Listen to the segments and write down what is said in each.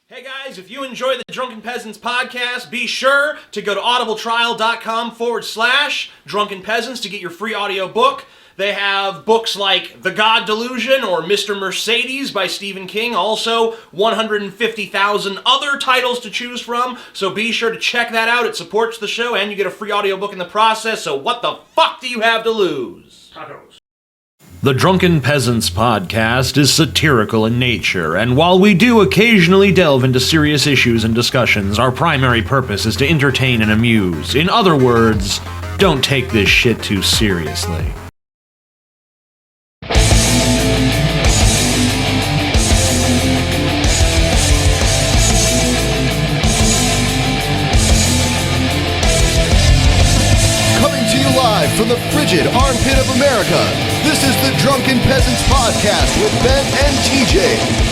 Hey guys, if you enjoy the Drunken Peasants podcast, be sure to go to audibletrial.com/Drunken Peasants to get your free audio book. They have books like The God Delusion or Mr. Mercedes by Stephen King. Also, 150,000 other titles to choose from. So be sure to check that out. It supports the show and you get a free audiobook in the process. So what the fuck do you have to lose? Tacos. The Drunken Peasants podcast is satirical in nature, and while we do occasionally delve into serious issues and discussions, our primary purpose is to entertain and amuse. In other words, don't take this shit too seriously. From the frigid armpit of America, this is the Drunken Peasants Podcast with Ben and TJ,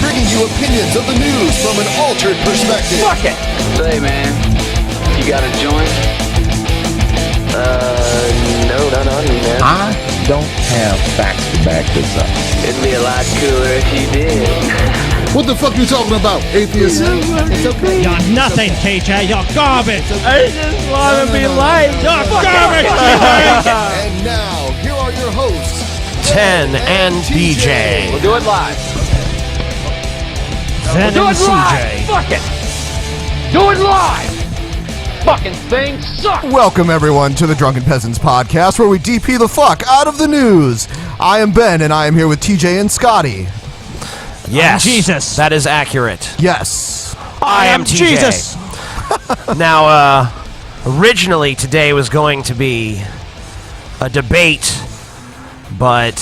bringing you opinions of the news from an altered perspective. Fuck it! Say, man, you got a joint? No, not on me, man. I don't have facts to back this up. It'd be a lot cooler if you did. What the fuck you talking about, atheist? It's okay. You're nothing, TJ. You're garbage. I just want to be liked. You're garbage. And now, here are your hosts, 10 and BJ. We'll do it live. Zen Do and it live! CJ. Fuck it! Do it live! Fucking thing sucks! Welcome, everyone, to the Drunken Peasants Podcast, where we DP the fuck out of the news. I am Ben, and I am here with TJ and Scotty. Yes, Jesus. that is accurate. Yes. I am TJ. Jesus. Now, originally today was going to be a debate, but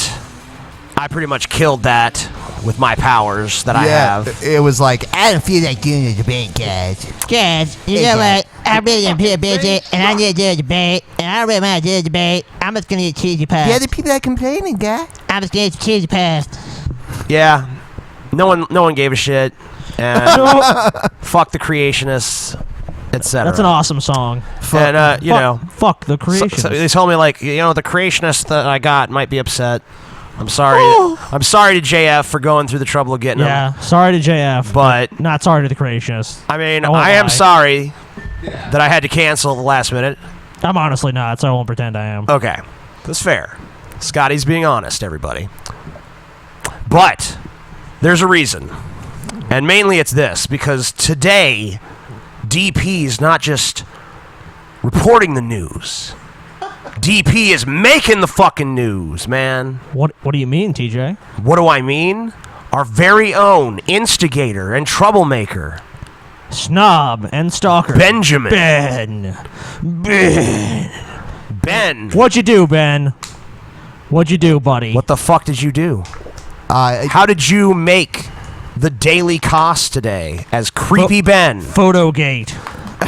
I pretty much killed that with my powers that I have. It was like, I don't feel like doing a debate, guys. Guys, you know what? I'm really gonna be busy, and I need to do a debate, and I don't really want to do a debate. I'm just gonna get cheesy The past. other people are complaining, guy. I'm just gonna get cheesy past. Yeah, no one gave a shit, and fuck the creationists, etc. That's an awesome song. And you know, Fuck the so creation. they told me like, you know, the creationists that I got might be upset. I'm sorry. I'm sorry to JF for going through the trouble of getting them. Yeah. Sorry to JF, But not sorry to the creationists. I mean, won't I am lie. sorry that I had to cancel at the last minute. I'm honestly not, so I won't pretend I am. Okay, that's fair. Scotty's being honest, everybody. But there's a reason. And mainly it's this, because today, DP is not just reporting the news. DP is making the fucking news, man. What do you mean, TJ? What do I mean? Our very own instigator and troublemaker, Snob and stalker. Benjamin. Ben. What'd you do, Ben? What'd you do, buddy? What the fuck did you do? How did you make the daily cost today as Creepy Ben? Photogate.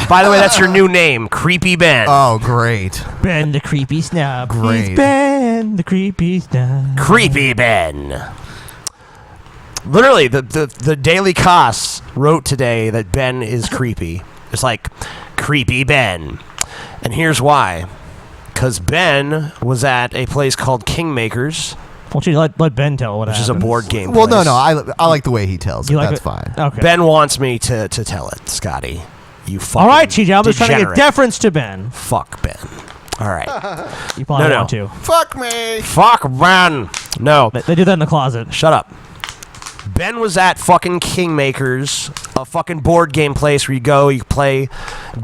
By the way, that's your new name, Creepy Ben. Oh, great. Ben the creepy snob. Great. He's Ben the creepy snob. Creepy Ben. Literally, the Daily Cost wrote today that Ben is creepy. It's like, Creepy Ben. And here's why. Because Ben was at a place called Kingmakers, Why don't you let Ben tell what which is happened? a board game Well, place. no, I like the way he tells it. You like That's it? fine. Okay. Ben wants me to tell it, Scotty. You fucking All right, TJ, I'm just trying to get degenerate. deference to Ben. Fuck Ben. All right. You probably No. want to. Fuck me. Fuck Ben. No. They do that in the closet. Shut up. Ben was at fucking Kingmakers, a fucking board game place where you go, you play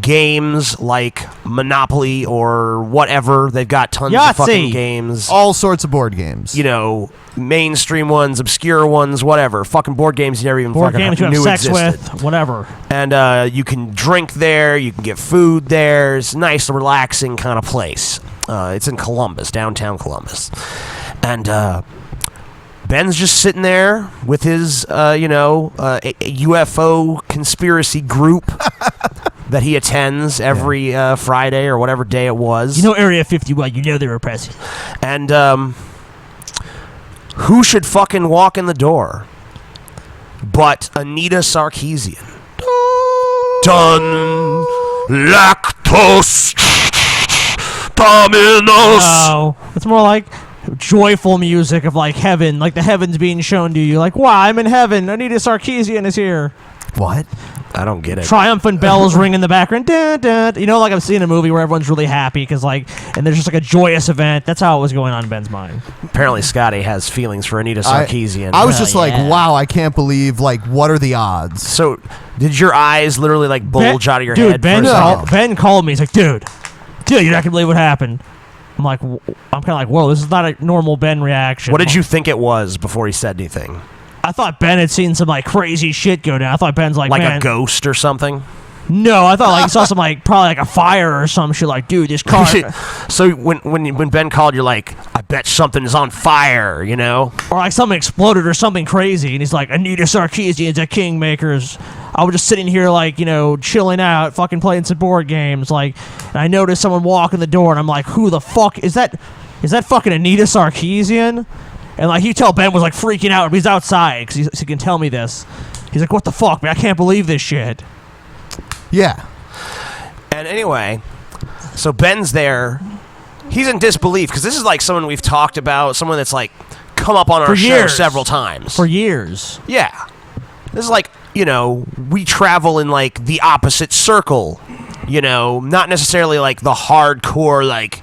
games like Monopoly or whatever. They've got tons of fucking Yahtzee. games. All sorts of board games. You know, mainstream ones, obscure ones, whatever. Fucking board games you never even Board fucking games you have knew sex existed. with, whatever. And you can drink there, you can get food there. It's a nice, relaxing kind of place. It's in Columbus, downtown Columbus. And Ben's just sitting there with his, UFO conspiracy group that he attends every Friday or whatever day it was. You know Area 51, you know they were pressing. And who should fucking walk in the door but Anita Sarkeesian? Done lactose dominus. Oh, it's more like joyful music of like heaven, like the heavens being shown to you. Like, wow, I'm in heaven. Anita Sarkeesian is here. What? I don't get it. Triumphant bells ring in the background. Dun, dun. You know, like I'm seeing a movie where everyone's really happy because, like, and there's just like a joyous event. That's how it was going on in Ben's mind. Apparently, Scotty has feelings for Anita Sarkeesian. I was just like, wow, I can't believe, like, what are the odds? So, did your eyes literally, like, bulge out of your head? Dude, Ben called me. He's like, dude, you're not going to believe what happened. I'm kind of like, whoa, this is not a normal Ben reaction. What did you think it was before he said anything? I thought Ben had seen some, like, crazy shit go down. I thought Ben's like, man, a ghost or something? No, I thought, like, he saw some, like, probably, like, a fire or some shit. Like, dude, this car. So when Ben called, you're like, I bet something is on fire, you know? Or, like, something exploded or something crazy. And he's like, Anita Sarkeesian's at Kingmakers. I was just sitting here, like, you know, chilling out, fucking playing some board games. Like, and I noticed someone walk in the door, and I'm like, who the fuck? Is that fucking Anita Sarkeesian? And, like, you tell Ben was, like, freaking out. He's outside because he can tell me this. He's like, what the fuck, man? I can't believe this shit. Yeah. And anyway, so Ben's there. He's in disbelief because this is, like, someone we've talked about, someone that's, like, come up on our show several times. For years. Yeah. This is, like, you know, we travel in, like, the opposite circle. You know, not necessarily, like, the hardcore, like,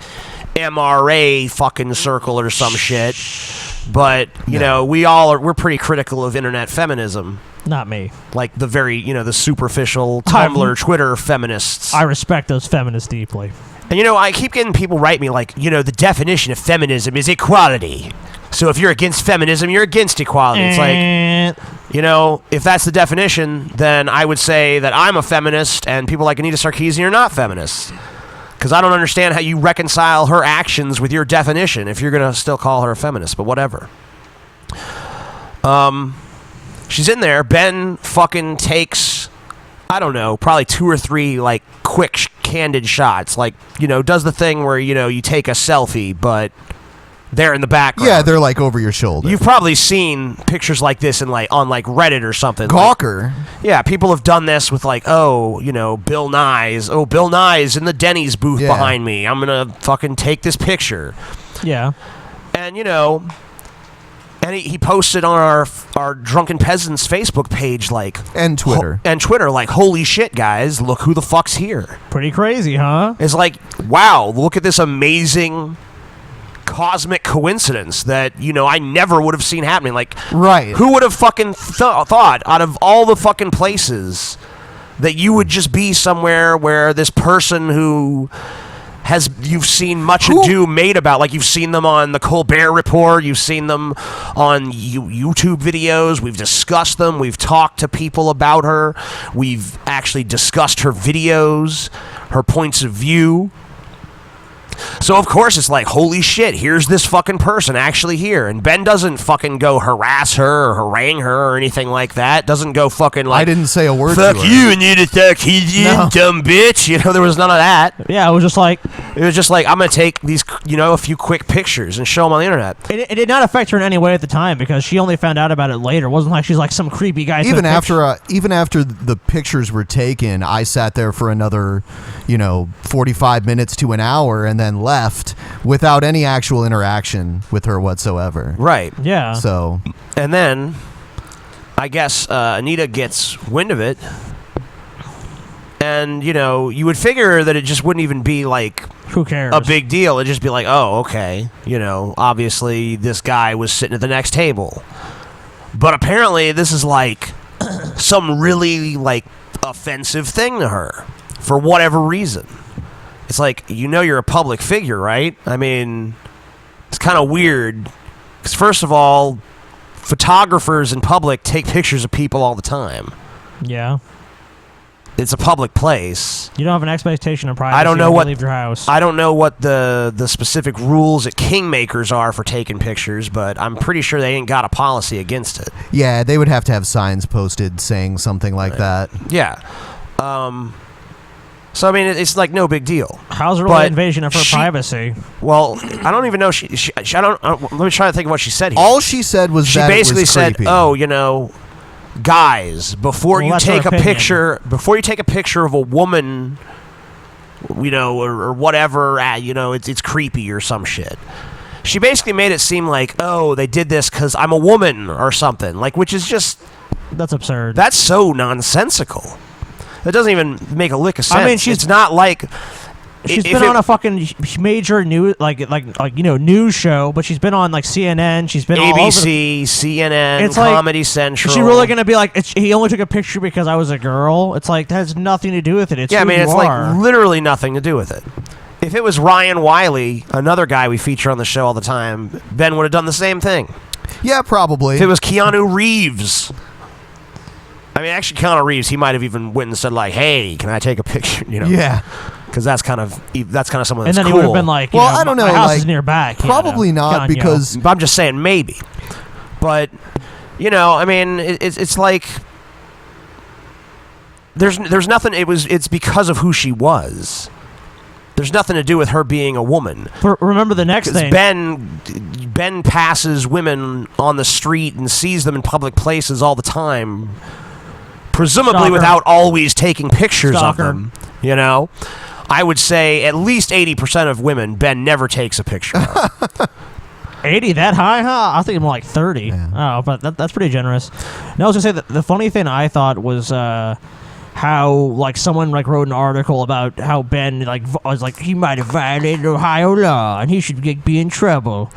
MRA fucking circle or some shit. But, you know, we're pretty critical of internet feminism. Not me. Like the very, you know, the superficial Tumblr, Twitter feminists. I respect those feminists deeply. And, you know, I keep getting people write me like, you know, the definition of feminism is equality. So if you're against feminism, you're against equality. It's like, you know, if that's the definition, then I would say that I'm a feminist and people like Anita Sarkeesian are not feminists. Because I don't understand how you reconcile her actions with your definition if you're going to still call her a feminist, but whatever. She's in there. Ben fucking takes, I don't know, probably 2 or 3, like, quick, candid shots. Like, you know, does the thing where, you know, you take a selfie, but they're in the background. Yeah, they're, like, over your shoulder. You've probably seen pictures like this in, like, on, like, Reddit or something. Gawker. Like, yeah, people have done this with, like, oh, you know, Bill Nye's. Oh, Bill Nye's in the Denny's booth behind me. I'm going to fucking take this picture. Yeah. And, you know, and he posted on our Drunken Peasants Facebook page, like... And Twitter. Like, holy shit, guys, look who the fuck's here. Pretty crazy, huh? It's like, wow, look at this amazing cosmic coincidence that, you know, I never would have seen happening. Like, right. Who would have fucking thought out of all the fucking places that you would just be somewhere where this person who... you've seen much ado made about, like you've seen them on the Colbert Report, you've seen them on YouTube videos, we've discussed them, we've talked to people about her, we've actually discussed her videos, her points of view. So, of course, it's like, holy shit, here's this fucking person actually here. And Ben doesn't fucking go harass her or harangue her or anything like that. Doesn't go fucking like... I didn't say a word fuck to her. you, Anita Sarkeesian, dumb bitch. You know, there was none of that. Yeah, it was just like... It was just like, I'm going to take these, you know, a few quick pictures and show them on the internet. It did not affect her in any way at the time because she only found out about it later. It wasn't like she's like some creepy guy. Even after the pictures were taken, I sat there for another, you know, 45 minutes to an hour and then left without any actual interaction with her whatsoever. Right. Yeah. So. And then, I guess Anita gets wind of it. And, you know, you would figure that it just wouldn't even be, like... Who cares? A big deal. It'd just be like, oh, okay. You know, obviously this guy was sitting at the next table. But apparently this is, like, some really, like, offensive thing to her. For whatever reason. It's like, you know you're a public figure, right? I mean, it's kind of weird. Because first of all, photographers in public take pictures of people all the time. Yeah. It's a public place. You don't have an expectation of privacy. I don't know when you leave your house. I don't know what the specific rules at Kingmakers are for taking pictures, but I'm pretty sure they ain't got a policy against it. Yeah, they would have to have signs posted saying something like that. Yeah. So I mean, it's like no big deal. How's her invasion of her privacy? Well, I don't even know. I don't. Let me try to think of what she said here. All she said was she that basically it was said, creepy. "Oh, you know, guys, before you take a picture of a woman, you know, or whatever, you know, it's creepy or some shit." She basically made it seem like, oh, they did this because I'm a woman or something, like, which is just That's absurd. That's so nonsensical. That doesn't even make a lick of sense. I mean, it's not like she's been on a fucking major news news show, but she's been on like CNN. She's been all over ABC, CNN, It's Comedy like, Central. Is she really gonna be like? He only took a picture because I was a girl. It's like that has nothing to do with it. It's Yeah, I who mean, you it's are. like literally nothing to do with it. If it was Ryan Wiley, another guy we feature on the show all the time, Ben would have done the same thing. Yeah, probably. If it was Keanu Reeves, I mean, actually, Keanu Reeves, he might have even went and said like, "Hey, can I take a picture?" You know? Yeah. Because that's kind of someone and that's then cool. he would have been like, Well, I don't know, My house like, is nearby. probably not, because But I'm just saying maybe. But I mean, it's like there's nothing. It's because of who she was. There's nothing to do with her being a woman. Remember the next thing. Ben passes women on the street and sees them in public places all the time, presumably Stalker. without always taking pictures Stalker. of them. I would say at least 80% of women Ben never takes a picture of. 80 that high, huh? I think more like 30. Yeah. Oh, but that's pretty generous. No, I was gonna say that the funny thing I thought was how like someone like wrote an article about how Ben was like he might have violated Ohio law and he should be in trouble.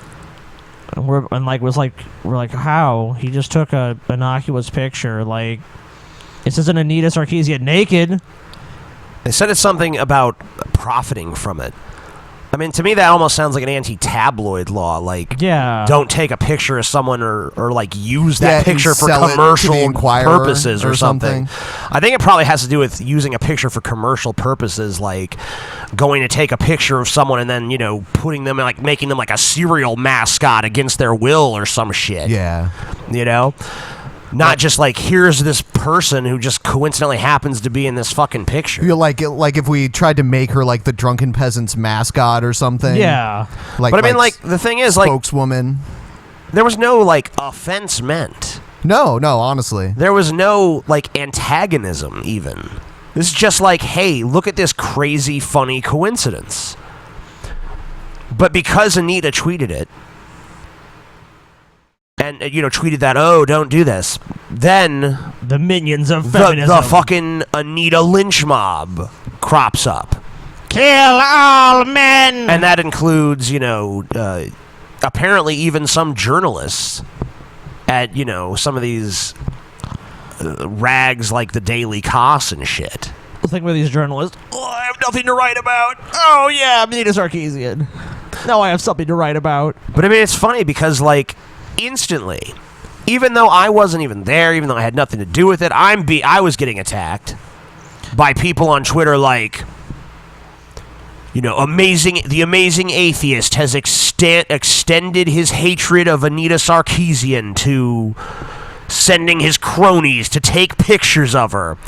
And we're like how he just took a innocuous picture. Like it says an Anita Sarkeesian naked. They said it's something about profiting from it. I mean, to me, that almost sounds like an anti-tabloid law. Like, Yeah. don't take a picture of someone or like use that Yeah, and picture for sell it to the commercial Inquirer purposes or something. I think it probably has to do with using a picture for commercial purposes, like going to take a picture of someone and then putting them making them like a cereal mascot against their will or some shit. Yeah. Not just like here's this person who just coincidentally happens to be in this fucking picture. You're like if we tried to make her like the Drunken Peasants mascot or something. Yeah. Like, but I mean, like the thing is, like spokeswoman. There was no like offense meant. No, honestly. There was no like antagonism even. This is just like, hey, look at this crazy funny coincidence. But because Anita tweeted it, and tweeted that, oh, don't do this, then the minions of feminism, the fucking Anita lynch mob crops up. Kill all men, and that includes apparently even some journalists at some of these rags like the Daily Kos and shit. The thing with these journalists, I have nothing to write about. Oh yeah, I'm Anita Sarkeesian. Now I have something to write about. But I mean, it's funny because like instantly, even though I wasn't even there, even though I had nothing to do with it, I was getting attacked by people on Twitter like, the amazing atheist has extended his hatred of Anita Sarkeesian to sending his cronies to take pictures of her.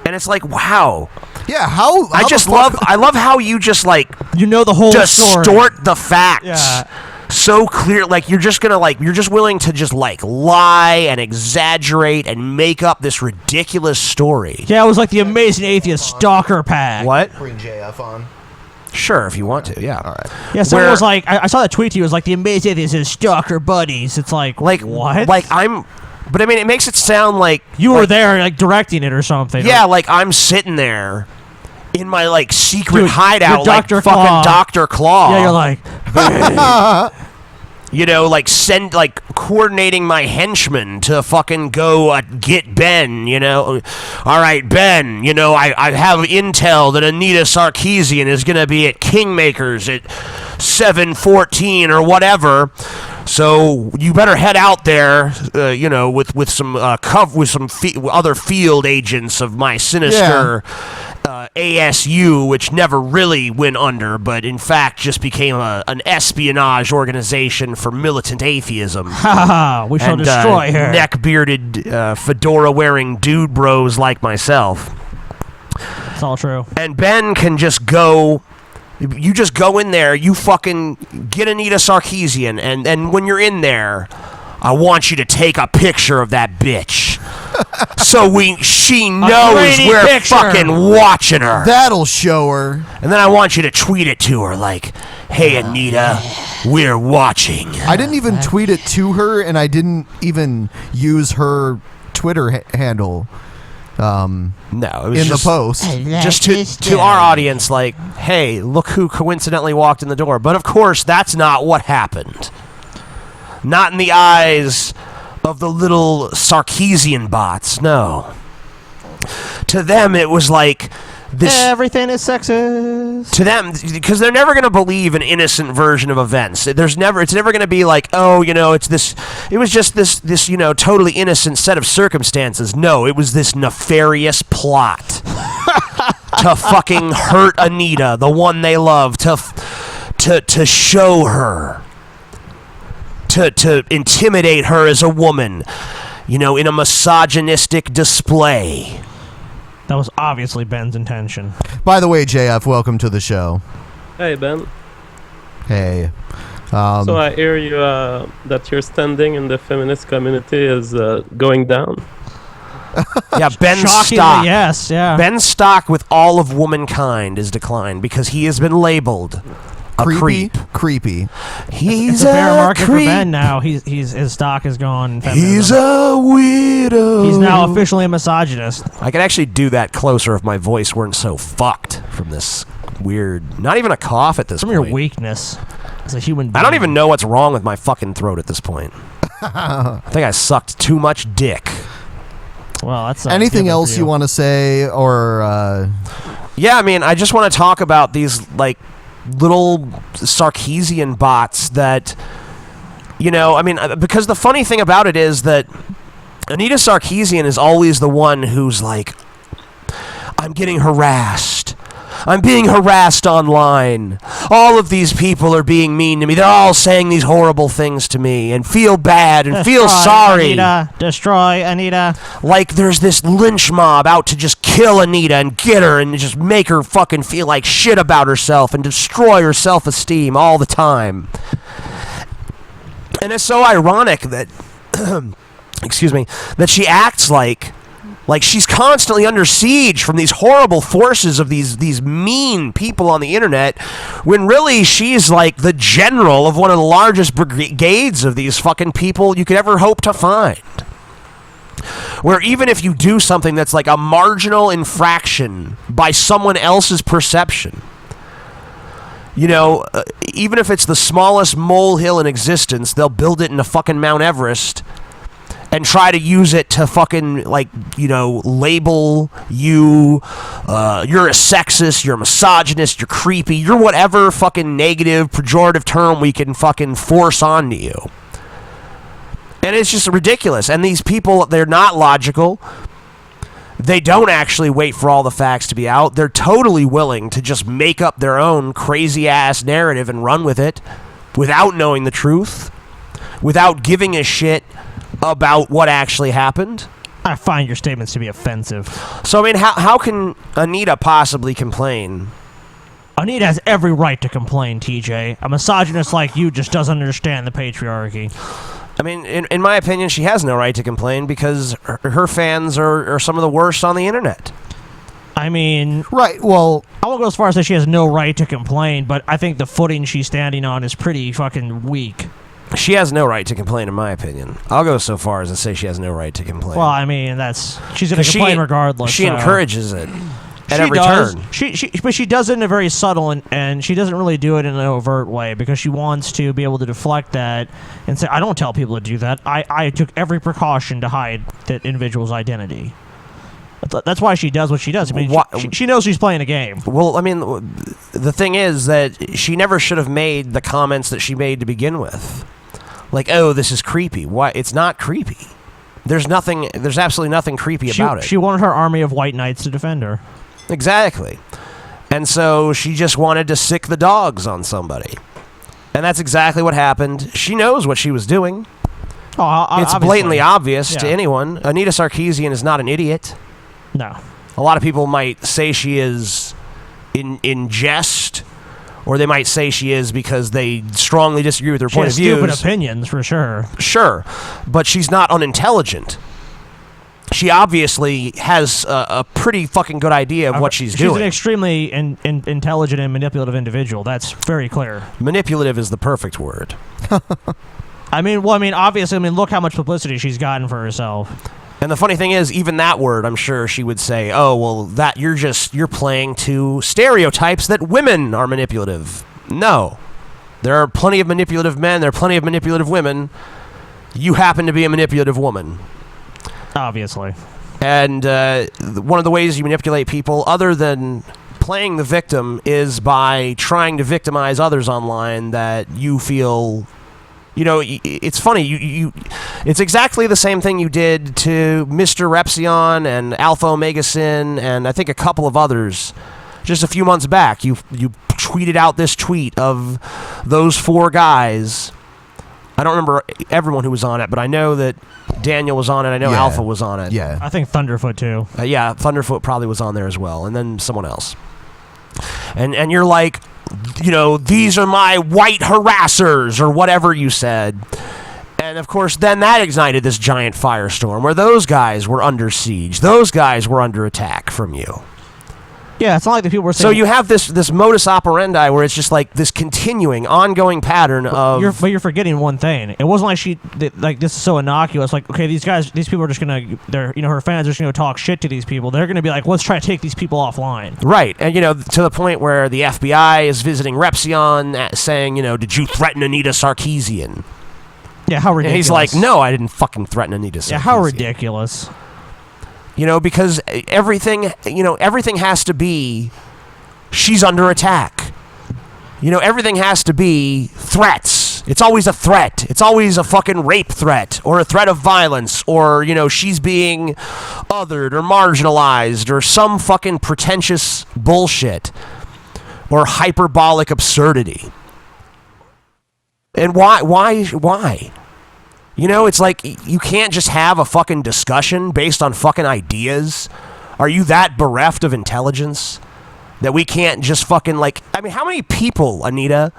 And it's like, wow. Yeah, how I love how you just like the whole distort story. the facts. Yeah. So clear, like you're just willing to just like lie and exaggerate and make up this ridiculous story. Yeah, it was like the amazing atheist stalker pack. What? Bring JF on. Sure, if you want to, yeah. All right. Yeah, someone was like, I saw that tweet to you. It was like the amazing atheist is stalker buddies. It's like what? But I mean, it makes it sound like you were there, like directing it or something. Yeah, like I'm sitting there in my like secret Dude, hideout, like Dr. fucking Claw. Dr. Claw. Yeah, you're like, like coordinating my henchmen to fucking go get Ben, All right, Ben, I have intel that Anita Sarkeesian is going to be at Kingmakers at 7:14 or whatever. So you better head out there, with some other field agents of my sinister ASU, which never really went under, but in fact just became an espionage organization for militant atheism. we shall destroy her. Neck-bearded, fedora-wearing dude bros like myself. It's all true. And Ben can just go. You just go in there, you fucking get Anita Sarkeesian, and when you're in there, I want you to take a picture of that bitch. So she knows we're fucking watching her. That'll show her. And then I want you to tweet it to her like, hey Anita, we're watching. I didn't even tweet it to her, and I didn't even use her Twitter handle. No, it was in just, the post. just to our audience, like, hey, look who coincidentally walked in the door. But of course, that's not what happened. Not in the eyes of the little Sarkeesian bots. No. To them, it was like this. Everything is sexist. To them, because they're never going to believe an innocent version of events. It's never going to be like, oh, it's this. It was just this, totally innocent set of circumstances. No, it was this nefarious plot to fucking hurt Anita, the one they love, to show her, to intimidate her as a woman, in a misogynistic display. That was obviously Ben's intention. By the way, JF, welcome to the show. Hey, Ben. Hey. So I hear you that your standing in the feminist community is going down. Yeah, Ben's Shockingly, stock. yes, yeah. Ben's stock with all of womankind is declined because he has been labeled a creep. Creepy. He's It's a fair market creep. for Ben now. His stock has gone. He's a weirdo. He's now officially a misogynist. I could actually do that closer if my voice weren't so fucked from this weird, not even a cough at this From point. your weakness as a human being. I don't even know what's wrong with my fucking throat at this point. I think I sucked too much dick. Well, that's anything else you want to say, or? Yeah, I mean, I just want to talk about these like little Sarkeesian bots that, because the funny thing about it is that Anita Sarkeesian is always the one who's like, I'm getting harassed. I'm being harassed online. All of these people are being mean to me. They're all saying these horrible things to me and feel bad and feel sorry. Anita, destroy Anita. Like there's this lynch mob out to just kill Anita and get her and just make her fucking feel like shit about herself and destroy her self-esteem all the time. And it's so ironic that, excuse me, that she acts like she's constantly under siege from these horrible forces of these mean people on the internet, when really she's like the general of one of the largest brigades of these fucking people you could ever hope to find. Where even if you do something that's like a marginal infraction by someone else's perception, even if it's the smallest molehill in existence, they'll build it into fucking Mount Everest and try to use it to fucking, label you, you're a sexist, you're a misogynist, you're creepy, you're whatever fucking negative, pejorative term we can fucking force onto you. And it's just ridiculous. And these people, they're not logical. They don't actually wait for all the facts to be out. They're totally willing to just make up their own crazy-ass narrative and run with it without knowing the truth, without giving a shit about what actually happened. I find your statements to be offensive. So, I mean, how can Anita possibly complain? Anita has every right to complain, TJ. A misogynist like you just doesn't understand the patriarchy. I mean, in my opinion, she has no right to complain because her fans are some of the worst on the internet. I mean... Right, well... I won't go as far as to say she has no right to complain, but I think the footing she's standing on is pretty fucking weak. She has no right to complain, in my opinion. I'll go so far as to say she has no right to complain. Well, I mean, she's going to complain regardless. She encourages it at every does. turn. But she does it in a very subtle and she doesn't really do it in an overt way because she wants to be able to deflect that and say, I don't tell people to do that. I took every precaution to hide that individual's identity. That's why she does what she does. I mean, she knows she's playing a game. Well, I mean, the thing is that she never should have made the comments that she made to begin with. Like, oh, this is creepy. Why? It's not creepy. There's absolutely nothing creepy about it. She wanted her army of white knights to defend her. Exactly. And so she just wanted to sick the dogs on somebody. And that's exactly what happened. She knows what she was doing. Oh, it's blatantly obvious to anyone. Anita Sarkeesian is not an idiot. No. A lot of people might say she is in jest, or they might say she is because they strongly disagree with her point of view. Stupid opinions, for sure. Sure, but she's not unintelligent. She obviously has a pretty fucking good idea of what she's doing. She's an extremely intelligent and manipulative individual. That's very clear. Manipulative is the perfect word. obviously, look how much publicity she's gotten for herself. And the funny thing is, even that word, I'm sure she would say, "Oh, well, that you're playing to stereotypes that women are manipulative." No, there are plenty of manipulative men. There are plenty of manipulative women. You happen to be a manipulative woman, obviously. And one of the ways you manipulate people, other than playing the victim, is by trying to victimize others online that you feel. You know, it's funny. It's exactly the same thing you did to Mr. Repsion and Alpha Omega Sin and I think a couple of others just a few months back. You tweeted out this tweet of those 4 guys. I don't remember everyone who was on it, but I know that Daniel was on it. I know Alpha was on it. Yeah. I think Thunderfoot too. Yeah, Thunderfoot probably was on there as well, and then someone else. And you're like, you know, these are my white harassers, or whatever you said. And, of course, then that ignited this giant firestorm where those guys were under siege. Those guys were under attack from you. Yeah, it's not like the people were saying... So you have this modus operandi where it's just like this continuing, ongoing pattern of... But you're forgetting one thing. It wasn't like this is so innocuous. Like, okay, these people are just going to... her fans are just going to talk shit to these people. They're going to be like, let's try to take these people offline. Right. And, to the point where the FBI is visiting Repsion saying, did you threaten Anita Sarkeesian? Yeah, how ridiculous. And he's like, no, I didn't fucking threaten Anita Sarkeesian. Yeah, how ridiculous. Because everything has to be, she's under attack. Everything has to be threats. It's always a threat. It's always a fucking rape threat or a threat of violence or, she's being othered or marginalized or some fucking pretentious bullshit or hyperbolic absurdity. And why? It's like you can't just have a fucking discussion based on fucking ideas. Are you that bereft of intelligence that we can't just fucking how many people, Anita,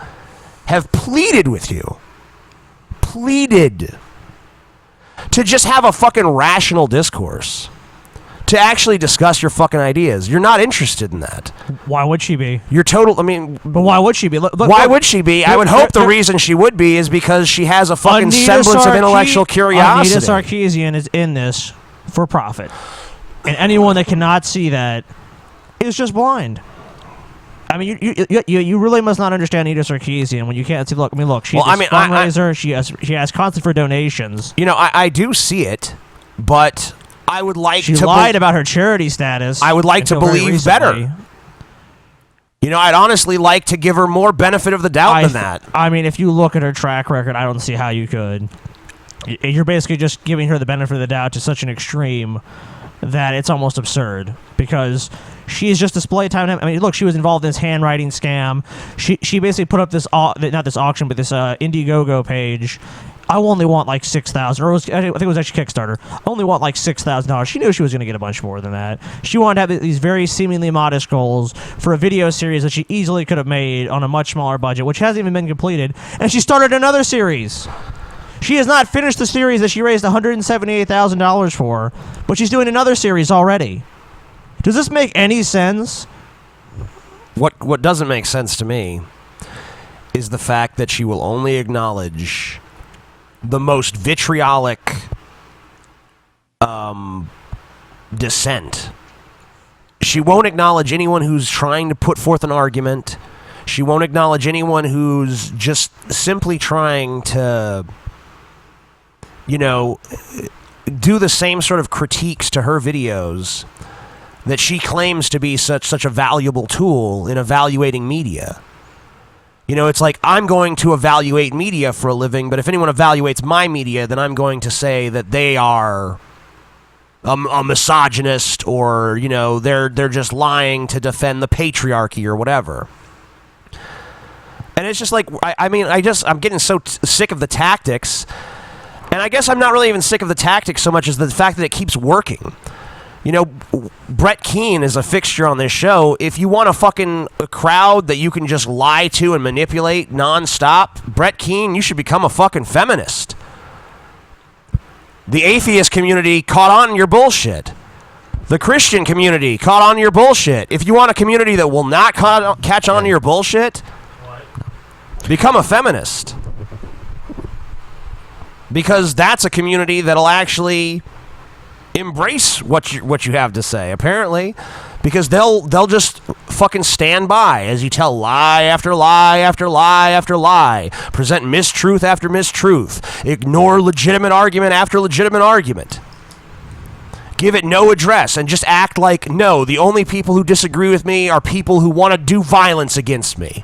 have pleaded with you? Pleaded to just have a fucking rational discourse. To actually discuss your fucking ideas. You're not interested in that. Why would she be? But why would she be? Why would she be? I would hope the reason she would be is because she has a fucking semblance of intellectual curiosity. Anita Sarkeesian is in this for profit. And anyone that cannot see that is just blind. I mean, you really must not understand Anita Sarkeesian when you can't see. Look, she's a fundraiser. She has constant for donations. I do see it, but... I would like she lied about her charity status. I would like to believe better. I'd honestly like to give her more benefit of the doubt than that. I mean, if you look at her track record, I don't see how you could. You're basically just giving her the benefit of the doubt to such an extreme that it's almost absurd because she's just display time. I mean, look, she was involved in this handwriting scam. She basically put up this, not this auction, but this Indiegogo page. I only want like $6,000, or I think it was actually Kickstarter. I only want like $6,000. She knew she was going to get a bunch more than that. She wanted to have these very seemingly modest goals for a video series that she easily could have made on a much smaller budget, which hasn't even been completed. And she started another series. She has not finished the series that she raised $178,000 for, but she's doing another series already. Does this make any sense? What doesn't make sense to me is the fact that she will only acknowledge the most vitriolic dissent. She won't acknowledge anyone who's trying to put forth an argument. She won't acknowledge anyone who's just simply trying to, do the same sort of critiques to her videos that she claims to be such a valuable tool in evaluating media. It's like, I'm going to evaluate media for a living, but if anyone evaluates my media, then I'm going to say that they are a misogynist or, they're just lying to defend the patriarchy or whatever. And it's just like, I'm getting so sick of the tactics, and I guess I'm not really even sick of the tactics so much as the fact that it keeps working. Brett Keane is a fixture on this show. If you want a crowd that you can just lie to and manipulate nonstop, Brett Keane, you should become a fucking feminist. The atheist community caught on to your bullshit. The Christian community caught on to your bullshit. If you want a community that will not catch on to your bullshit, become a feminist. Because that's a community that'll actually embrace what you have to say, apparently, because they'll just fucking stand by as you tell lie after lie after lie after lie, present mistruth after mistruth, ignore legitimate argument after legitimate argument, give it no address, and just act like, no, the only people who disagree with me are people who want to do violence against me.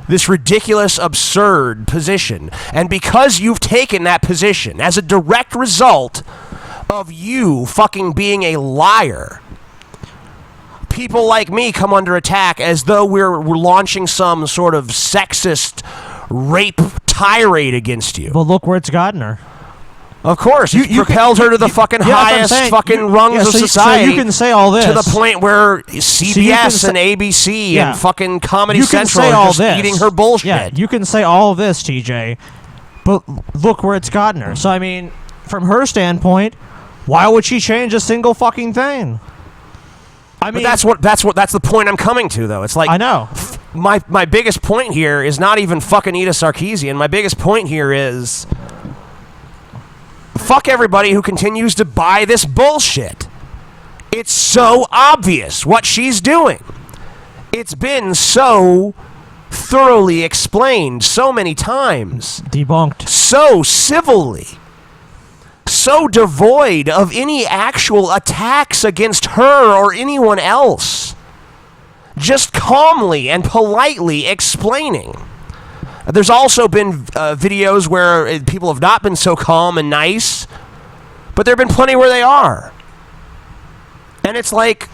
This ridiculous, absurd position. And because you've taken that position as a direct result of you fucking being a liar, people like me come under attack as though we're launching some sort of sexist rape tirade against you. But look where it's gotten her. Of course, you propelled her to the fucking highest fucking rungs of society. So you can say all this to the point where CBS and ABC and fucking Comedy Central are just eating her bullshit. Yeah, you can say all of this, TJ, but look where it's gotten her. So I mean, from her standpoint, why would she change a single fucking thing? I mean, but that's the point I'm coming to, though. It's like, I know. My biggest point here is not even fucking Anita Sarkeesian. My biggest point here is, fuck everybody who continues to buy this bullshit. It's so obvious what she's doing. It's been so thoroughly explained so many times. Debunked. So civilly. So devoid of any actual attacks against her or anyone else. Just calmly and politely explaining. There's also been videos where people have not been so calm and nice, but there have been plenty where they are. And it's like,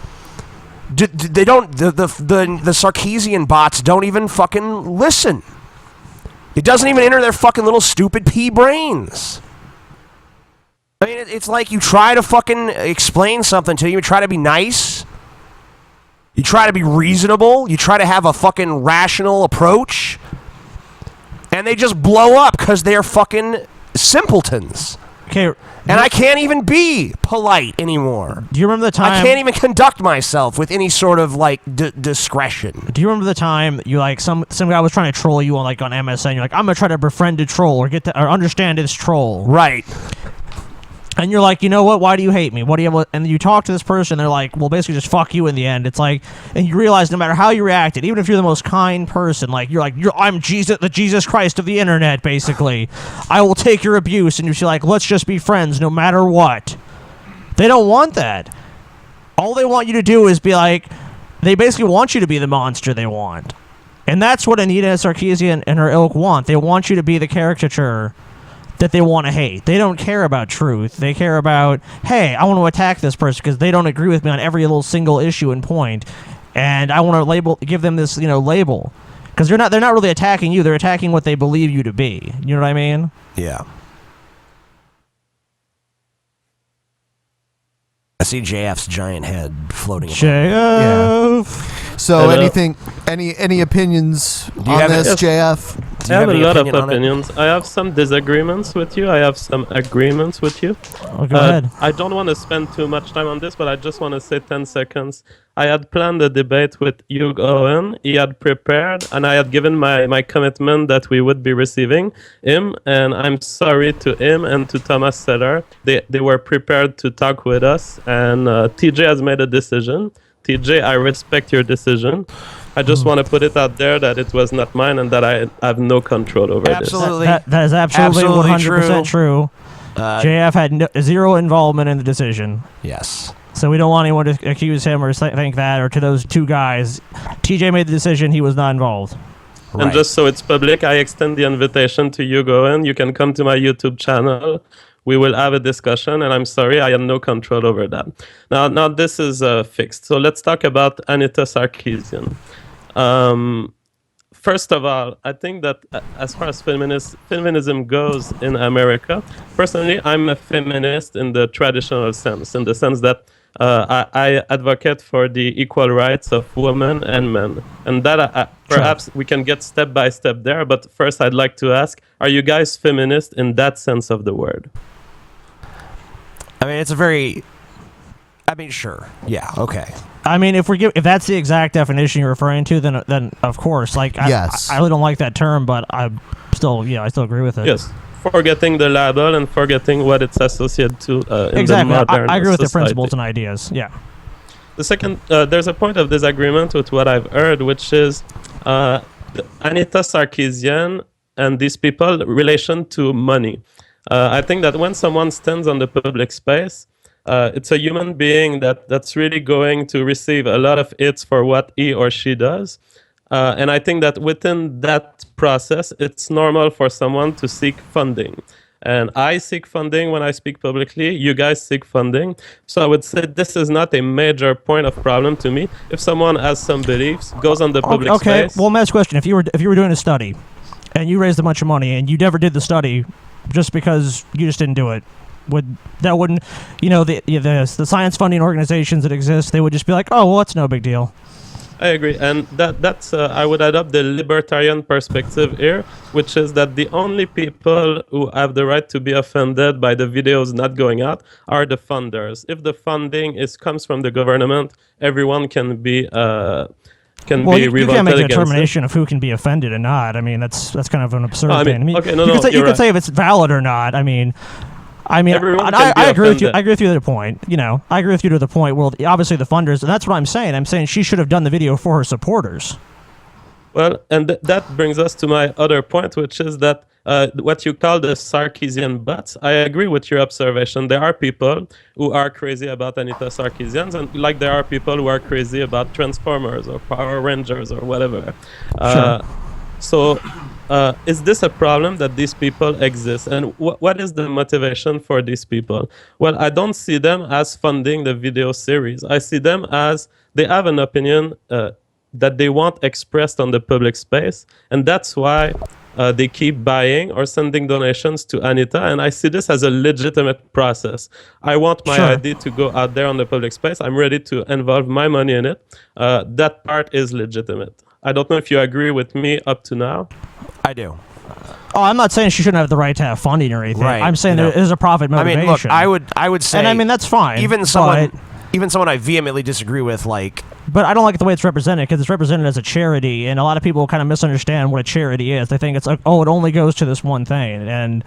they don't, the Sarkeesian bots don't even fucking listen. It doesn't even enter their fucking little stupid pea brains. I mean, it's like you try to fucking explain something to you, you try to be nice, you try to be reasonable, you try to have a fucking rational approach, and they just blow up because they're fucking simpletons. Okay, and I can't even be polite anymore. Do you remember the time? I can't even conduct myself with any sort of like discretion. Do you remember the time you like some guy was trying to troll you on MSN? You're like, I'm gonna try to befriend a troll or understand this troll. Right. And you're like, you know what? Why do you hate me? What do you? And you talk to this person, they're like, well, basically just fuck you in the end. It's like, and you realize no matter how you reacted, even if you're the most kind person, I'm Jesus, the Jesus Christ of the internet, basically. I will take your abuse, and you're like, let's just be friends no matter what. They don't want that. All they want you to do is be like, they basically want you to be the monster they want. And that's what Anita Sarkeesian and her ilk want. They want you to be the caricature that they want to hate. They don't care about truth. They care about, hey, I want to attack this person because they don't agree with me on every little single issue and point, and I want to give them this, label, because they're not really attacking you. They're attacking what they believe you to be. You know what I mean? Yeah. I see JF's giant head floating. JF. So any opinions on this, JF? I have a lot of opinions. I have some disagreements with you. I have some agreements with you. Oh, go ahead. I don't want to spend too much time on this, but I just want to say 10 seconds. I had planned a debate with Hugh Owen. He had prepared, and I had given my commitment that we would be receiving him. And I'm sorry to him and to Thomas Seller. They were prepared to talk with us, and TJ has made a decision. TJ, I respect your decision. I just want to put it out there that it was not mine and that I have no control over this. That is absolutely 100% true. JF had zero involvement in the decision. Yes. So we don't want anyone to accuse him or think that, or to those two guys. TJ made the decision. He was not involved. Right. And just so it's public, I extend the invitation to you, Goen. You can come to my YouTube channel. We will have a discussion, and I'm sorry, I have no control over that. Now this is fixed. So let's talk about Anita Sarkeesian. First of all, I think that as far as feminism goes in America, personally, I'm a feminist in the traditional sense, in the sense that I advocate for the equal rights of women and men. And that perhaps we can get step by step there, but first I'd like to ask, are you guys feminist in that sense of the word? I mean, sure. Yeah, okay. I mean, if that's the exact definition you're referring to, then of course, yes. I really don't like that term, but I still agree with it. Yes. forgetting the label and forgetting what it's associated to in Exactly. the modern I agree with the society. principles and ideas. Yeah. The second, there's a point of disagreement with what I've heard, which is Anita Sarkeesian and these people relation to money. I think that when someone stands on the public space, it's a human being that's really going to receive a lot of hits for what he or she does. And I think that within that process, it's normal for someone to seek funding. And I seek funding when I speak publicly. You guys seek funding. So I would say this is not a major point of problem to me. If someone has some beliefs, goes on the public space. Well, last question: if you were doing a study, and you raised a bunch of money, and you never did the study, just because you just didn't do it, wouldn't the science funding organizations that exist, they would just be like, oh, well, it's no big deal. I agree, and that's I would adopt the libertarian perspective here, which is that the only people who have the right to be offended by the videos not going out are the funders. If the funding comes from the government, everyone can be revolted you can't make a against determination of who can be offended and not. I mean, that's kind of an absurd thing. I mean, okay, you could say if it's valid or not. I mean, I agree with you. I agree with you to the point. I agree with you to the point. Well, obviously the funders, and that's what I'm saying. I'm saying she should have done the video for her supporters. Well, and that brings us to my other point, which is that what you call the Sarkeesian bots. I agree with your observation. There are people who are crazy about Anita Sarkeesian, and like there are people who are crazy about Transformers or Power Rangers or whatever. Sure. So, is this a problem that these people exist? And what is the motivation for these people? Well, I don't see them as funding the video series. I see them as they have an opinion that they want expressed on the public space. And that's why they keep buying or sending donations to Anita. And I see this as a legitimate process. I want my idea to go out there on the public space. I'm ready to involve my money in it. That part is legitimate. I don't know if you agree with me up to now. I do. Oh, I'm not saying she shouldn't have the right to have funding or anything. Right, I'm saying there is a profit motivation. I mean, look, I would say, and I mean that's fine. Even someone I vehemently disagree with, like. But I don't like the way it's represented because it's represented as a charity, and a lot of people kind of misunderstand what a charity is. They think it's like, oh, it only goes to this one thing, and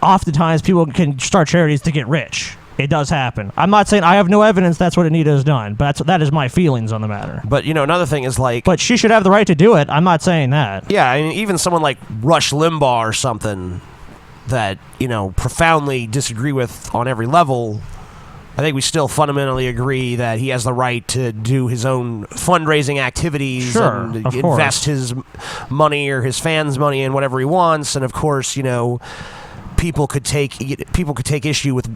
oftentimes people can start charities to get rich. It does happen. I'm not saying I have no evidence that's what Anita has done, but that is my feelings on the matter. But another thing is like. But she should have the right to do it. I'm not saying that. Yeah, I mean, even someone like Rush Limbaugh or something that profoundly disagree with on every level. I think we still fundamentally agree that he has the right to do his own fundraising activities and invest his money or his fans' money in whatever he wants, and of course, people could take issue with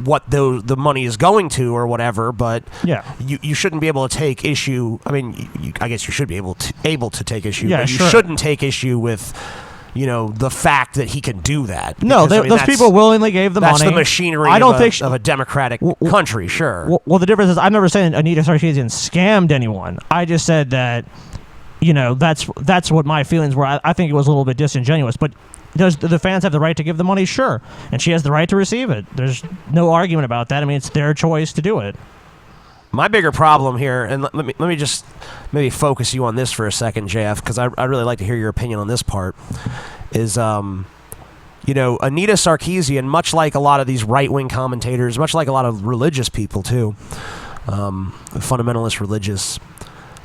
what the money is going to or whatever, but you shouldn't be able to take issue. I mean, I guess you should be able to take issue, but you shouldn't take issue with the fact that he can do that. No, those people willingly gave the money. That's the machinery of a democratic country, sure. Well, the difference is I'm never saying Anita Sarkeesian scammed anyone. I just said that, that's what my feelings were. I think it was a little bit disingenuous, but does the fans have the right to give the money? Sure. And she has the right to receive it. There's no argument about that. I mean, it's their choice to do it. My bigger problem here, and let me just maybe focus you on this for a second, JF, because I'd really like to hear your opinion on this part, is, Anita Sarkeesian, much like a lot of these right-wing commentators, much like a lot of religious people, too, fundamentalist religious,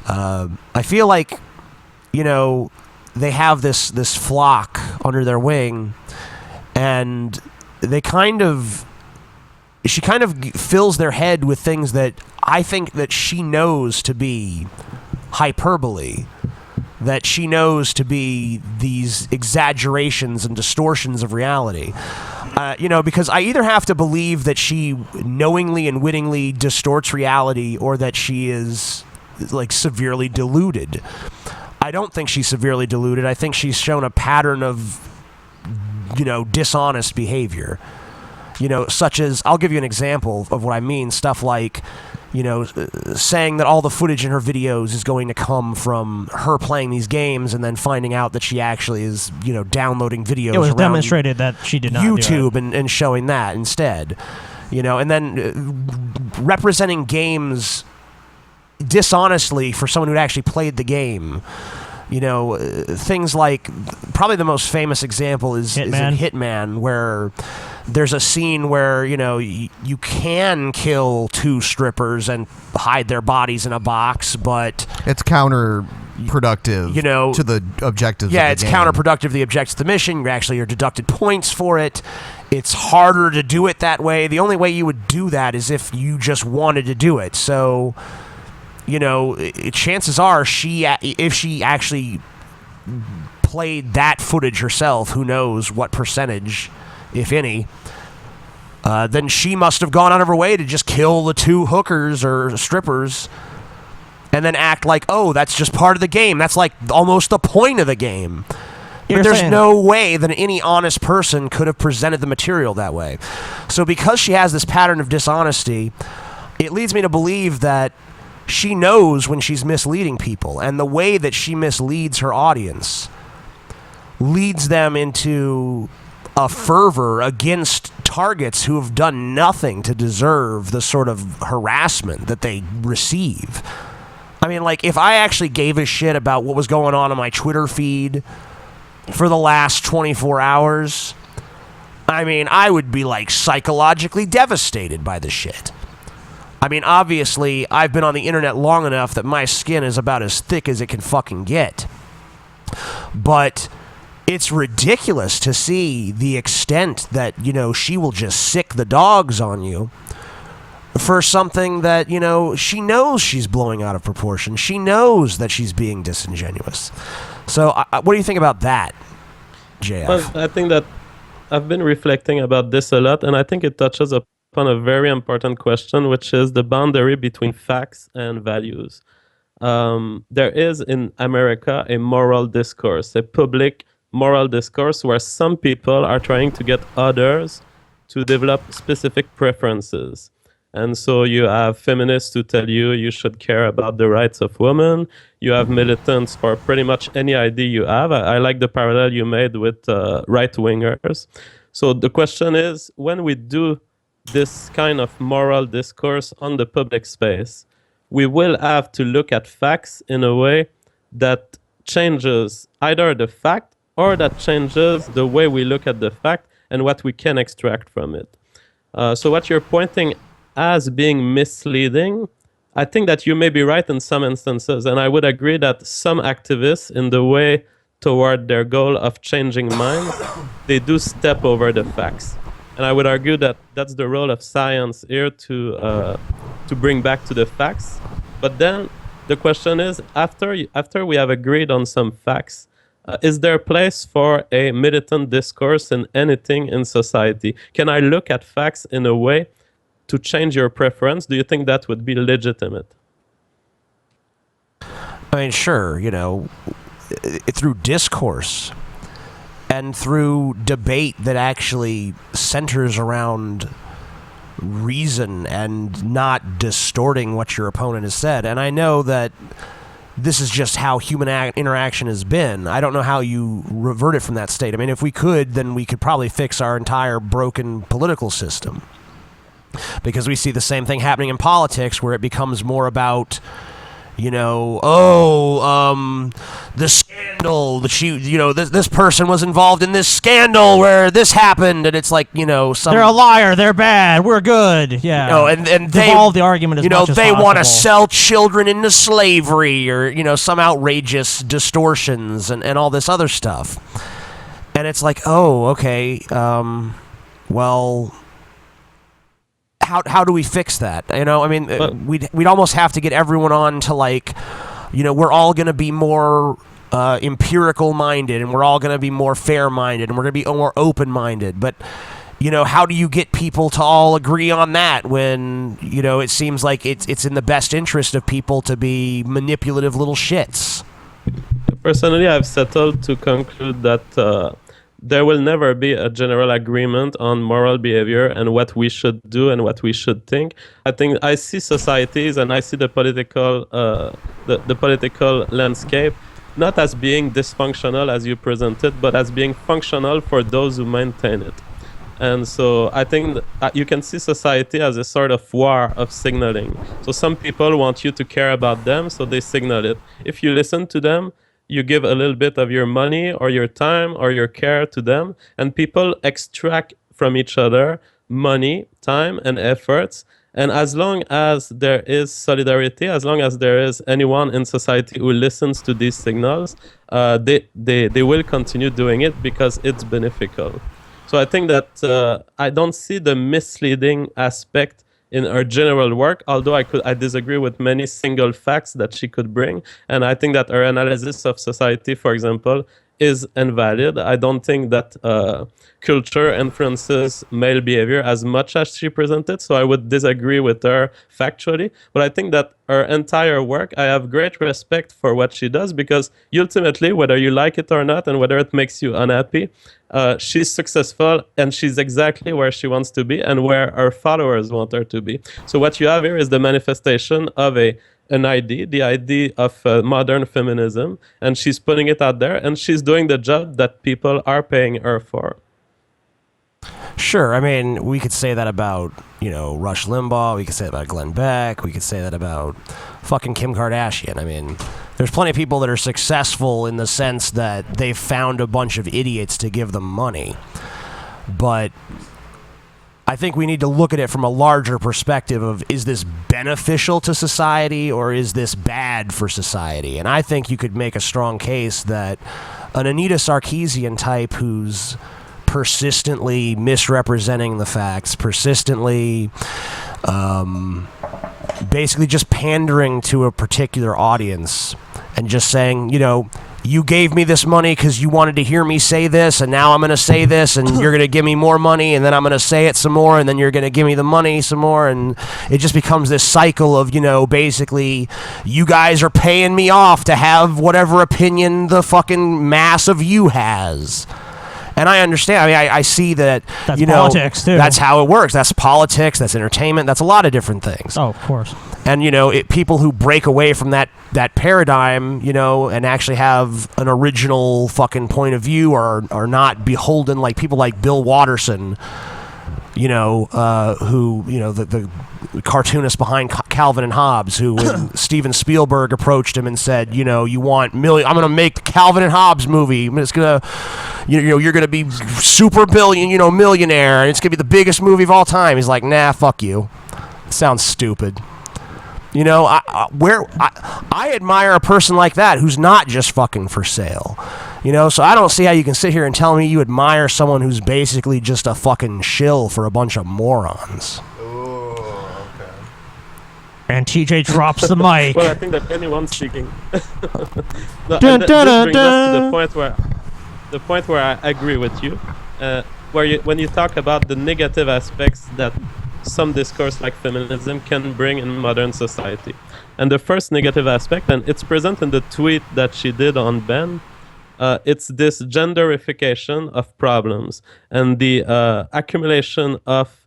I feel like, they have this flock under their wing, and she kind of fills their head with things that I think that she knows to be hyperbole, that she knows to be these exaggerations and distortions of reality. Because I either have to believe that she knowingly and wittingly distorts reality, or that she is like severely deluded. I don't think she's severely deluded. I think she's shown a pattern of, dishonest behavior. Such as, I'll give you an example of what I mean. Stuff like, saying that all the footage in her videos is going to come from her playing these games, and then finding out that she actually is, downloading videos. It was demonstrated that she did not YouTube and showing that instead. And then representing games dishonestly for someone who actually played the game. things like probably the most famous example is in Hitman, where there's a scene where you can kill 2 strippers and hide their bodies in a box, but it's counterproductive to the objectives. Yeah, of the it's game. counterproductive to the objectives of the mission. You're deducted points for it. It's harder to do it that way. The only way you would do that is if you just wanted to do it. So, chances are if she actually played that footage herself, who knows what percentage, if any, then she must have gone out of her way to just kill the 2 hookers or strippers and then act like, oh, that's just part of the game. That's like almost the point of the game. But there's no way that any honest person could have presented the material that way. So because she has this pattern of dishonesty, it leads me to believe that she knows when she's misleading people, and the way that she misleads her audience leads them into a fervor against targets who have done nothing to deserve the sort of harassment that they receive. I mean, like, if I actually gave a shit about what was going on my Twitter feed for the last 24 hours, I mean, I would be, like, psychologically devastated by the shit. I mean, obviously, I've been on the internet long enough that my skin is about as thick as it can fucking get. But it's ridiculous to see the extent that, she will just sick the dogs on you for something that, she knows she's blowing out of proportion. She knows that she's being disingenuous. So, what do you think about that, JF? Well, I think that I've been reflecting about this a lot, and I think it touches upon a very important question, which is the boundary between facts and values. There is in America a moral discourse, a public moral discourse where some people are trying to get others to develop specific preferences. And so you have feminists who tell you should care about the rights of women. You have militants for pretty much any idea you have. I like the parallel you made with right-wingers. So the question is, when we do this kind of moral discourse on the public space, we will have to look at facts in a way that changes either the fact or that changes the way we look at the fact and what we can extract from it. So what you're pointing as being misleading, I think that you may be right in some instances, and I would agree that some activists, in the way toward their goal of changing minds, they do step over the facts. And I would argue that that's the role of science here to bring back to the facts. But then the question is, after we have agreed on some facts, is there a place for a militant discourse in anything in society? Can I look at facts in a way to change your preference? Do you think that would be legitimate? I mean, sure, through discourse and through debate that actually centers around reason and not distorting what your opponent has said. And I know that this is just how human interaction has been. I don't know how you revert it from that state. I mean, if we could, then we could probably fix our entire broken political system. Because we see the same thing happening in politics, where it becomes more about, the scandal that this person was involved in this scandal where this happened, and it's like, they're a liar, they're bad, we're good, yeah. And they devolve the argument as much as they possible. want to sell children into slavery, or some outrageous distortions and all this other stuff, and it's like, oh, okay, well. How do we fix that? We'd almost have to get everyone on to, like, we're all going to be more empirical minded, and we're all going to be more fair minded, and we're going to be more open minded. But how do you get people to all agree on that when it seems like it's in the best interest of people to be manipulative little shits? Personally, I've settled to conclude that there will never be a general agreement on moral behavior and what we should do and what we should think. I think I see societies and I see the political the political landscape not as being dysfunctional as you presented, but as being functional for those who maintain it. And so I think you can see society as a sort of war of signaling. So some people want you to care about them, so they signal it. If you listen to them, you give a little bit of your money or your time or your care to them, and people extract from each other money, time, and efforts. And as long as there is solidarity, as long as there is anyone in society who listens to these signals, they will continue doing it because it's beneficial. So I think that I don't see the misleading aspect in her general work, although I disagree with many single facts that she could bring. And I think that her analysis of society, for example, is invalid. I don't think that culture influences male behavior as much as she presented, so I would disagree with her factually. But I think that her entire work, I have great respect for what she does, because ultimately, whether you like it or not, and whether it makes you unhappy, she's successful and she's exactly where she wants to be and where her followers want her to be. So what you have here is the manifestation of an idea, the idea of modern feminism, and she's putting it out there, and she's doing the job that people are paying her for. Sure, I mean, we could say that about, Rush Limbaugh, we could say that about Glenn Beck, we could say that about fucking Kim Kardashian. I mean, there's plenty of people that are successful in the sense that they've found a bunch of idiots to give them money. But I think we need to look at it from a larger perspective of, is this beneficial to society or is this bad for society? And I think you could make a strong case that an Anita Sarkeesian type who's persistently misrepresenting the facts, persistently basically just pandering to a particular audience and just saying, you gave me this money because you wanted to hear me say this, and now I'm going to say this, and you're going to give me more money, and then I'm going to say it some more, and then you're going to give me the money some more, and it just becomes this cycle of, basically, you guys are paying me off to have whatever opinion the fucking mass of you has. And I understand. I mean, I see that, that's politics, too. That's how it works. That's politics. That's entertainment. That's a lot of different things. Oh, of course. And, people who break away from that paradigm, and actually have an original fucking point of view are not beholden like people like Bill Watterson, who, the cartoonist behind Calvin and Hobbes, who when Steven Spielberg approached him and said, you want million, I'm going to make the Calvin and Hobbes movie. It's going to, you're going to be super millionaire, and it's going to be the biggest movie of all time. He's like, nah, fuck you. It sounds stupid. I admire a person like that who's not just fucking for sale. So I don't see how you can sit here and tell me you admire someone who's basically just a fucking shill for a bunch of morons. And TJ drops the mic. Well, I think that anyone speaking. This brings us to the point where I agree with you, when you talk about the negative aspects that some discourse like feminism can bring in modern society. And the first negative aspect, and it's present in the tweet that she did on Ben, it's this genderification of problems and the accumulation of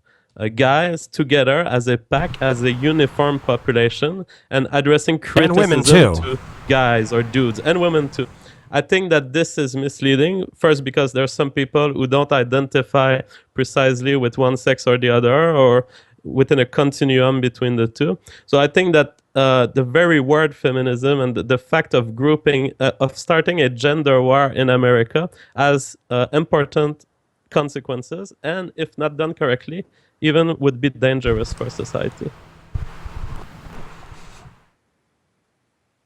guys together as a pack, as a uniform population, and addressing criticism to guys or dudes, and women too. I think that this is misleading, first because there are some people who don't identify precisely with one sex or the other, or within a continuum between the two. So I think that the very word feminism and the fact of grouping, of starting a gender war in America has important consequences, and if not done correctly, even would be dangerous for society.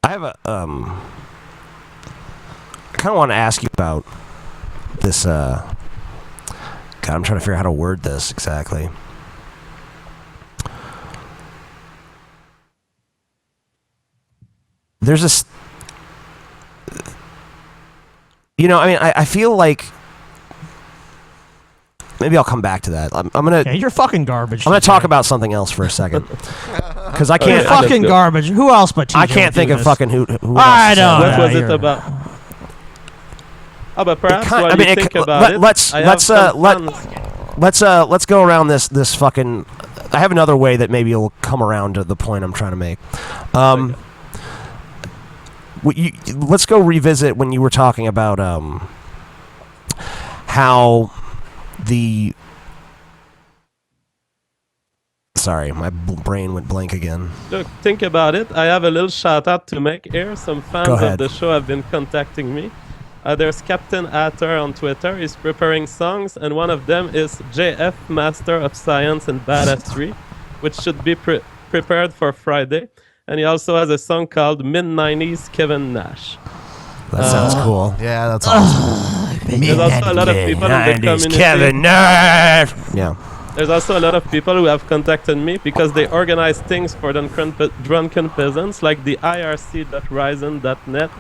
I have a I kind of want to ask you about this. God, I'm trying to figure out how to word this exactly. There's this. I feel like. Maybe I'll come back to that. I'm gonna. Yeah, you're fucking garbage. I'm gonna talk about something else for a second, because I can't. You're fucking garbage. Who else but TJ I can't think of fucking who. I don't. What was it about? Oh, but perhaps while you think about it, let's go around this fucking. I have another way that maybe it'll come around to the point I'm trying to make. Let's go revisit when you were talking about how the Sorry, my brain went blank again. Look, think about it. I have a little shout out to make here. Some fans of the show have been contacting me. There's Captain Atter on Twitter. He's preparing songs, and one of them is JF Master of Science and Badassery, which should be prepared for Friday. And he also has a song called Mid-90s Kevin Nash. That sounds cool. Yeah, that's awesome. There's also a lot of people in the community. Kevin Nash! Yeah. There's also a lot of people who have contacted me because they organize things for Drunken Peasants, like the irc.ryzen.net,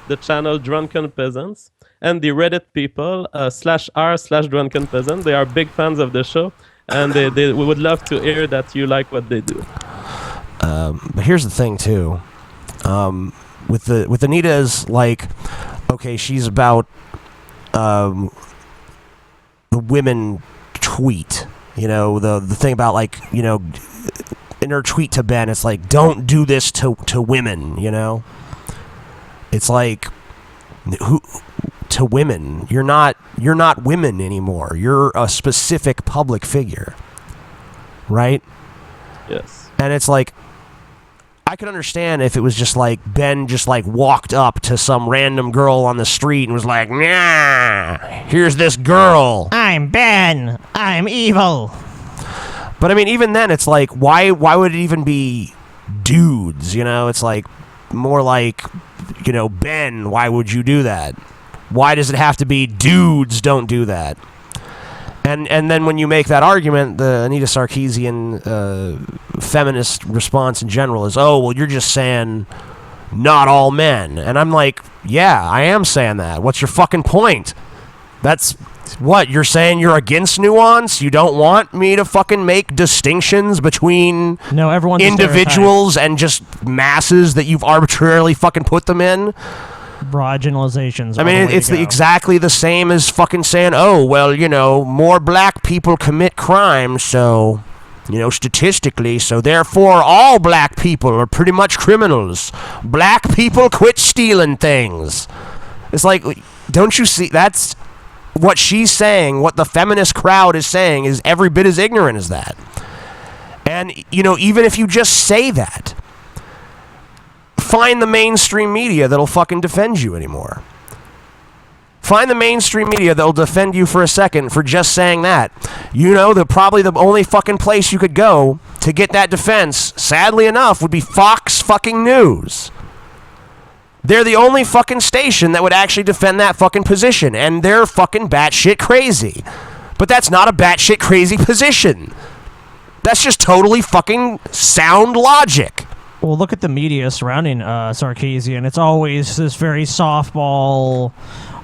the channel Drunken Peasants, and the Reddit people, /r/Drunken Peasant. They are big fans of the show, and we would love to hear that you like what they do. But here's the thing, too. With Anita's, like, okay, she's about the women tweet. You know, the thing about, like, you know, in her tweet to Ben, it's like, don't do this to women, you know? It's like, to women? You're not women anymore. You're a specific public figure, right? Yes. And it's like, I could understand if it was just like Ben just like walked up to some random girl on the street and was like, nah, here's this girl. I'm Ben. I'm evil. But I mean, even then, it's like, why would it even be dudes? You know, it's like more like, you know, Ben, why would you do that? Why does it have to be dudes don't do that? And then when you make that argument, the Anita Sarkeesian feminist response in general is, oh, well, you're just saying not all men. And I'm like, yeah, I am saying that. What's your fucking point? That's what? You're saying you're against nuance? You don't want me to fucking make distinctions between individuals and just masses that you've arbitrarily fucking put them in? Broad generalizations. I mean, it's exactly the same as fucking saying, oh, well, you know, more black people commit crime, so, you know, statistically, so therefore all black people are pretty much criminals. Black people quit stealing things. It's like, don't you see, that's what she's saying, what the feminist crowd is saying is every bit as ignorant as that. And, you know, even if you just say that, find the mainstream media that'll fucking defend you anymore. Find the mainstream media that'll defend you for a second for just saying that. You know, probably the only fucking place you could go to get that defense, sadly enough, would be Fox fucking News. They're the only fucking station that would actually defend that fucking position, and they're fucking batshit crazy. But that's not a batshit crazy position. That's just totally fucking sound logic. Well, look at the media surrounding Sarkeesian. It's always this very softball,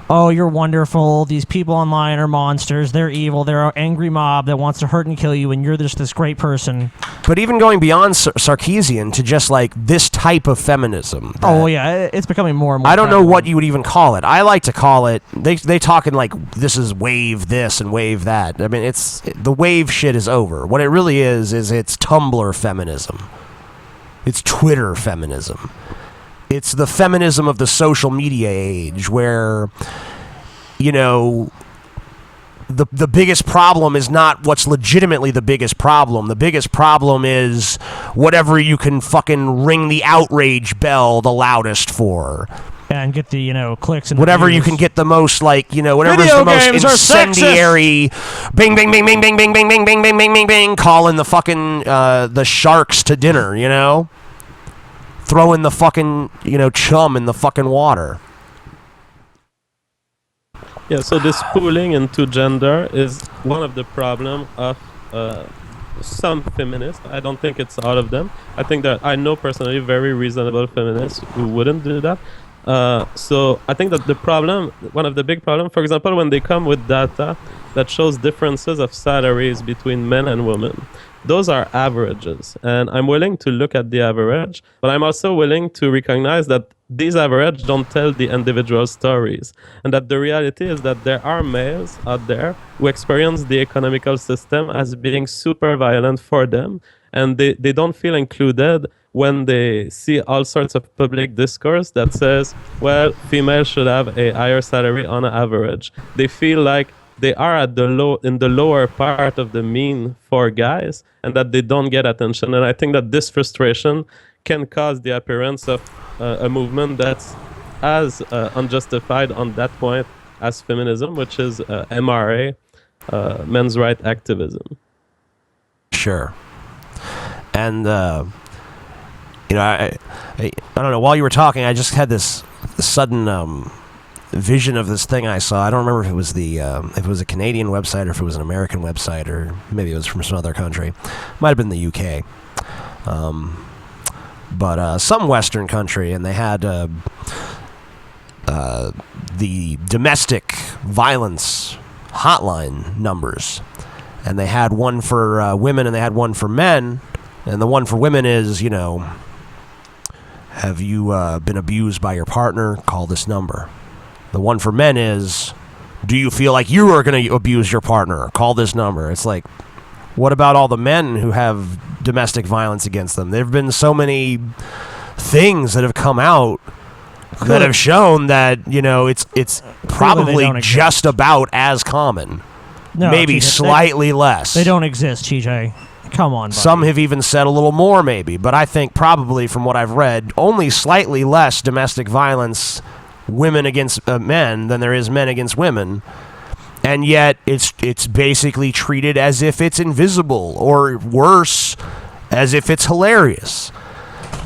oh, you're wonderful, these people online are monsters, they're evil, they're an angry mob that wants to hurt and kill you, and you're just this great person. But even going beyond Sarkeesian to just, like, this type of feminism. Oh, yeah, it's becoming more and more I don't know prevalent. what you would even call it. I like to call it, they talking like, this is wave this and wave that. I mean, the wave shit is over. What it really is it's Tumblr feminism. It's Twitter feminism. It's the feminism of the social media age where, you know, the biggest problem is not what's legitimately the biggest problem. The biggest problem is whatever you can fucking ring the outrage bell the loudest for. And get the, you know, clicks and whatever views. you can get the most, like, you know, whatever's Video the most games are incendiary bing bing bing bing bing bing bing bing bing bing bing bing bing calling the fucking the sharks to dinner, you know? Throwing the fucking, you know, chum in the fucking water. Yeah, so this pooling into gender is one of the problem of some feminists. I don't think it's all of them. I think that I know personally very reasonable feminists who wouldn't do that. So I think that the problem, one of the big problems, for example, when they come with data that shows differences of salaries between men and women, those are averages. And I'm willing to look at the average, but I'm also willing to recognize that these averages don't tell the individual stories. And that the reality is that there are males out there who experience the economical system as being super violent for them. And they don't feel included when they see all sorts of public discourse that says, well, females should have a higher salary on average. They feel like they are at in the lower part of the mean for guys, and that they don't get attention. And I think that this frustration can cause the appearance of a movement that's as unjustified on that point as feminism, which is MRA, men's right activism. Sure. And I don't know. While you were talking, I just had this sudden vision of this thing I saw. I don't remember if it was if it was a Canadian website or if it was an American website, or maybe it was from some other country. Might have been the UK, but some Western country, and they had the domestic violence hotline numbers, and they had one for women and they had one for men, and the one for women is, have you been abused by your partner? Call this number. The one for men is, do you feel like you are going to abuse your partner? Call this number. It's like, what about all the men who have domestic violence against them? There have been so many things that have come out that have shown that, it's probably just about as common. No, maybe TJ, slightly less. They don't exist, TJ. Come on, buddy. Some have even said a little more, maybe. But I think probably, from what I've read, only slightly less domestic violence women against men than there is men against women. And yet it's basically treated as if it's invisible, or worse, as if it's hilarious.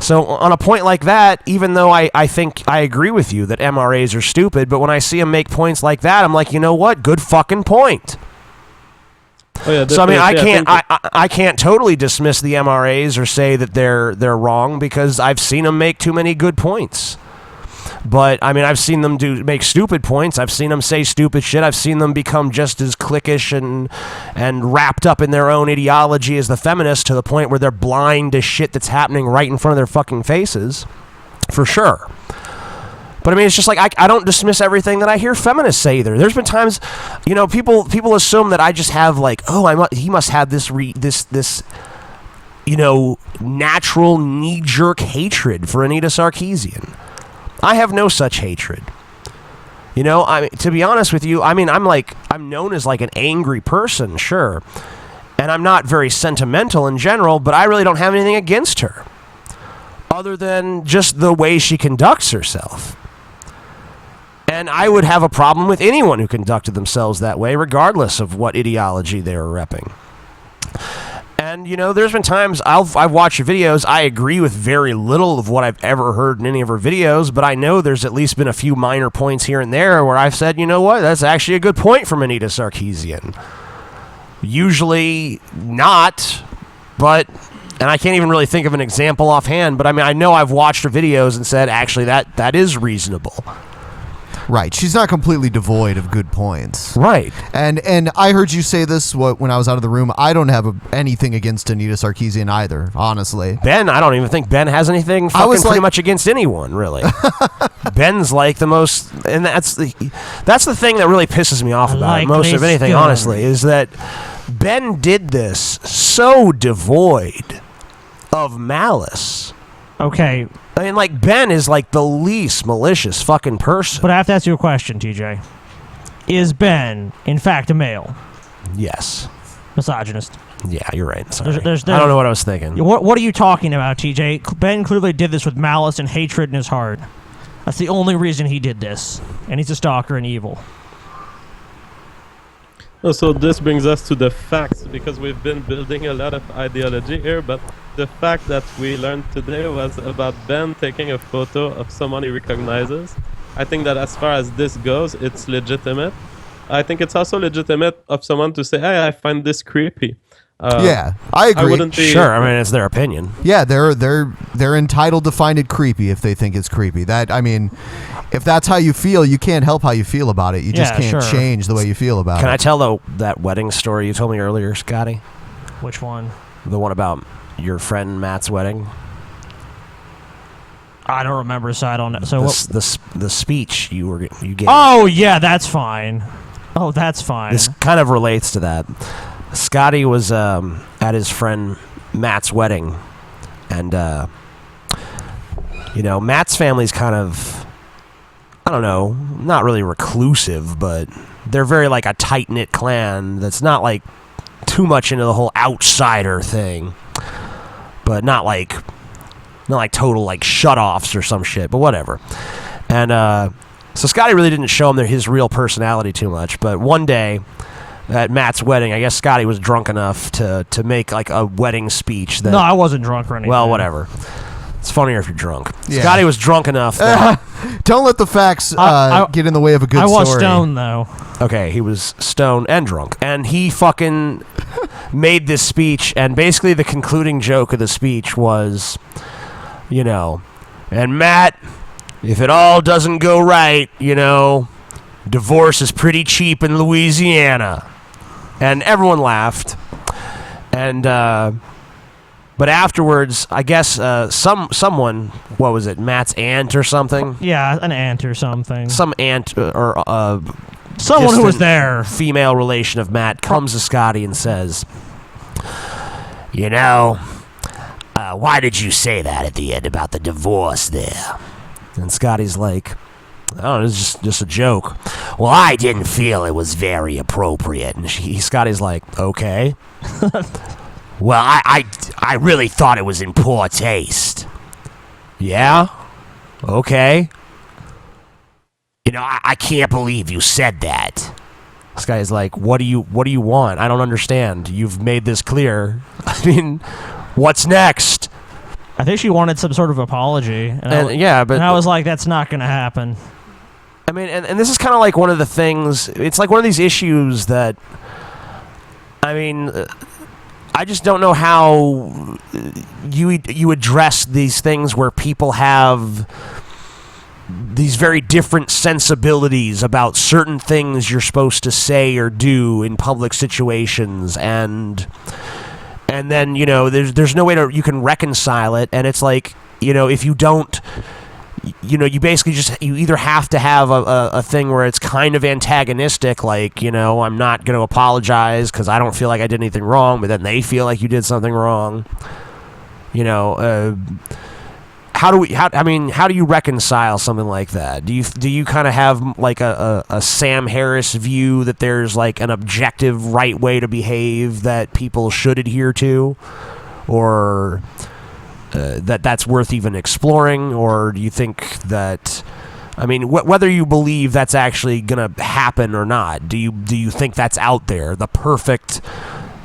So on a point like that, even though I think I agree with you that MRAs are stupid, but when I see them make points like that, I'm like, you know what? Good fucking point. Oh, yeah, so I mean, I can't totally dismiss the MRAs or say that they're wrong, because I've seen them make too many good points. But I mean, I've seen them make stupid points. I've seen them say stupid shit. I've seen them become just as cliquish and wrapped up in their own ideology as the feminists, to the point where they're blind to shit that's happening right in front of their fucking faces, for sure. But I mean, it's just like, I don't dismiss everything that I hear feminists say either. There's been times, people assume that I just have like, he must have this natural knee-jerk hatred for Anita Sarkeesian. I have no such hatred. To be honest with you, I mean, I'm known as like an angry person, sure. And I'm not very sentimental in general, but I really don't have anything against her, other than just the way she conducts herself. And I would have a problem with anyone who conducted themselves that way, regardless of what ideology they were repping. And, there's been times I've watched her videos. I agree with very little of what I've ever heard in any of her videos, but I know there's at least been a few minor points here and there where I've said, you know what, that's actually a good point from Anita Sarkeesian. Usually not, and I can't even really think of an example offhand, but I mean, I know I've watched her videos and said, actually, that is reasonable. Right. She's not completely devoid of good points. Right. And I heard you say this when I was out of the room. I don't have anything against Anita Sarkeesian either, honestly. Ben, I don't even think Ben has anything pretty much against anyone, really. Ben's like the most, and that's the thing that really pisses me off about it, most of anything, honestly, is that Ben did this so devoid of malice. Okay. I mean, like, Ben is like the least malicious fucking person. But I have to ask you a question, TJ. Is Ben, in fact, a male? Yes. Misogynist. Yeah, you're right. Sorry. There's I don't know what I was thinking. What are you talking about, TJ? Ben clearly did this with malice and hatred in his heart. That's the only reason he did this. And he's a stalker and evil. So this brings us to the facts, because we've been building a lot of ideology here, but the fact that we learned today was about Ben taking a photo of someone he recognizes. I think that as far as this goes, it's legitimate. I think it's also legitimate of someone to say, hey, I find this creepy. Yeah, I agree. Sure, I mean, it's their opinion. Yeah, they're entitled to find it creepy if they think it's creepy. If that's how you feel, you can't help how you feel about it. You just can't change the way you feel about it. Can I tell that wedding story you told me earlier, Scotty? Which one? The one about your friend Matt's wedding. I don't remember, so I don't know. So the speech you gave. Oh yeah, that's fine. Oh, that's fine. This kind of relates to that. Scotty was at his friend Matt's wedding, and Matt's family's kind of, I don't know, not really reclusive, but they're very like a tight knit clan that's not like too much into the whole outsider thing, but not like total like shut-offs or some shit, but whatever. And so Scotty really didn't show him his real personality too much, but one day at Matt's wedding, I guess Scotty was drunk enough to make like a wedding speech that... No, I wasn't drunk or anything. Well, whatever. It's funnier if you're drunk. Yeah. Scotty was drunk enough that... Don't let the facts get in the way of a good story. I was stoned, though. Okay, he was stoned and drunk. And he fucking made this speech, and basically the concluding joke of the speech was, you know, and Matt, if it all doesn't go right, you know, divorce is pretty cheap in Louisiana. And everyone laughed. And, but afterwards, I guess someone, what was it, Matt's aunt or something? Yeah, an aunt or something. Some aunt or someone who was there. Female relation of Matt comes to Scotty and says, you know, why did you say that at the end about the divorce there? And Scotty's like, I don't know, it's just a joke. Well, I didn't feel it was very appropriate. And Scotty's like, okay. Well, I really thought it was in poor taste. Yeah? Okay. You know, I can't believe you said that. This guy's like, what do you want? I don't understand. You've made this clear. I mean, what's next? I think she wanted some sort of apology. And I was like, that's not going to happen. I mean, and this is kind of like one of the things, it's like one of these issues that, I mean, I just don't know how you address these things where people have these very different sensibilities about certain things you're supposed to say or do in public situations, and then, you know, there's no way you can reconcile it, and it's like, you know, if you don't, you know, you basically you either have to have a thing where it's kind of antagonistic, like, you know, I'm not going to apologize because I don't feel like I did anything wrong, but then they feel like you did something wrong. You know, how do you reconcile something like that? Do you kind of have like a Sam Harris view that there's like an objective right way to behave that people should adhere to, or that's worth even exploring? Or do you think that, I mean, whether you believe that's actually gonna happen or not, do you think that's out there, the perfect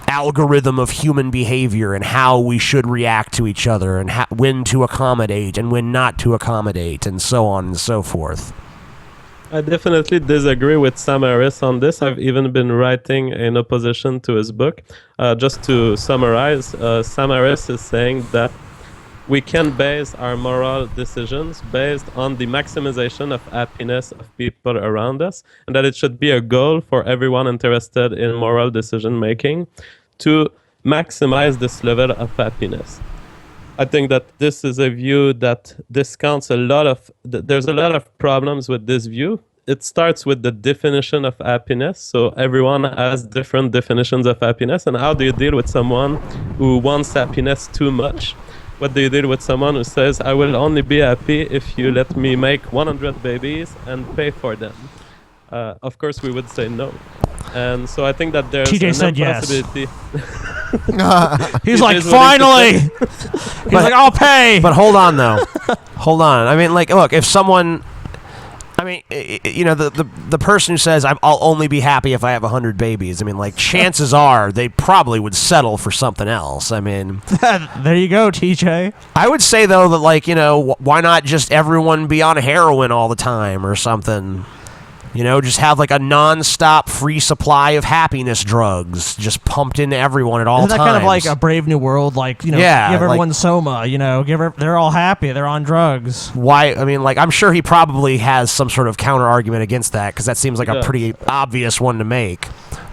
algorithm of human behavior and how we should react to each other, and when to accommodate and when not to accommodate, and so on and so forth? I definitely disagree with Sam Harris on this. I've even been writing in opposition to his book. Just to summarize, Sam Harris is saying that we can base our moral decisions based on the maximization of happiness of people around us, and that it should be a goal for everyone interested in moral decision making to maximize this level of happiness. I think that this is a view that discounts a lot of... There's a lot of problems with this view. It starts with the definition of happiness. So everyone has different definitions of happiness. And how do you deal with someone who wants happiness too much? What do you do with someone who says, I will only be happy if you let me make 100 babies and pay for them? Of course, we would say no. And so I think that there's TJ said impossibility. Yes. He's like, finally! He's like, I'll pay! But hold on, though. Hold on. I mean, like, look, if someone... I mean, you know, the person who says, I'll only be happy if I have 100 babies, I mean, like, chances are they probably would settle for something else. I mean... There you go, TJ. I would say, though, that, like, you know, why not just everyone be on heroin all the time or something? You know, just have, like, a non-stop free supply of happiness drugs just pumped into everyone at all times. Isn't that kind of like a Brave New World? Like, you know, give everyone Soma, you know, they're all happy, they're on drugs. Why? I mean, like, I'm sure he probably has some sort of counter-argument against that, because that seems like a pretty obvious one to make.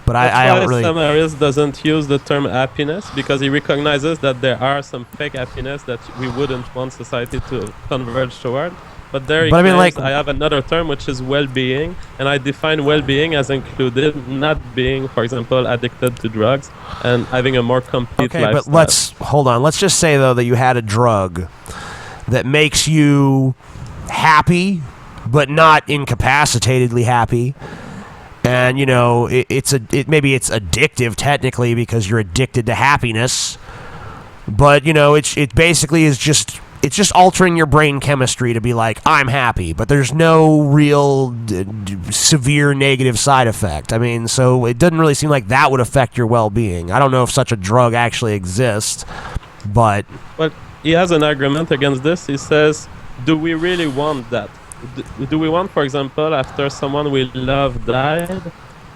But I don't really... Sam Harris doesn't use the term happiness, because he recognizes that there are some fake happiness that we wouldn't want society to converge toward. But there he claims, like, I have another term, which is well-being, and I define well-being as included not being, for example, addicted to drugs and having a more complete lifestyle. Okay, but hold on. Let's just say, though, that you had a drug that makes you happy, but not incapacitatedly happy, and maybe it's addictive technically because you're addicted to happiness, but it basically is just. It's just altering your brain chemistry to be like, I'm happy, but there's no real severe negative side effect. I mean, so it doesn't really seem like that would affect your well-being. I don't know if such a drug actually exists, but... But he has an argument against this. He says, do we really want that? Do we want, for example, after someone we love died,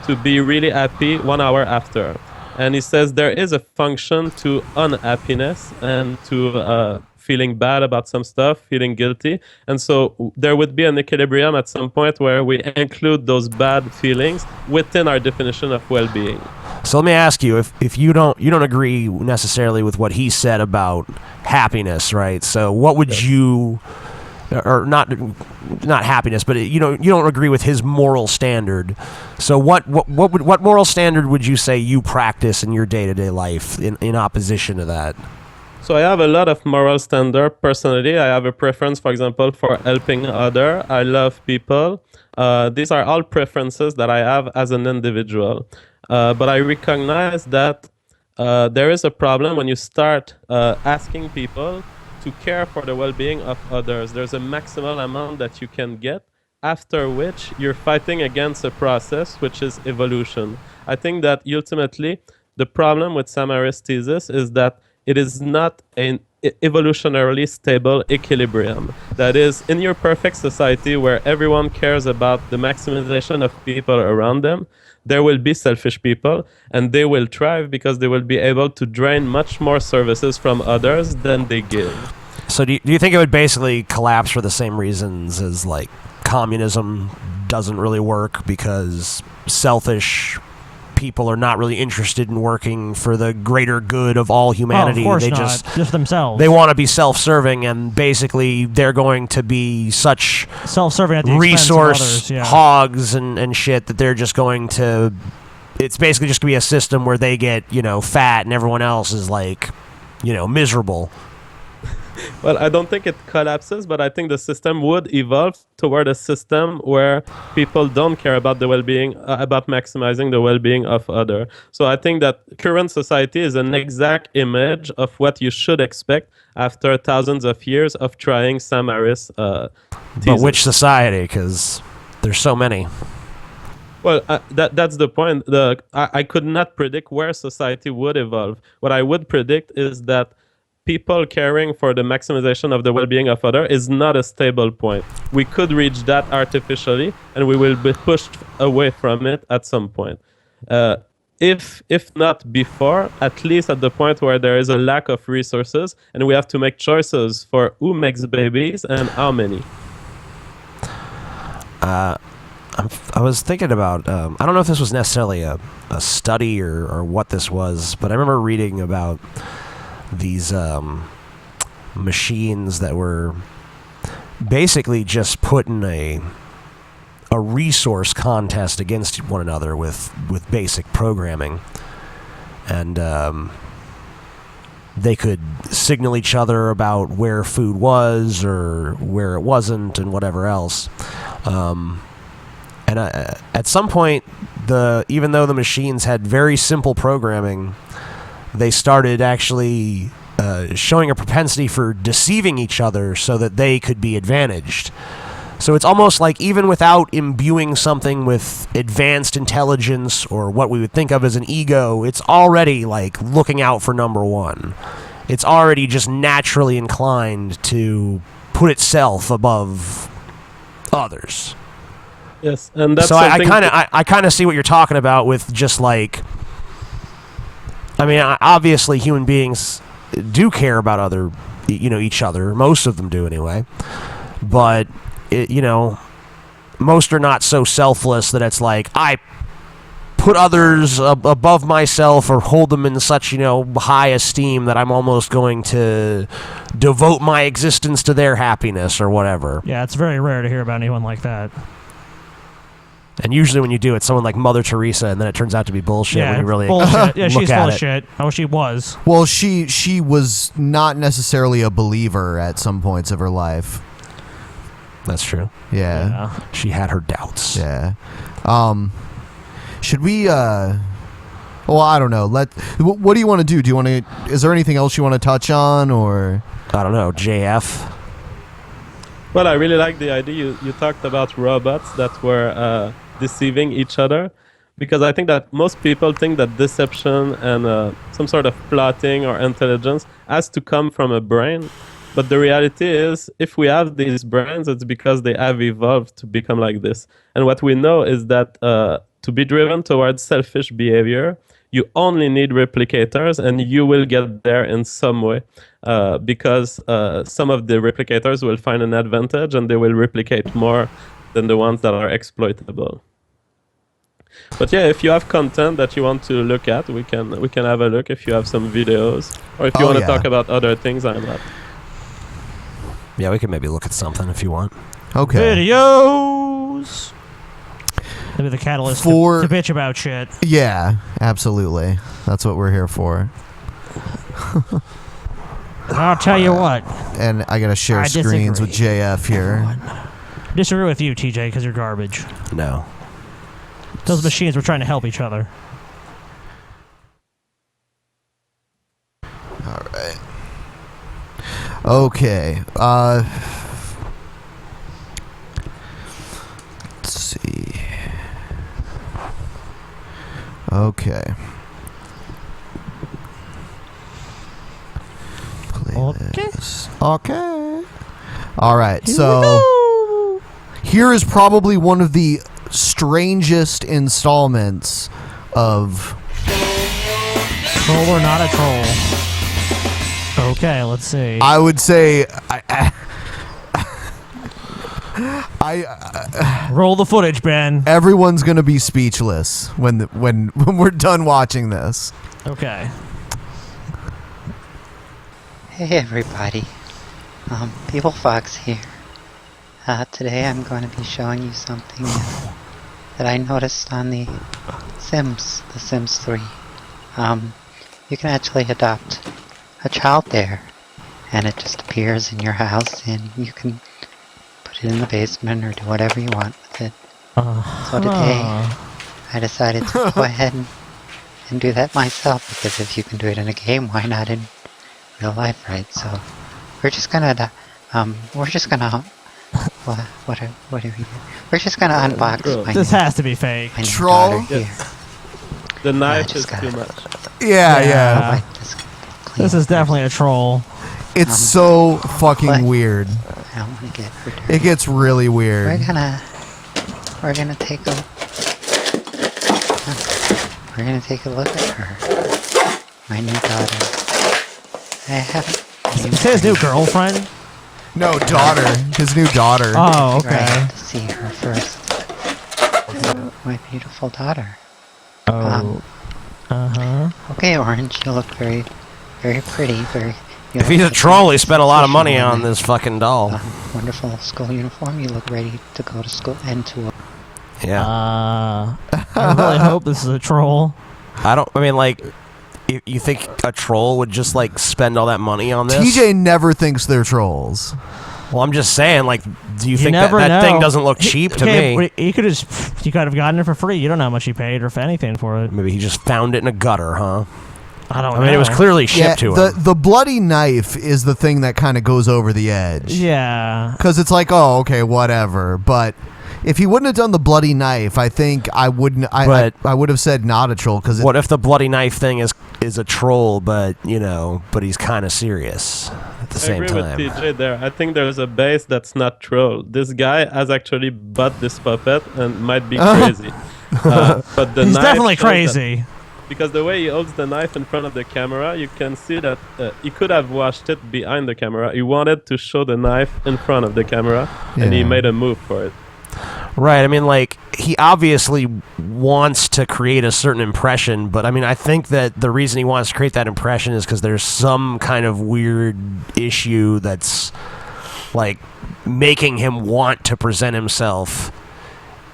to be really happy 1 hour after? And he says there is a function to unhappiness and to... feeling bad about some stuff, feeling guilty. And so there would be an equilibrium at some point where we include those bad feelings within our definition of well-being. So let me ask you, if you don't agree necessarily with what he said about happiness, right? So what would you, or not happiness, but you don't agree with his moral standard. So what moral standard would you say you practice in your day-to-day life in opposition to that? So I have a lot of moral standard personally. I have a preference, for example, for helping other. I love people. These are all preferences that I have as an individual. But I recognize that there is a problem when you start asking people to care for the well-being of others. There's a maximal amount that you can get, after which you're fighting against a process, which is evolution. I think that ultimately the problem with Sam Harris' thesis is that it is not an evolutionarily stable equilibrium. That is, in your perfect society where everyone cares about the maximization of people around them, there will be selfish people, and they will thrive because they will be able to drain much more services from others than they give. So do you think it would basically collapse for the same reasons as, like, communism doesn't really work because selfish people are not really interested in working for the greater good of all humanity. Of course they not. Just themselves. They want to be self-serving, and basically they're going to be such self-serving at the resource expense of others, hogs and shit that they're just going to. It's basically just going to be a system where they get fat and everyone else is like miserable. Well, I don't think it collapses, but I think the system would evolve toward a system where people don't care about the well-being, about maximizing the well-being of others. So I think that current society is an exact image of what you should expect after thousands of years of trying Sam Harris' thesis. But which society? Because there's so many. Well, that's the point. I could not predict where society would evolve. What I would predict is that people caring for the maximization of the well-being of others is not a stable point. We could reach that artificially, and we will be pushed away from it at some point. If not before, at least at the point where there is a lack of resources, and we have to make choices for who makes babies and how many. I was thinking about, I don't know if this was necessarily a study or what this was, but I remember reading about these machines that were basically just put in a resource contest against one another with basic programming, and they could signal each other about where food was or where it wasn't and whatever else. And at some point, even though the machines had very simple programming, they started actually showing a propensity for deceiving each other so that they could be advantaged. So it's almost like even without imbuing something with advanced intelligence or what we would think of as an ego, it's already like looking out for number one. It's already just naturally inclined to put itself above others. Yes, and that's so I kind of see what you're talking about with just like. I mean, obviously, human beings do care about each other. Most of them do, anyway. But most are not so selfless that it's like I put others above myself or hold them in such high esteem that I'm almost going to devote my existence to their happiness or whatever. Yeah, it's very rare to hear about anyone like that. And usually when you do, it's someone like Mother Teresa, and then it turns out to be bullshit when you really bullshit. Yeah, look she's at full it. of shit. Oh, she was. Well, she was not necessarily a believer at some points of her life. That's true. Yeah. She had her doubts. Yeah. Should we? Well, I don't know. What do you want to do? Do you want to? Is there anything else you want to touch on, or? I don't know, JF. Well, I really like the idea you talked about robots that were deceiving each other, because I think that most people think that deception and some sort of plotting or intelligence has to come from a brain. But the reality is, if we have these brains, it's because they have evolved to become like this. And what we know is that to be driven towards selfish behavior, you only need replicators, and you will get there in some way, because some of the replicators will find an advantage and they will replicate more than the ones that are exploitable. But yeah, if you have content that you want to look at, we can have a look. If you have some videos, or if you want to talk about other things, I'm up. Yeah, we can maybe look at something if you want. Okay. Videos. Maybe the catalyst to bitch about shit. Yeah, absolutely. That's what we're here for. I'll tell you what. And I gotta share screens with JF here. I disagree with you, TJ, because you're garbage. No. Those machines were trying to help each other. All right. Okay. Let's see. Okay. Play this. Okay. All right. So here is probably one of the strangest installments of Troll or not a troll. Okay, let's see. I would say roll the footage, Ben. Everyone's gonna be speechless when we're done watching this. Okay. Hey everybody, People Fox here. Today I'm going to be showing you something that I noticed on the Sims 3. You can actually adopt a child there, and it just appears in your house, and you can put it in the basement or do whatever you want with it. So today, I decided to go ahead and do that myself, because if you can do it in a game, why not in real life, right? So we're just gonna we're just gonna unbox my This has to be fake. Troll. The knife is too much. Yeah. This is definitely a troll. It's so fucking weird. I don't want to get her dirty. It gets really weird. We're gonna take a look at her. My new daughter. I haven't. It's his new girlfriend. No, daughter. His new daughter. Oh, okay. Right, to see her first. My beautiful daughter. Oh. Okay, Orange, you look very, very pretty. If he's a troll, he spent a lot of money on this fucking doll. Wonderful school uniform. You look ready to go to school and to. Yeah. I really hope this is a troll. I mean, like, you think a troll would just, like, spend all that money on this? TJ never thinks they're trolls. Well, I'm just saying, like, do you think that thing doesn't look cheap to me? You could have gotten it for free. You don't know how much he paid or for anything for it. Maybe he just found it in a gutter, huh? I don't know. I mean, it was clearly shipped to him. The bloody knife is the thing that kind of goes over the edge. Yeah. Because it's like, oh, okay, whatever. But if he wouldn't have done the bloody knife, I think I wouldn't. I would have said not a troll. Because what if the bloody knife thing is a troll, but he's kind of serious at the same time? I agree with TJ there. I think there's a base that's not troll. This guy has actually bought this puppet and might be crazy. But he's definitely crazy. Because the way he holds the knife in front of the camera, you can see that he could have watched it behind the camera. He wanted to show the knife in front of the camera, and he made a move for it. Right. I mean, like, he obviously wants to create a certain impression, but I mean, I think that the reason he wants to create that impression is because there's some kind of weird issue that's, like, making him want to present himself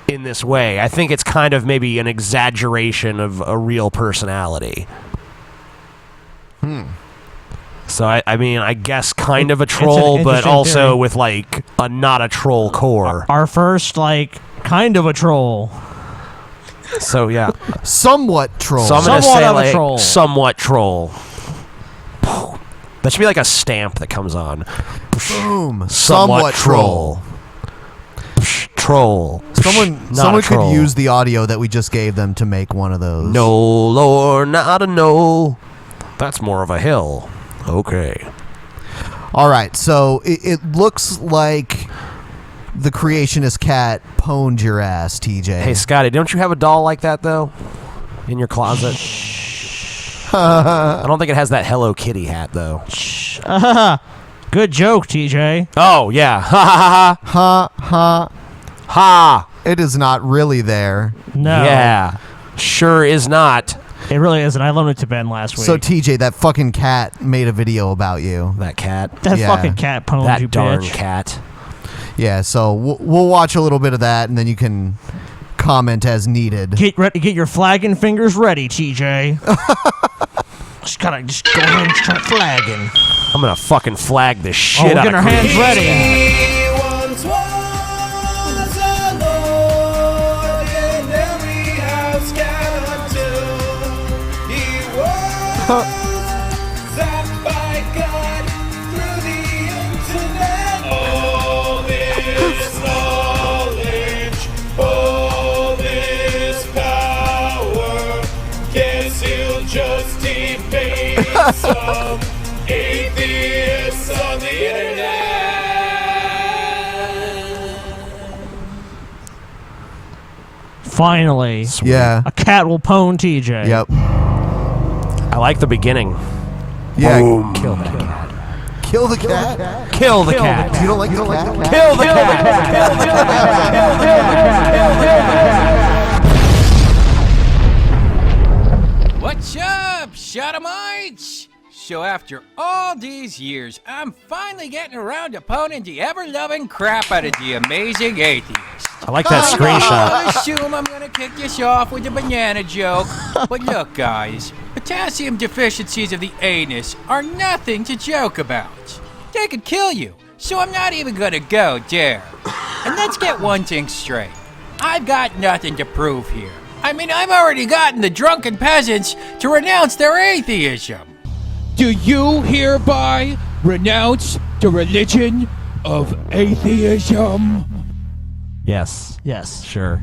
in this way. I think it's kind of maybe an exaggeration of a real personality. So, I mean, I guess kind of a troll, but also with, like, a not a troll core. Our first, like, kind of a troll. So yeah, somewhat troll. so I'm gonna Somewhat say of a like troll. somewhat troll. That should be like a stamp that comes on. Boom. Somewhat troll. Troll. Someone Not a could troll. use the audio that we just gave them to make one of those. No, Lord, not a no. That's more of a hill. Okay. All right, so it looks like the creationist cat pwned your ass, TJ. Hey, Scotty, don't you have a doll like that though, in your closet? I don't think it has that Hello Kitty hat though. Good joke, TJ. Oh yeah. Ha ha Ha ha. ha. It is not really there. No. Yeah. Sure is not. It really isn't. I loaned it to Ben last week. So TJ, that fucking cat made a video about you. That cat. that yeah. fucking cat pwned That you, darn bitch. cat. Yeah, so we'll watch a little bit of that, and then you can comment as needed. Get your flagging fingers ready, TJ. just go ahead and start flagging. I'm gonna fucking flag this shit we're out getting of our hands creation. ready. Some atheists on the internet. Finally. Yeah. A cat will pwn TJ. Yep. I like the beginning. Yeah. Boom. Kill that cat. Kill the cat. Kill the cat. You don't like the cat? Kill the cat. What's up, Sodomites? So after all these years, I'm finally getting around to poning the ever-loving crap out of the amazing atheist. I like that screenshot. I assume I'm gonna kick this off with a banana joke, but look, guys, potassium deficiencies of the anus are nothing to joke about. They could kill you, so I'm not even gonna go there. And let's get one thing straight. I've got nothing to prove here. I mean, I've already gotten the Drunken Peasants to renounce their atheism. Do you hereby renounce the religion of atheism? Yes. Yes. Sure.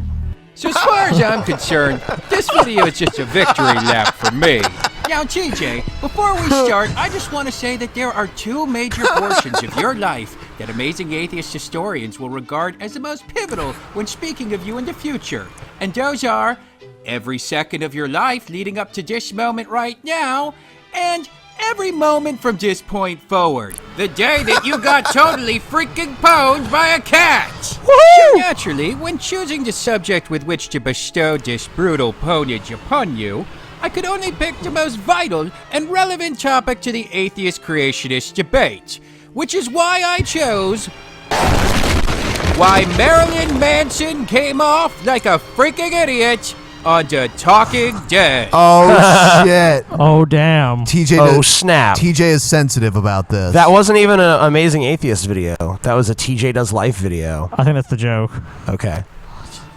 So as far as I'm concerned, this video is just a victory lap for me. Now, TJ, before we start, I just want to say that there are two major portions of your life that amazing atheist historians will regard as the most pivotal when speaking of you in the future. And those are every second of your life leading up to this moment right now, and every moment from this point forward. The day that you got totally freaking pwned by a cat. So naturally, when choosing the subject with which to bestow this brutal pwnage upon you, I could only pick the most vital and relevant topic to the atheist creationist debate, which is why I chose why Marilyn Manson came off like a freaking idiot on The Talking Dead. Oh shit. Oh damn. TJ. Oh snap. TJ is sensitive about this. That wasn't even an Amazing Atheist video. That was a TJ Does Life video. I think that's the joke. Okay.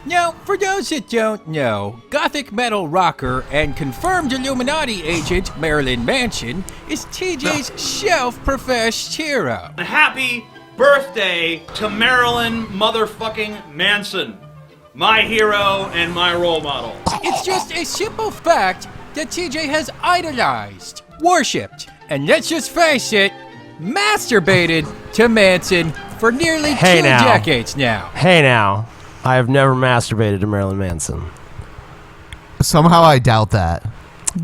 Now, for those that don't know, gothic metal rocker and confirmed Illuminati agent Marilyn Manson is TJ's self-professed hero. Happy birthday to Marilyn motherfucking Manson, my hero and my role model. It's just a simple fact that TJ has idolized, worshipped, and let's just face it, masturbated to Manson for nearly 2 decades now. Hey now. I have never masturbated to Marilyn Manson. Somehow I doubt that.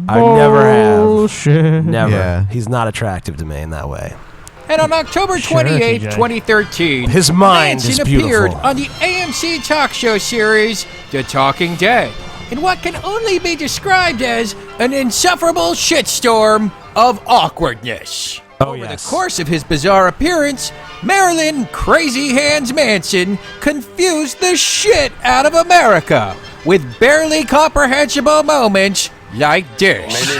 I never have. Bullshit. Never. Yeah. He's not attractive to me in that way. And on October 28, TJ. 2013, His mind Manson is appeared beautiful. on the AMC talk show series The Talking Dead in what can only be described as an insufferable shitstorm of awkwardness. Over the course of his bizarre appearance, Marilyn Crazy Hands Manson confused the shit out of America with barely comprehensible moments like this.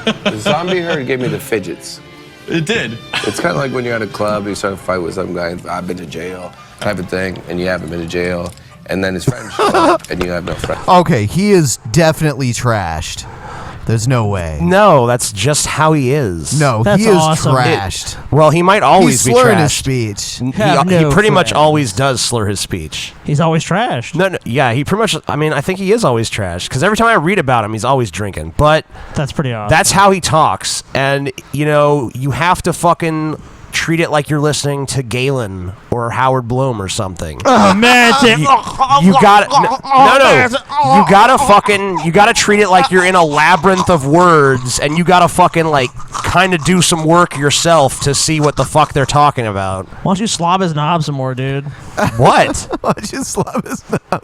The zombie herd gave me the fidgets. It did. It's kind of like when you're at a club, you start to fight with some guy, I've been to jail, type of thing, and you haven't been to jail, and then his friends show up, and you have no friends. Okay, he is definitely trashed. There's no way. No, that's just how he is. No, That's he is awesome. trashed. Well, he might always He's be slurring trashed. his speech. He pretty much always does slur his speech. He's always trashed. No, yeah, he pretty much. I mean, I think he is always trashed because every time I read about him, he's always drinking. But that's pretty awesome. That's how he talks, and you know, you have to fucking treat it like you're listening to Galen or Howard Bloom or something. Oh man, you gotta you gotta treat it like you're in a labyrinth of words, and you gotta fucking like kind of do some work yourself to see what the fuck they're talking about. Why don't you slob his knob some more, dude? What? Why don't you slob his knob?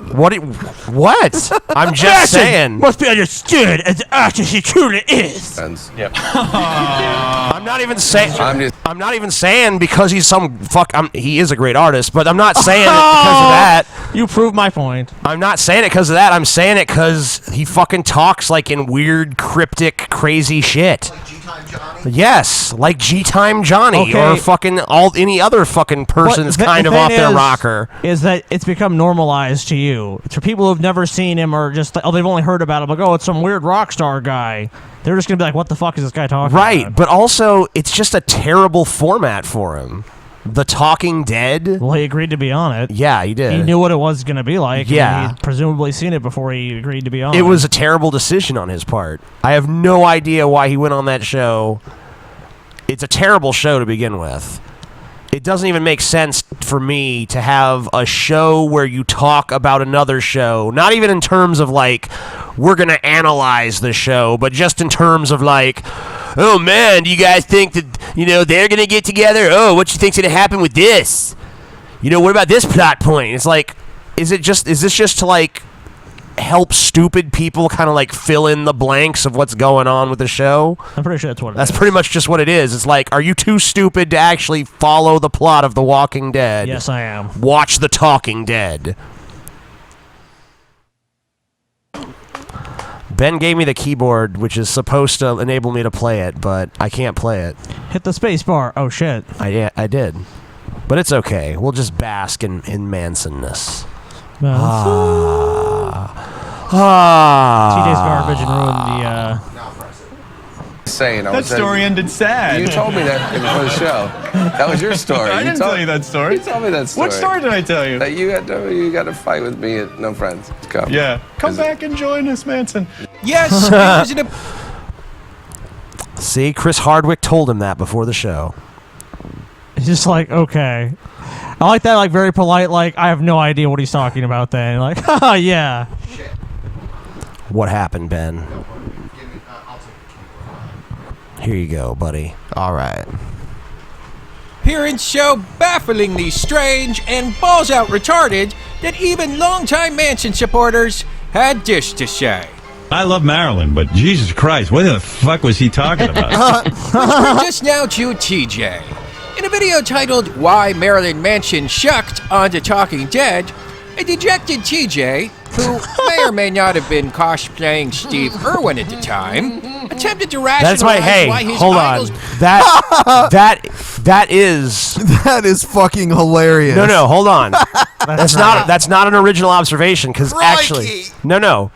What? I'm just saying. Must be understood as the artist he truly is. Yep. I'm not even saying. I'm not even saying because he's some fuck. He is a great artist, but I'm not saying it because of that. You prove my point. I'm not saying it because of that. I'm saying it because he fucking talks like in weird, cryptic, crazy shit. Like G-Time Johnny? Yes, like G-Time Johnny or fucking any other fucking person's kind of off their rocker. Is that it's become normalized to you? For people who've never seen him or just they've only heard about him, like it's some weird rock star guy. They're just gonna be like, what the fuck is this guy talking about? Right, but also it's just a terrible format for him. The Talking Dead. Well, he agreed to be on it. Yeah, he did. He knew what it was going to be like. Yeah. And he'd presumably seen it before he agreed to be on it. It was a terrible decision on his part. I have no idea why he went on that show. It's a terrible show to begin with. It doesn't even make sense for me to have a show where you talk about another show, not even in terms of like, we're going to analyze the show, but just in terms of like, oh man, do you guys think that, they're going to get together? Oh, what you think's going to happen with this? What about this plot point? It's like, is this just to like help stupid people kind of like fill in the blanks of what's going on with the show? I'm pretty sure that's what it is. That's pretty much just what it is. It's like, are you too stupid to actually follow the plot of The Walking Dead? Yes, I am. Watch The Talking Dead. Ben gave me the keyboard, which is supposed to enable me to play it, but I can't play it. Hit the space bar. Oh, shit. I did. But it's okay. We'll just bask in Mansonness. TJ's garbage and ruined the, That story ended sad. You told me that before the show. That was your story. I didn't tell you that story. You told me that story. What story did I tell you? That you got to fight with me at No Friends. Come. Yeah. Come back and join us, Manson. Yes. See, Chris Hardwick told him that before the show. He's just like, okay. I like that, like, very polite, like, I have no idea what he's talking about then. Like, haha, yeah. What happened, Ben? Here you go, buddy. All right. Appearance so bafflingly strange and balls out retarded that even longtime Manson supporters had this to say. I love Marilyn, but Jesus Christ, what the fuck was he talking about? Which brings us now to TJ. In a video titled Why Marilyn Manson Shucked on The Talking Dead, a dejected TJ, who may or may not have been cosplaying Steve Irwin at the time, attempted to rationalize why his hold idols... on. That is fucking hilarious. No, hold on. That's not an original observation because actually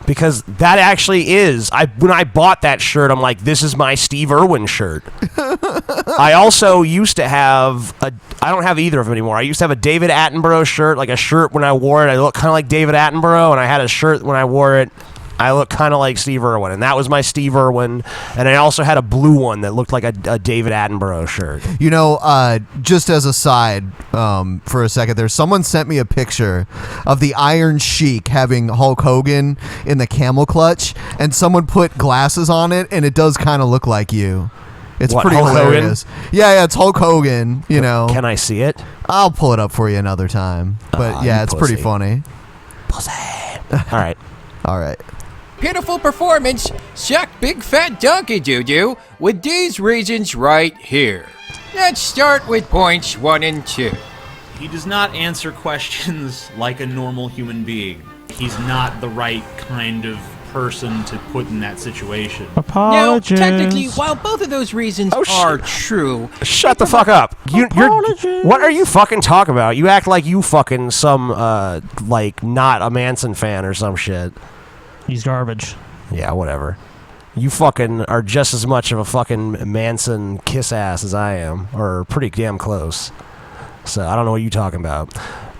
because that actually is. When I bought that shirt, I'm like, this is my Steve Irwin shirt. I also used to have I don't have either of them anymore. I used to have a David Attenborough shirt, like a shirt when I wore it, I looked kind of like David Attenborough, and I had a shirt when I wore it, I looked kind of like Steve Irwin, and that was my Steve Irwin. And I also had a blue one that looked like a David Attenborough shirt. Just as a side, for a second there, someone sent me a picture of the Iron Sheik having Hulk Hogan in the camel clutch, and someone put glasses on it, and it does kind of look like you. It's pretty Hulk hilarious. Hogan? Yeah, it's Hulk Hogan, Can I see it? I'll pull it up for you another time. But yeah, it's pretty funny. All right. Pitiful performance, suck big fat donkey doo-doo with these reasons right here. Let's start with points 1 and 2. He does not answer questions like a normal human being. He's not the right kind of person to put in that situation. Now, technically, while both of those reasons are true, Shut the fuck up. What are you fucking talking about? You act like you fucking some, like, not a Manson fan or some shit. He's garbage. Yeah, whatever. You fucking are just as much of a fucking Manson kiss ass as I am, or pretty damn close. So I don't know what you're talking about.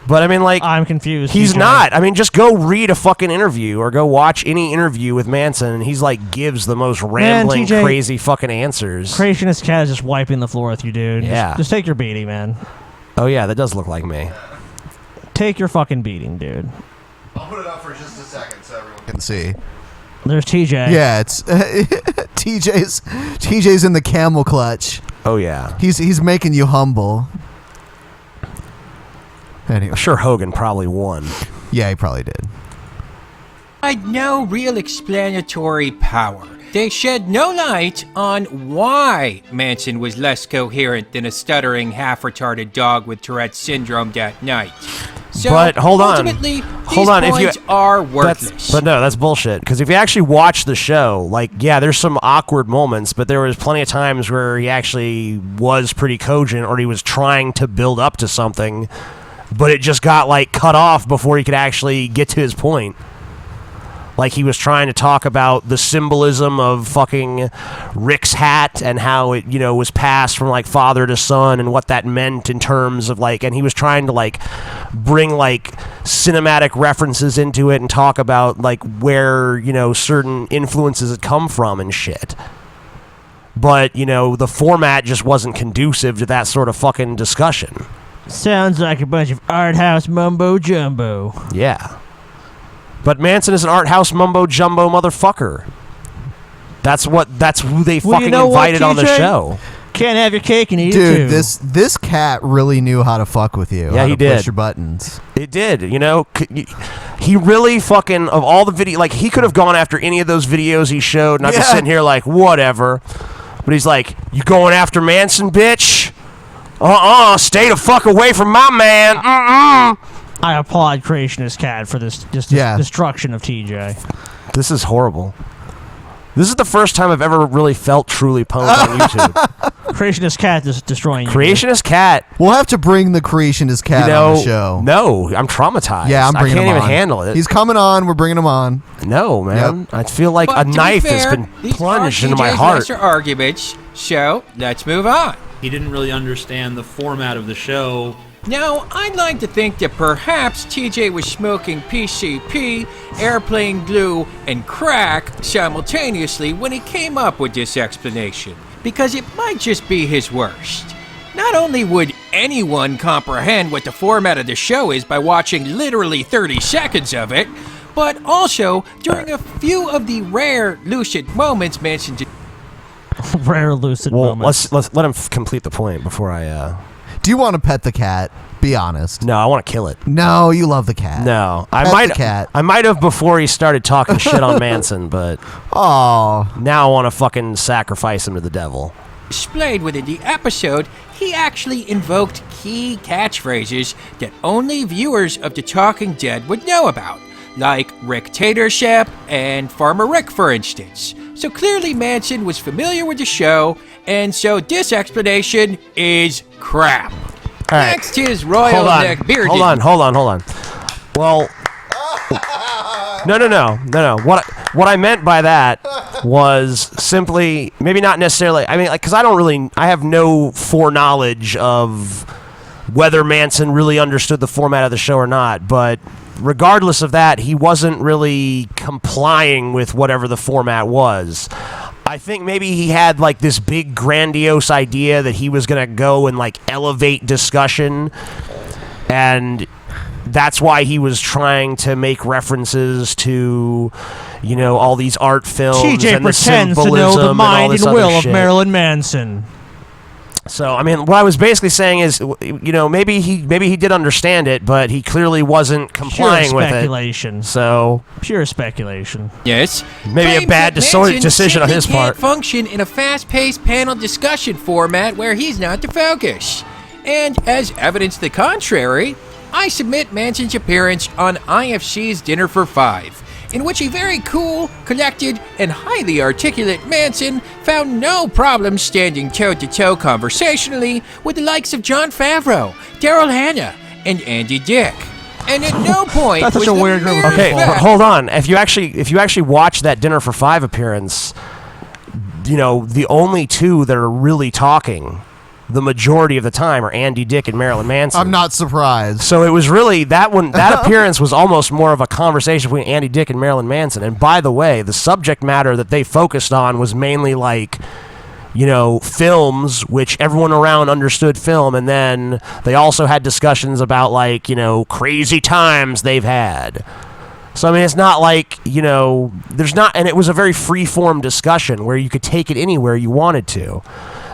But I mean, like, I'm confused. He's TJ. not. I mean, just go read a fucking interview or go watch any interview with Manson, and he's like gives the most rambling, TJ, crazy fucking answers. Creationist Cat is just wiping the floor with you, dude. Yeah. Just take your beating, man. Oh yeah, that does look like me. Take your fucking beating, dude. I'll put it up for just a second so everyone can see. There's TJ. Yeah, it's TJ's in the camel clutch. Oh yeah. He's making you humble. Anyway. I'm sure Hogan probably won. Yeah, he probably did. had no real explanatory power. They shed no light on why Manson was less coherent than a stuttering, half-retarded dog with Tourette's syndrome that night. So but hold on, ultimately, hold on. These points are worthless. That's bullshit. Because if you actually watch the show, like, yeah, there's some awkward moments, but there was plenty of times where he actually was pretty cogent, or he was trying to build up to something, but it just got like cut off before he could actually get to his point. Like, he was trying to talk about the symbolism of fucking Rick's hat and how it, you know, was passed from, like, father to son and what that meant in terms of, like, and he was trying to, like, bring, like, cinematic references into it and talk about, like, where, you know, certain influences had come from and shit. But, you know, the format just wasn't conducive to that sort of fucking discussion. Sounds like a bunch of art house mumbo jumbo. Yeah. But Manson is an art house mumbo jumbo motherfucker. That's who they fucking invited on the show. Can't have your cake and eat Dude, it too. this cat really knew how to fuck with you. Yeah, how he to push did. your buttons. It did, you know. He really fucking, of all the video, like, he could have gone after any of those videos he showed, and I'd be sitting here like, whatever. But he's like, you going after Manson, bitch? Stay the fuck away from my man. I applaud Creationist Cat for this destruction of TJ. This is horrible. This is the first time I've ever really felt truly punked on YouTube. Creationist Cat is destroying you. Creationist Cat. We'll have to bring the Creationist Cat on the show. No, I'm traumatized. Yeah, I'm bringing him on. I can't even handle it. He's coming on. We're bringing him on. No, man. I feel like But a to knife be fair, has been these plunged are into my TJ's heart. lesser arguments, so let's move on. He didn't really understand the format of the show. Now, I'd like to think that perhaps TJ was smoking PCP, airplane glue, and crack simultaneously when he came up with this explanation, because it might just be his worst. Not only would anyone comprehend what the format of the show is by watching literally 30 seconds of it, but also during a few of the rare lucid moments mentioned. Rare lucid moments. Let's let him complete the point before I. Do you want to pet the cat? Be honest. No, I want to kill it. No, you love the cat. No, Pet the cat. I might have before he started talking shit on Manson, but now I want to fucking sacrifice him to the devil. Displayed within the episode, he actually invoked key catchphrases that only viewers of The Talking Dead would know about, like Rick-tatorship and Farmer Rick, for instance. So clearly Manson was familiar with the show, and so this explanation is crap. All right. Next is Royal Neck Bearded. Hold on. Well, no. What I meant by that was simply, maybe not necessarily, I mean, like, because I have no foreknowledge of whether Manson really understood the format of the show or not, but regardless of that, he wasn't really complying with whatever the format was. I think maybe he had, like, this big grandiose idea that he was going to go and, like, elevate discussion, and that's why he was trying to make references to, you know, all these art films TJ and the pretends to symbolism know the mind and and all this will other of shit. Marilyn Manson. So, I mean, what I was basically saying is, you know, maybe he did understand it, but he clearly wasn't complying with it. Pure speculation. So, pure speculation. Yes. maybe a bad decision on his part. Can't function in a fast-paced panel discussion format where he's not the focus. And as evidence to the contrary, I submit Manson's appearance on IFC's Dinner for Five, in which a very cool, collected, and highly articulate Manson found no problem standing toe-to-toe conversationally with the likes of Jon Favreau, Daryl Hannah, and Andy Dick. And at no point That's such was a the weird group of mere Okay, fact- hold on. If you actually watch that Dinner for Five appearance, you know, the only two that are really talking the majority of the time are Andy Dick and Marilyn Manson. I'm not surprised. So it was really that one. That appearance was almost more of a conversation between Andy Dick and Marilyn Manson. And by the way, the subject matter that they focused on was mainly like, you know, films, which everyone around understood film, and then they also had discussions about like, you know, crazy times they've had. So I mean, it's not like, you know, there's not, and it was a very free-form discussion where you could take it anywhere you wanted to.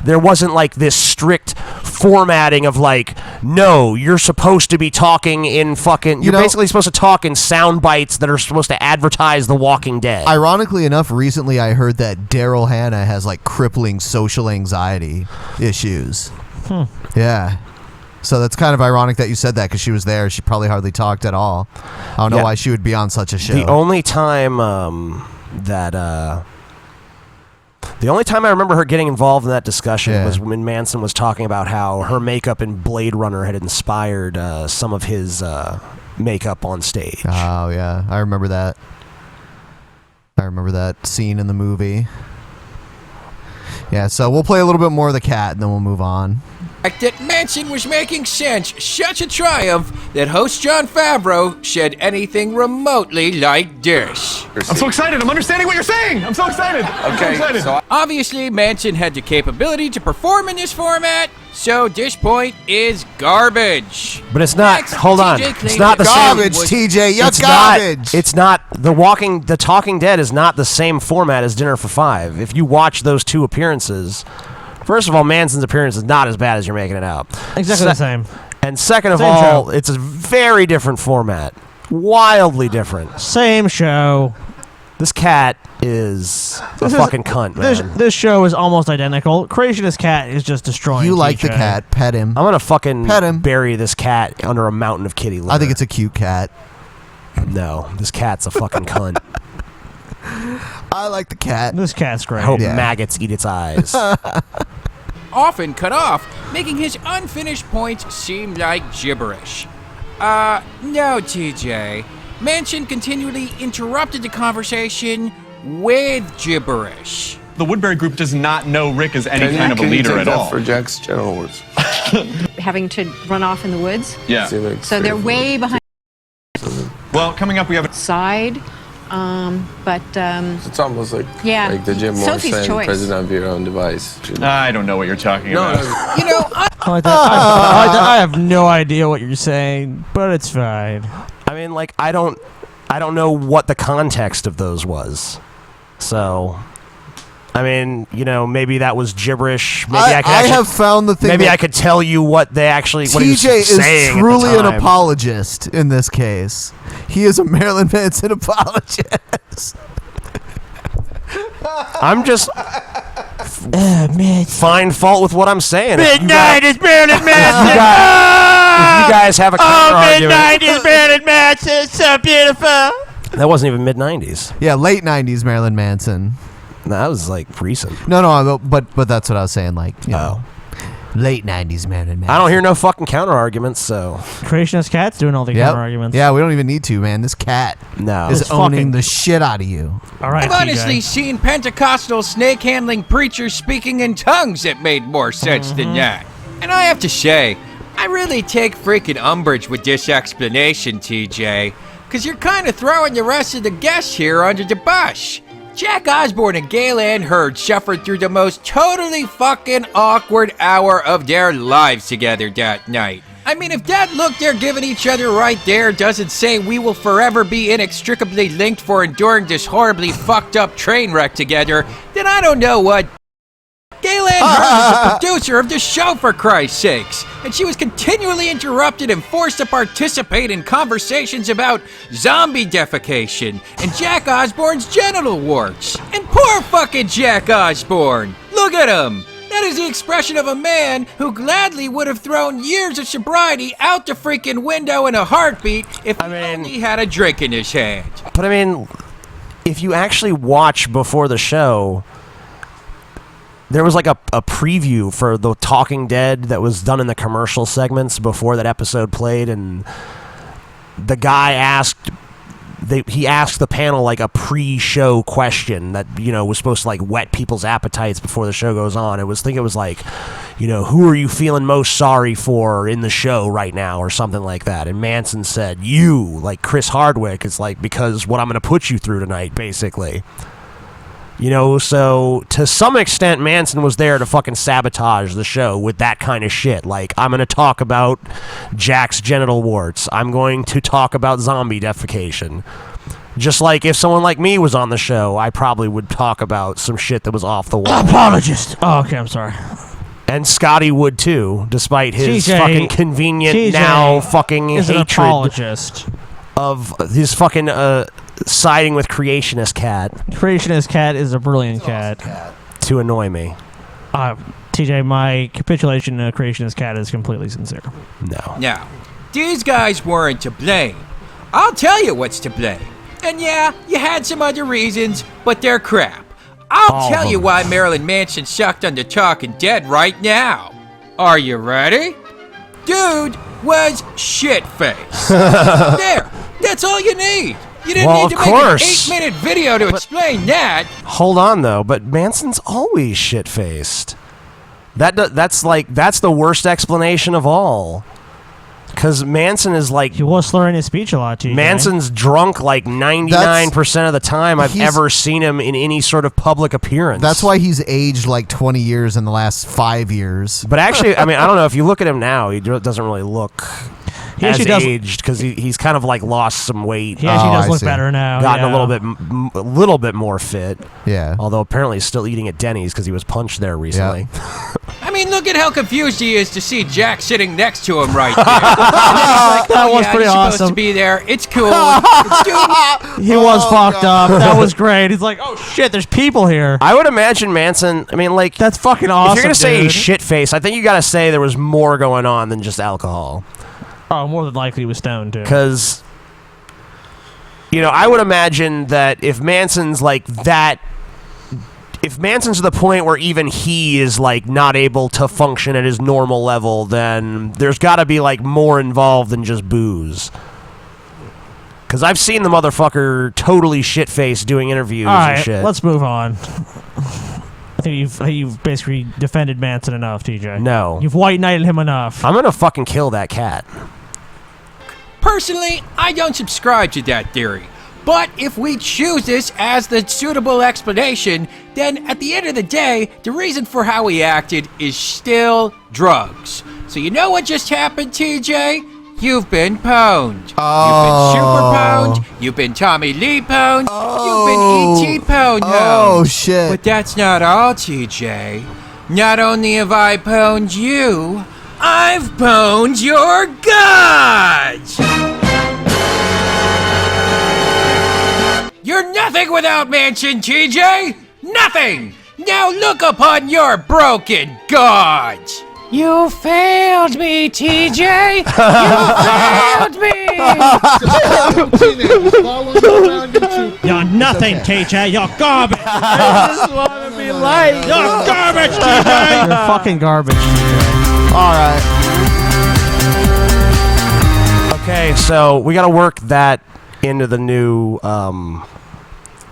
There wasn't like this strict formatting of like, no, you're supposed to be talking in fucking, you're basically supposed to talk in sound bites that are supposed to advertise The Walking Dead. Ironically enough, recently I heard that Daryl Hannah has like crippling social anxiety issues. Yeah. So that's kind of ironic that you said that because she was there. She probably hardly talked at all. I don't know Yeah. why she would be on such a show. The only time the only time I remember her getting involved in that discussion was when Manson was talking about how her makeup in Blade Runner had inspired some of his makeup on stage. Oh, yeah. I remember that. I remember that scene in the movie. Yeah, so we'll play a little bit more of the cat and then we'll move on. That Manson was making sense, such a triumph that host Jon Favreau said anything remotely like this. I'm so excited. I'm understanding what you're saying. I'm so excited. I'm so excited. Obviously, Manson had the capability to perform in this format, so this point is garbage. But it's not. Next, Hold on. TJ It's claimed not the that same. was- TJ, you're It's garbage. Not, it's not the Talking Dead is not the same format as Dinner for Five. If you watch those two appearances, first of all, Manson's appearance is not as bad as you're making it out. Exactly the same. And second of Same all, show. it's a very different format. Wildly different. Same show. This cat is a fucking cunt, man. This show is almost identical. Creationist Cat is just destroying You like the TJ. cat. Pet him. I'm gonna fucking Pet him. bury this cat under a mountain of kitty litter. I think it's a cute cat. No, this cat's a fucking cunt. I like the cat. This cat's I great. hope maggots eat its eyes. Often cut off, making his unfinished points seem like gibberish. No, TJ. Manson continually interrupted the conversation with gibberish. The Woodbury Group does not know Rick as any kind of a leader at all. For Jack's general words. Having to run off in the woods. Yeah. So they're way behind Well, coming up we have side. But It's almost like yeah, the Jim Sophie's Morrison, choice. president of your own device. I don't know what you're talking about. You know, I have no idea what you're saying, but it's fine. I mean, like, I don't know what the context of those was. So, I mean, you know, maybe that was gibberish. Maybe I could have found the thing. Maybe that I could tell you what they actually what he was TJ is saying truly at the an time. apologist in this case. He is a Marilyn Manson apologist. I'm just find fault with what I'm saying. Midnight is Marilyn Manson. If you guys have a counter argument, midnight is Marilyn Manson. So beautiful. that wasn't even mid '90s. Yeah, late 90s Marilyn Manson. No, that was like recent. No, but that's what I was saying. Like, you know, late 90s Marilyn Manson. I don't hear no fucking counter arguments. So Creationist Cat's doing all the Yep. counter arguments. Yeah, we don't even need to, man. This cat is It's owning fucking- the shit out of you. All right, I've honestly seen Pentecostal snake-handling preachers speaking in tongues that made more sense than that. And I have to say, I really take freaking umbrage with this explanation, TJ, because you're kind of throwing the rest of the guests here under the bus. Jack Osbourne and Gail Ann Hurd suffered through the most totally fucking awkward hour of their lives together that night. I mean, if that look they're giving each other right there doesn't say we will forever be inextricably linked for enduring this horribly fucked up train wreck together, then I don't know what. Gail Ann Hurd is the producer of the show, for Christ's sakes, and she was continually interrupted and forced to participate in conversations about zombie defecation and Jack Osbourne's genital warts. And poor fucking Jack Osbourne! Look at him! That is the expression of a man who gladly would have thrown years of sobriety out the freaking window in a heartbeat if he only had a drink in his hand. But I mean, if you actually watch before the show, there was like a preview for the Talking Dead that was done in the commercial segments before that episode played, and the guy asked the panel like a pre-show question that, you know, was supposed to like whet people's appetites before the show goes on. It was like, you know, who are you feeling most sorry for in the show right now, or something like that. And Manson said, you, like Chris Hardwick. It's like, because what I'm going to put you through tonight, basically. You know, so to some extent, Manson was there to fucking sabotage the show with that kind of shit. Like, I'm going to talk about Jack's genital warts. I'm going to talk about zombie defecation. Just like if someone like me was on the show, I probably would talk about some shit that was off the wall. Apologist. Oh, okay, I'm sorry. And Scotty would too, despite his TJ fucking convenient TJ now fucking is an hatred apologist of his fucking siding with Creationist Cat. Creationist Cat is a brilliant cat. To annoy me. TJ, my capitulation to Creationist Cat is completely sincere. No. Now, these guys weren't to blame. I'll tell you what's to blame. And yeah, you had some other reasons, but they're crap. I'll tell you why Marilyn Manson sucked on the Talking Dead right now. Are you ready? Dude was shit-faced. There, that's all you need. You didn't need to make an 8-minute video to explain that. Hold on, though, but Manson's always shit-faced. That's the worst explanation of all. Because Manson is like... He was slurring his speech a lot, TJ. Manson's drunk like 99% of the time I've ever seen him in any sort of public appearance. That's why he's aged like 20 years in the last 5 years. But actually, I mean, I don't know. If you look at him now, he doesn't really look He as actually does- aged, because he's kind of like lost some weight. He actually does look better now. Gotten yeah. a little bit more fit. Yeah. Although apparently he's still eating at Denny's because he was punched there recently. I mean, look at how confused he is to see Jack sitting next to him right there. And then he's like, That oh, was yeah, pretty he's supposed awesome. to be there. It's cool. It's He was fucked up. That was great. He's like, oh shit, there's people here. I would imagine Manson, I mean, like... That's fucking awesome, If you're going to say dude. shit-face, I think you got to say there was more going on than just alcohol. Oh, more than likely he was stoned, too. Because, you know, I would imagine that if Manson's like that... If Manson's to the point where even he is, like, not able to function at his normal level, then there's got to be, like, more involved than just booze. Because I've seen the motherfucker totally shit-faced doing interviews All right, and shit. let's move on. I think you've basically defended Manson enough, TJ. No. You've white knighted him enough. I'm going to fucking kill that cat. Personally, I don't subscribe to that theory. But if we choose this as the suitable explanation, then at the end of the day, the reason for how he acted is still drugs. So you know what just happened, TJ? You've been pwned. Oh. You've been super pwned. You've been Tommy Lee pwned. You've been E.T. pwned. Oh, shit. But that's not all, TJ. Not only have I pwned you, I've pwned your gods! You're nothing without Manson, TJ! Nothing! Now look upon your broken gods! You failed me, TJ! You failed me! You're nothing, TJ. You're garbage. I just want to be liked. You're garbage, TJ. You're fucking garbage, TJ. All right. Okay, so we got to work that into the new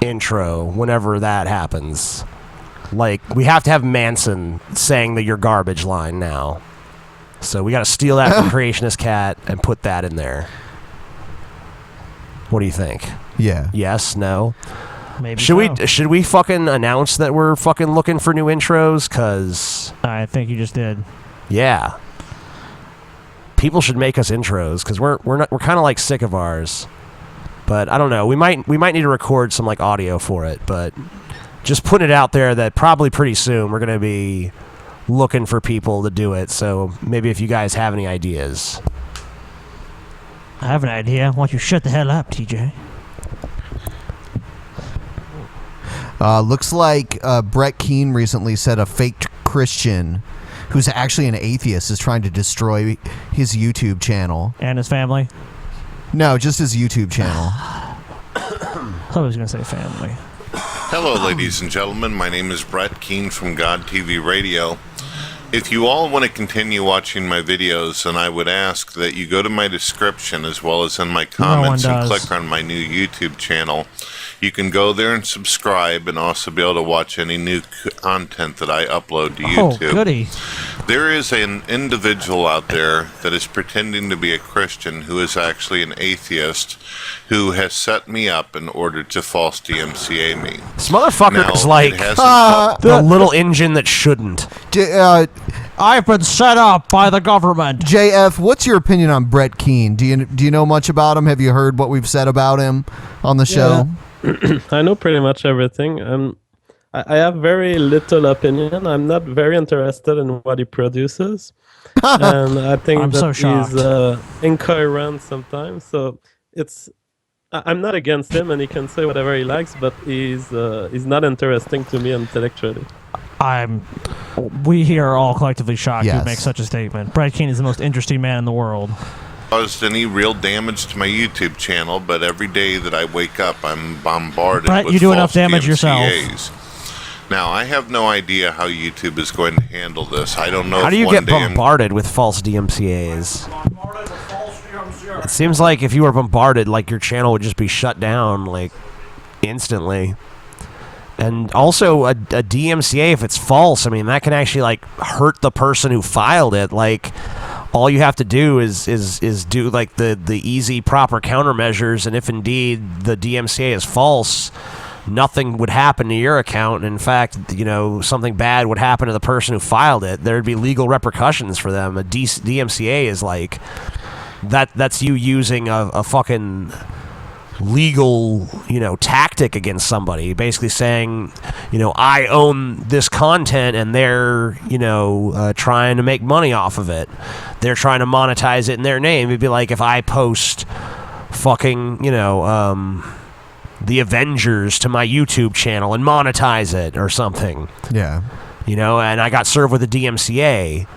intro whenever that happens. Like, we have to have Manson saying the "you're garbage" line now. So we got to steal that from Creationist Cat and put that in there. What do you think? Yeah. Yes? No? Maybe Should we fucking announce that we're fucking looking for new intros? Cause I think you just did. Yeah. People should make us intros because we're kind of like sick of ours. But I don't know. We might need to record some like audio for it. But just putting it out there that probably pretty soon we're gonna be looking for people to do it. So maybe if you guys have any ideas. I have an idea. Why don't you shut the hell up, TJ? Looks like Brett Keane recently said a fake Christian who's actually an atheist is trying to destroy his YouTube channel. And his family? No, just his YouTube channel. I thought I was going to say family. Hello, ladies and gentlemen. My name is Brett Keane from God TV Radio. If you all want to continue watching my videos, then I would ask that you go to my description as well as in my comments and click on my new YouTube channel. You can go there and subscribe and also be able to watch any new content that I upload to YouTube. Oh, goody. There is an individual out there that is pretending to be a Christian who is actually an atheist who has set me up in order to false DMCA me. This motherfucker is Now, like it hasn't the little engine that shouldn't. I've been set up by the government. JF, what's your opinion on Brett Keane? Do you know much about him? Have you heard what we've said about him on the show? I know pretty much everything. I have very little opinion. I'm not very interested in what he produces. And I think I'm that so shocked. he's incoherent sometimes. So I'm not against him, and he can say whatever he likes, but he's not interesting to me intellectually. We here are all collectively shocked Yes. to make such a statement. Brett Keane is the most interesting man in the world. Caused any real damage to my YouTube channel, but every day that I wake up, I'm bombarded Brett, with you do false enough damage DMCAs. Now, I have no idea how YouTube is going to handle this. I don't know How if do you one get day I'm bombarded with false DMCAs? It seems like if you were bombarded, like your channel would just be shut down, like instantly. And also a DMCA, if it's false, I mean that can actually like hurt the person who filed it. Like all you have to do is do like the easy proper countermeasures, and if indeed the DMCA is false, nothing would happen to your account. In fact, something bad would happen to the person who filed it. There'd be legal repercussions for them. A DMCA is like that's you using a fucking legal tactic against somebody, basically saying I own this content and they're trying to make money off of it. They're trying to monetize it in their name. It'd be like if I post fucking the Avengers to my YouTube channel and monetize it or something. Yeah. And I got served with a DMCA.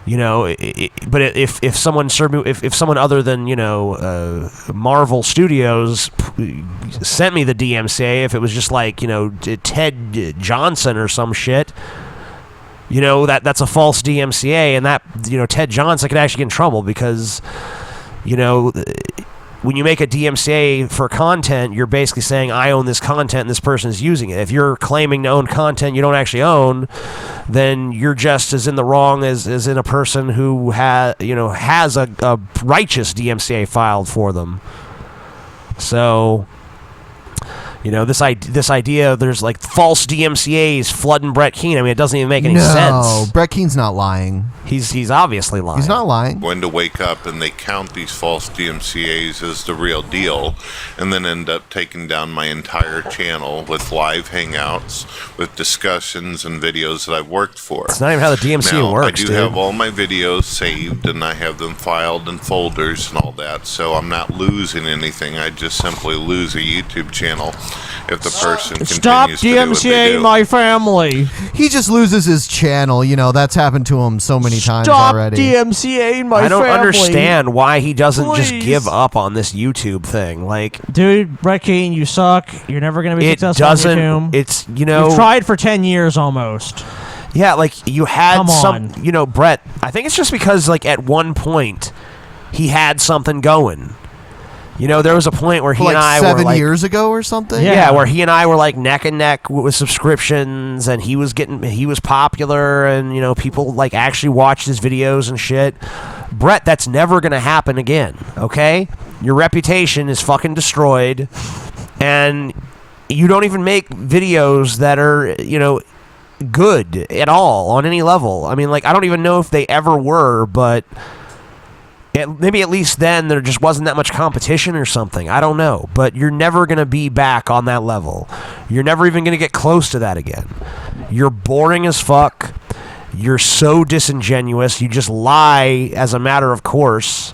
But if someone served me, if someone other than Marvel Studios sent me the DMCA, if it was just like Ted Johnson or some shit, that's a false DMCA, and that Ted Johnson could actually get in trouble because when you make a DMCA for content, you're basically saying I own this content and this person is using it. If you're claiming to own content you don't actually own, then you're just as in the wrong as in a person who has a righteous DMCA filed for them. So this idea there's like false DMCAs flooding Brett Keane. I mean, it doesn't even make any sense. No, Brett Keane's not lying. He's obviously lying. He's not lying. going to wake up and they count these false DMCAs as the real deal, and then end up taking down my entire channel with live hangouts, with discussions and videos that I've worked for. It's not even how the DMCA now, works, I do dude. have all my videos saved, and I have them filed in folders and all that, so I'm not losing anything. I just simply lose a YouTube channel if the person Stop continues to do what they DMCA do. my family. He just loses his channel. That's happened to him so many times Stop already. DMCA my family. I don't understand why he doesn't just Please. give up on this YouTube thing. Like, dude, Brett Keane, you suck. You're never gonna be it successful doesn't. on YouTube. It's You've tried for 10 years almost. Yeah, like you had Come some. on. Brett. I think it's just because like at one point he had something going. There was a point where he like and I 7 were like years ago or something. Yeah, where he and I were like neck and neck with subscriptions, and he was popular, and people like actually watched his videos and shit. Brett, that's never gonna happen again. Okay, your reputation is fucking destroyed, and you don't even make videos that are good at all on any level. I mean, like I don't even know if they ever were, but. Maybe at least then there just wasn't that much competition or something. I don't know. But you're never going to be back on that level. You're never even going to get close to that again. You're boring as fuck. You're so disingenuous. You just lie as a matter of course.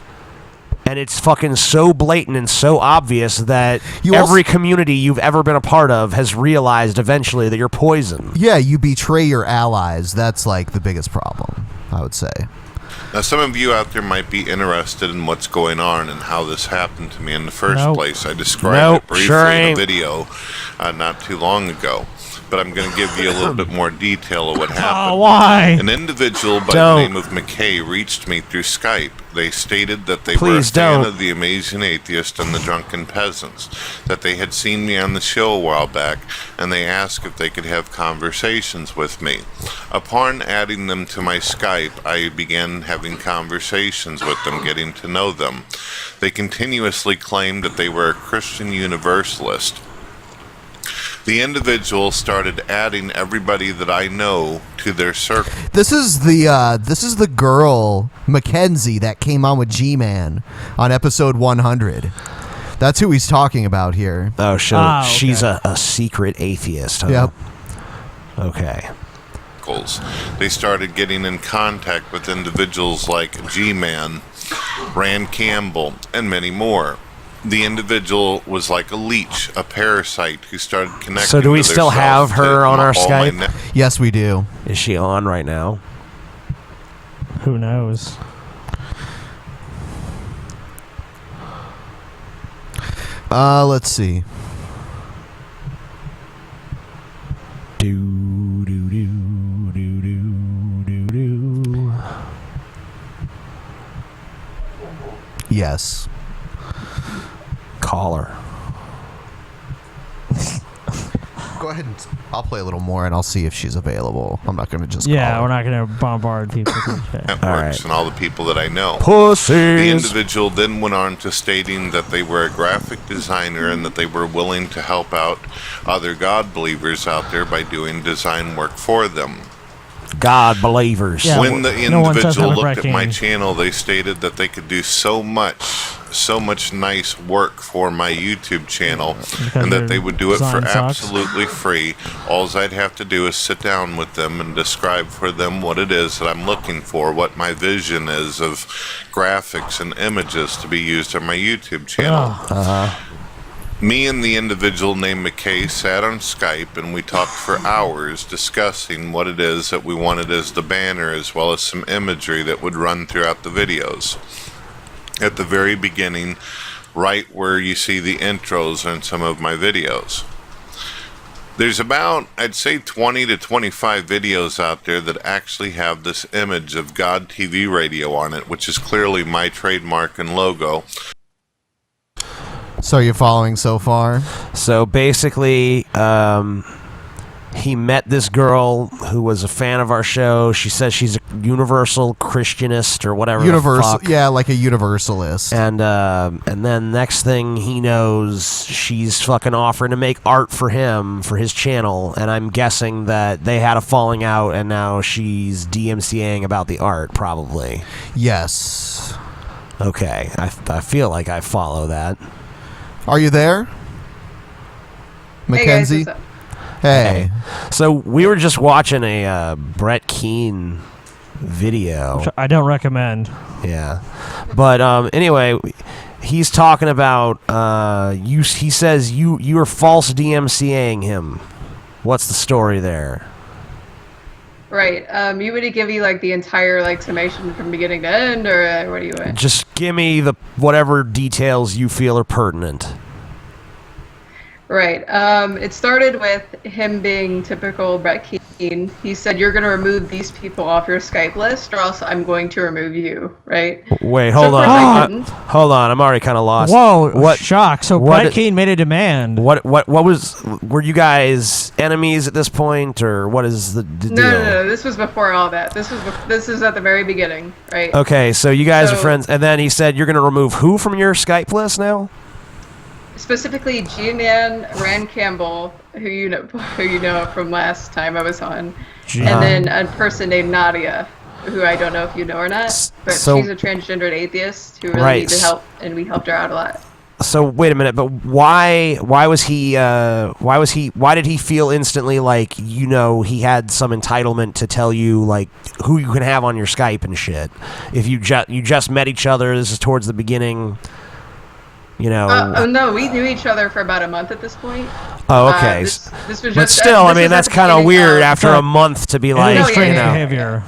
And it's fucking so blatant and so obvious that every community you've ever been a part of has realized eventually that you're poison. Yeah, you betray your allies. That's like the biggest problem, I would say. Now, some of you out there might be interested in what's going on and how this happened to me in the first place. I described it briefly in a video not too long ago. But I'm going to give you a little bit more detail of what happened. Oh, why? An individual by the name of McKay reached me through Skype. They stated that they were a fan of the Amazing Atheist and the Drunken Peasants, that they had seen me on the show a while back, and they asked if they could have conversations with me. Upon adding them to my Skype, I began having conversations with them, getting to know them. They continuously claimed that they were a Christian Universalist. The individual started adding everybody that I know to their circle. This is the girl Mackenzie that came on with G-Man on episode 100. That's who he's talking about here. Oh, she's a secret atheist, huh? Yep. Okay. They started getting in contact with individuals like G-Man, Rand Campbell, and many more. The individual was like a leech, a parasite who started connecting. So do we still have her on our Skype? Yes, we do. Is she on right now? Who knows? Let's see. Yes. Caller. Go ahead and I'll play a little more and I'll see if she's available. I'm not going to just call her. We're not going to bombard people. Networks and all the people that I know. Pussies. The individual then went on to stating that they were a graphic designer and that they were willing to help out other God believers out there by doing design work for them. God believers. Yeah, when the individual looked at my channel, they stated that they could do so much nice work for my YouTube channel, and that they would do it for absolutely free. All I'd have to do is sit down with them and describe for them what it is that I'm looking for, what my vision is of graphics and images to be used on my YouTube channel. Me and the individual named McKay sat on Skype and we talked for hours discussing what it is that we wanted as the banner, as well as some imagery that would run throughout the videos. At the very beginning, right where you see the intros in some of my videos. There's about, I'd say, 20 to 25 videos out there that actually have this image of God TV Radio on it, which is clearly my trademark and logo. So you're following so far? So basically, he met this girl who was a fan of our show. She says she's a universal Christianist or whatever. Universal, yeah, like a universalist. And then next thing he knows, she's fucking offering to make art for him for his channel. And I'm guessing that they had a falling out, and now she's DMCAing about the art, probably. Yes. Okay, I feel like I follow that. Are you there, Mackenzie? Hey, guys, hey. So we were just watching a Brett Keane video. Which I don't recommend. Yeah, but anyway, he's talking about you. He says you are false DMCAing him. What's the story there? Right. You want to give me like the entire like summation from beginning to end, or what do you want? Just give me the whatever details you feel are pertinent. Right. It started with him being typical Brett Keane. He said, "You're going to remove these people off your Skype list, or else I'm going to remove you." Right. Wait, hold on. Hold on. I'm already kind of lost. Whoa! Shock. So Brett Keane made a demand. What was? Were you guys enemies at this point, or what is the deal? No. This was before all that. This is at the very beginning, right? Okay, so you guys are friends, and then he said you're going to remove who from your Skype list now? Specifically, G-Man, Rand Campbell, who you know from last time I was on, and then a person named Nadia, who I don't know if you know or not, but she's a transgendered atheist who really needed help, and we helped her out a lot. So wait a minute, but why did he feel instantly like he had some entitlement to tell you like who you can have on your Skype and shit? If you just met each other, this is towards the beginning. No, we knew each other for about a month at this point. Oh, okay. This was just, but still, I mean, that's kind of weird after a month to be like, strange behavior.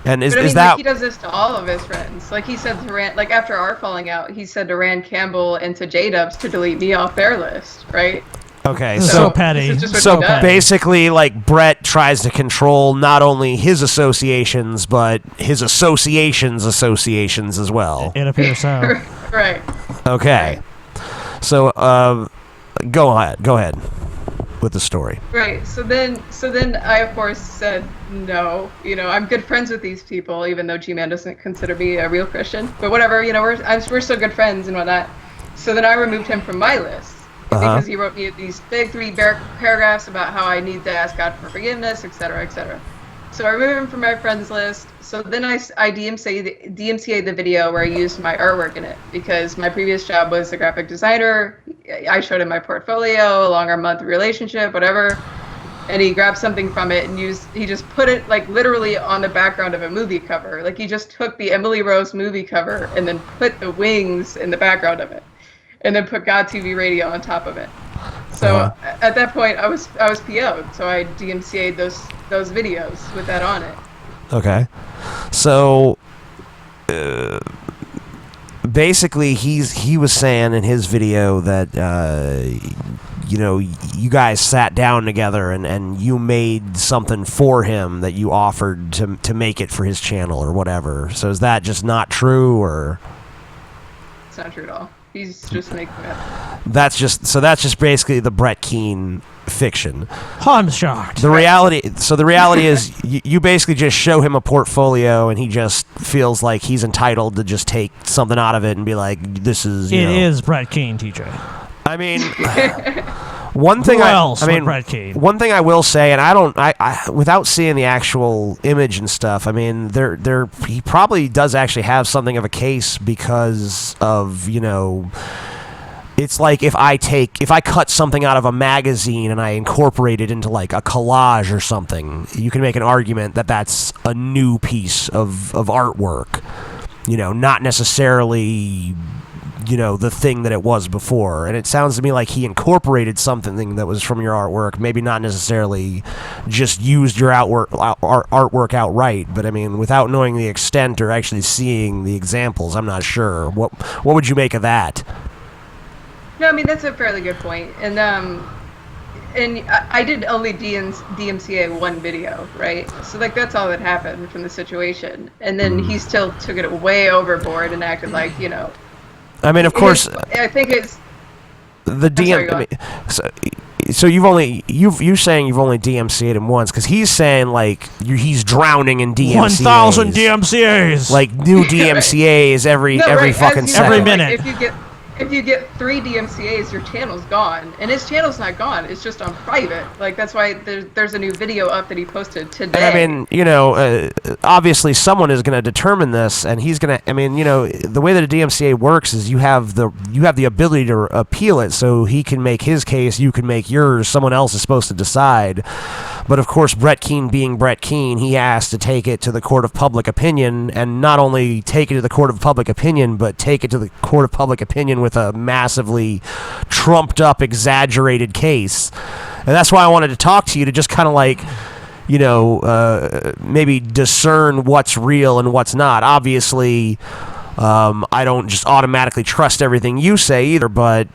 And But I mean, is that he does this to all of his friends. Like he said to Rand, like after our falling out, he said to Rand Campbell and to J-Dubs to delete me off their list, right? okay? So petty. This is just what So he does. basically, like Brett tries to control not only his associations but his associations as well. It appears so. Right. Okay. So go ahead with the story. Right. So then I of course said no. You know, I'm good friends with these people, even though G-Man doesn't consider me a real Christian. But whatever. You know, we're still good friends and whatnot. So then I removed him from my list because he wrote me these big 3 paragraphs about how I need to ask God for forgiveness, etc., etc. So I removed him from my friends list. So then I DMCA'd the video where I used my artwork in it because my previous job was a graphic designer. I showed him my portfolio, a longer month relationship, whatever. And he grabbed something from it and he just put it like literally on the background of a movie cover. Like he just took the Emily Rose movie cover and then put the wings in the background of it. And then put God TV Radio on top of it. So at that point, I was PO'd. So I DMCA'd those videos with that on it. Okay. So basically, he was saying in his video that you guys sat down together and you made something for him that you offered to make it for his channel or whatever. So is that just not true, or? It's not true at all. He's just making it up. That's just basically the Brett Keane fiction. I'm shocked. The reality is you basically just show him a portfolio and he just feels like he's entitled to just take something out of it and be like, this is, It is Brett Keane, TJ. I mean, one thing Brett Keane? One thing I will say, and I without seeing the actual image and stuff, I mean, he probably does actually have something of a case because of, it's like if I cut something out of a magazine and I incorporate it into like a collage or something, you can make an argument that that's a new piece of artwork, not necessarily the thing that it was before. And it sounds to me like he incorporated something that was from your artwork, maybe not necessarily just used your artwork outright, but I mean, without knowing the extent or actually seeing the examples, I'm not sure. What would you make of that? No, I mean, that's a fairly good point. And I did only DMCA one video, right? So like that's all that happened from the situation. And then he still took it way overboard and acted like, I mean, of course, I think it's the so you're saying you've only DMCA'd him once because he's saying like he's drowning in DMCA's. 1,000 DMCA's. Like new DMCA's every fucking second. Every minute. Like, if you get 3 DMCA's, your channel's gone, and his channel's not gone. It's just on private. Like that's why there's a new video up that he posted today. I mean, obviously someone is going to determine this, and he's going to. I mean, the way that a DMCA works is you have the ability to appeal it, so he can make his case, you can make yours. Someone else is supposed to decide. But of course, Brett Keane being Brett Keane, he has to take it to the court of public opinion, and not only take it to the court of public opinion, but take it to the court of public opinion with a massively trumped up, exaggerated case. And that's why I wanted to talk to you to just kind of like, maybe discern what's real and what's not. Obviously, I don't just automatically trust everything you say either, but,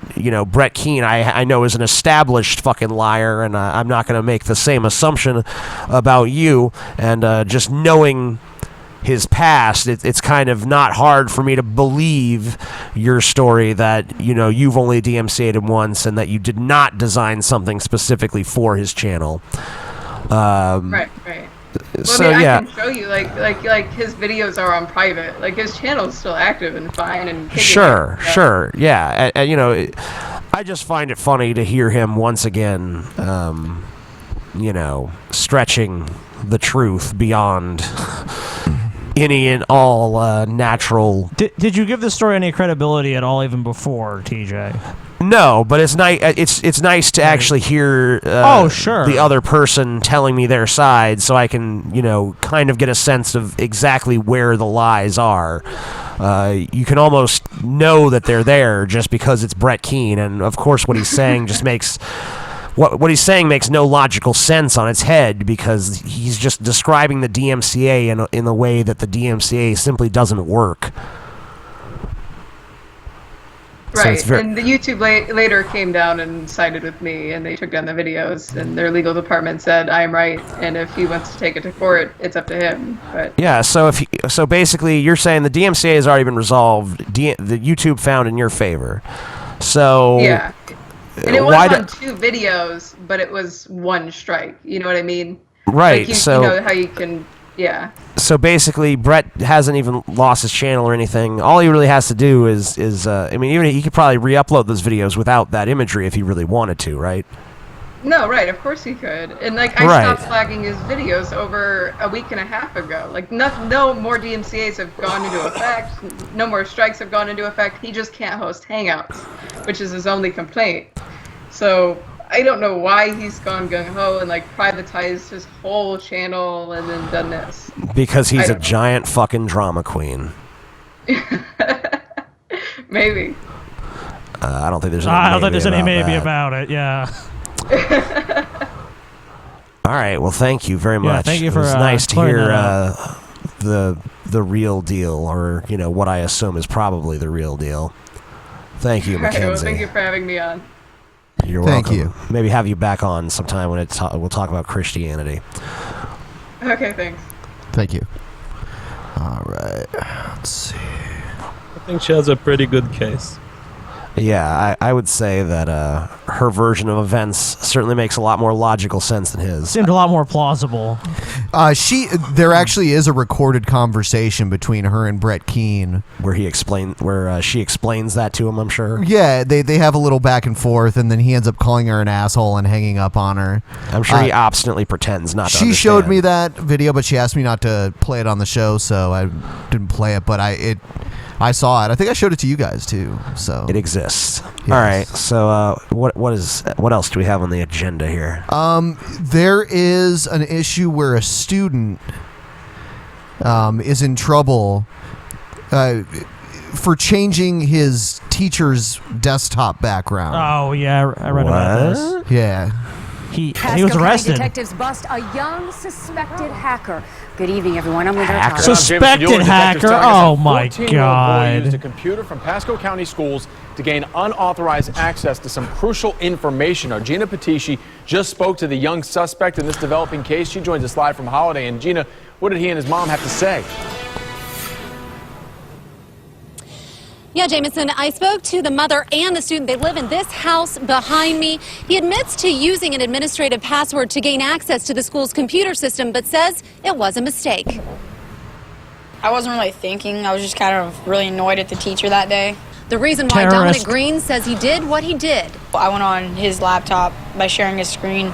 Brett Keane, I know is an established fucking liar, and I'm not going to make the same assumption about you. And just knowing his past, it's kind of not hard for me to believe your story that, you've only DMCA'd him once and that you did not design something specifically for his channel. Right. Well, So I yeah, can show you like his videos are on private. Like his channel's still active and fine and kicking sure, yeah. And, I just find it funny to hear him once again, stretching the truth beyond any and all natural. Did you give this story any credibility at all, even before, TJ? No, but it's nice. It's nice to actually hear. The other person telling me their side, so I can kind of get a sense of exactly where the lies are. You can almost know that they're there just because it's Brett Keane, and of course what he's saying just makes what he's saying makes no logical sense on its head, because he's just describing the DMCA in a way that the DMCA simply doesn't work. Right, and the YouTube later came down and sided with me, and they took down the videos, and their legal department said I'm right, and if he wants to take it to court, it's up to him. But yeah, so basically, you're saying the DMCA has already been resolved. The YouTube found in your favor. So yeah, and it was on 2 videos, but it was 1 strike. You know what I mean? Right. Like so you know how you can, yeah. So basically, Brett hasn't even lost his channel or anything. All he really has to do is I mean, even he could probably re-upload those videos without that imagery if he really wanted to, right? No, right, of course he could. And like I stopped flagging his videos over a week and a half ago. Like no more DMCAs have gone into effect. No more strikes have gone into effect. He just can't host Hangouts, which is his only complaint. So I don't know why he's gone gung-ho and like privatized his whole channel and then done this. Because he's a giant fucking drama queen. Maybe. I don't think there's any I don't think there's any maybe maybe about it, yeah. All right, well, thank you very much. Thank you it for was nice to clearing hear that the real deal, or what I assume is probably the real deal. Thank you, All right, Mackenzie. well, thank you for having me on. You're Thank welcome. you. Maybe have you back on sometime when we'll talk about Christianity. Okay, thanks. Thank you. All right. Let's see. I think she has a pretty good case. Yeah, I would say that her version of events certainly makes a lot more logical sense than his. Seemed a lot more plausible. There actually is a recorded conversation between her and Brett Keane where she explains that to him, I'm sure. Yeah, they have a little back and forth, and then he ends up calling her an asshole and hanging up on her. I'm sure he obstinately pretends not to She understand. showed me that video, but she asked me not to play it on the show, so I didn't play it. But I saw it. I think I showed it to you guys too. So it exists. Yes. All right. So what else do we have on the agenda here? There is an issue where a student is in trouble for changing his teacher's desktop background. Oh yeah, I read about this. Yeah. He Pasco was County arrested. detectives bust a young suspected hacker. Good evening, everyone. I'm with Hacker. Suspected hacker? Oh my God. Used a computer from Pasco County schools to gain unauthorized access to some crucial information. Our Gina Patishi just spoke to the young suspect in this developing case. She joins us live from Holiday. And Gina, what did he and his mom have to say? Yeah, Jameson, I spoke to the mother and the student. They live in this house behind me. He admits to using an administrative password to gain access to the school's computer system, but says it was a mistake. I wasn't really thinking. I was just kind of really annoyed at the teacher that day. The reason why Dominic Green says he did what he did. I went on his laptop by sharing his screen,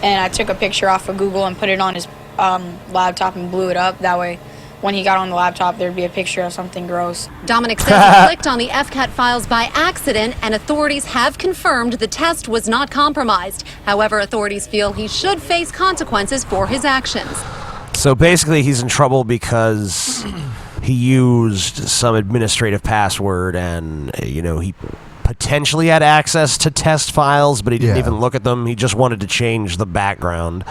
and I took a picture off of Google and put it on his laptop and blew it up. That way, when he got on the laptop, there'd be a picture of something gross. Dominic says he clicked on the FCAT files by accident, and authorities have confirmed the test was not compromised. However, authorities feel he should face consequences for his actions. So basically, he's in trouble because he used some administrative password, and he potentially had access to test files, but he didn't even look at them. He just wanted to change the background.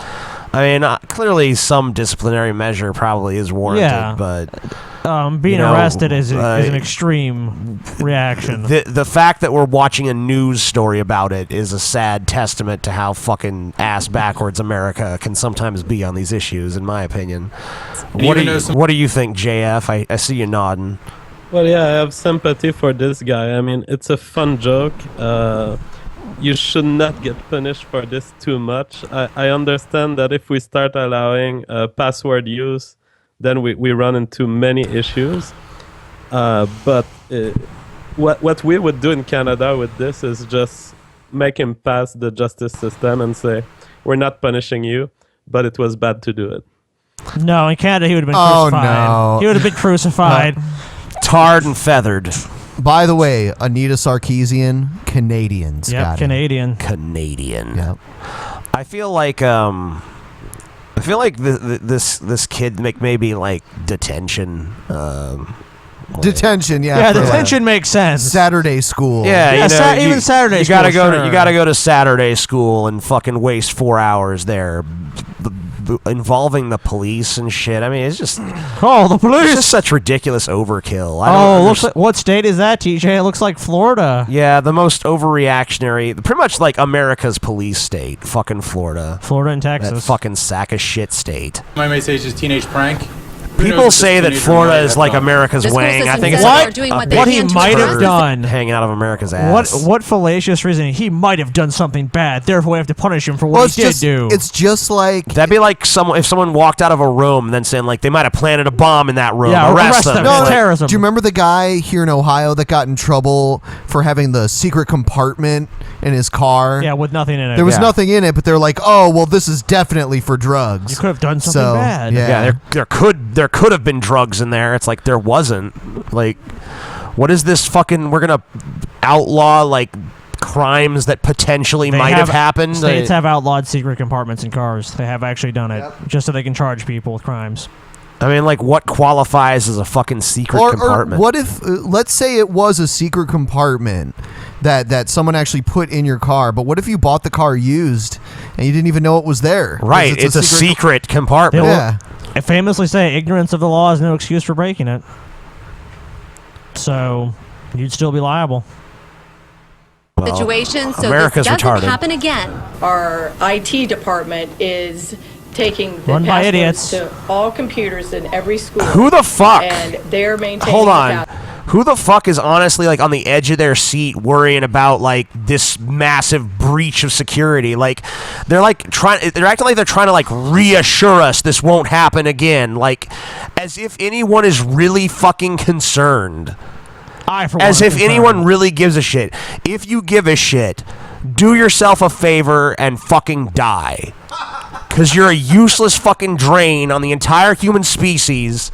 I mean, clearly some disciplinary measure probably is warranted, but being arrested is an extreme reaction. The fact that we're watching a news story about it is a sad testament to how fucking ass backwards America can sometimes be on these issues, in my opinion. What do you think, JF? I see you nodding. Well, yeah, I have sympathy for this guy. I mean, it's a fun joke. You should not get punished for this too much. I understand that if we start allowing password use, then we run into many issues. But what we would do in Canada with this is just make him pass the justice system and say, we're not punishing you, but it was bad to do it. No, in Canada he would have been crucified. No. He would have been crucified. Tarred and feathered. By the way, Anita Sarkeesian, Canadian. Scotty. Canadian. Yep. I feel like this kid maybe like detention. Detention, yeah. Yeah, for, detention makes sense. Saturday school. Yeah, you know, even Saturday you school, gotta go. sure. You gotta go to Saturday school and fucking waste 4 hours there, involving the police and shit. I mean, it's just the police. It's just such ridiculous overkill. Looks like, what state is that, TJ? It looks like Florida. Yeah, the most overreactionary, pretty much like America's police state, fucking Florida. Florida and Texas. That fucking sack of shit state. My may say it's just teenage prank. People say that Florida is like America's The school wing. I system think it's says like they're doing what they what he can to might have address done. hanging out of America's ass. What fallacious reasoning? He might have done something bad. Therefore, we have to punish him for what he did do. It's just like that'd be like if someone walked out of a room and then saying like they might have planted a bomb in that room. Yeah, arrest them. No, Like, terrorism. Do you remember the guy here in Ohio that got in trouble for having the secret compartment in his car? Yeah, with nothing in it. There was Yeah. nothing in it, but they're like, oh, well, this is definitely for drugs. You could have done something bad. Yeah, there could have been drugs in there. It's like there wasn't. Like, what is this fucking? We're gonna outlaw like crimes that potentially They might have happened. States have outlawed secret compartments in cars. They have actually done it just so they can charge people with crimes. I mean, like, what qualifies as a fucking secret Or compartment? what if, let's say it was a secret compartment that someone actually put in your car, but what if you bought the car used and you didn't even know it was there? Right, it's a secret compartment. Yeah. I famously say ignorance of the law is no excuse for breaking it. So you'd still be liable. situation so America's this doesn't retarded. happen again. Our IT department is taking the Run by passwords idiots. to all computers in every school. Who the fuck? And they're maintaining Hold the on. pass- Who the fuck is honestly like on the edge of their seat worrying about like this massive breach of security? Like they're acting like they're trying to like reassure us this won't happen again. Like as if anyone is really fucking concerned. As if anyone really gives a shit. If you give a shit, do yourself a favor and fucking die. Cause you're a useless fucking drain on the entire human species.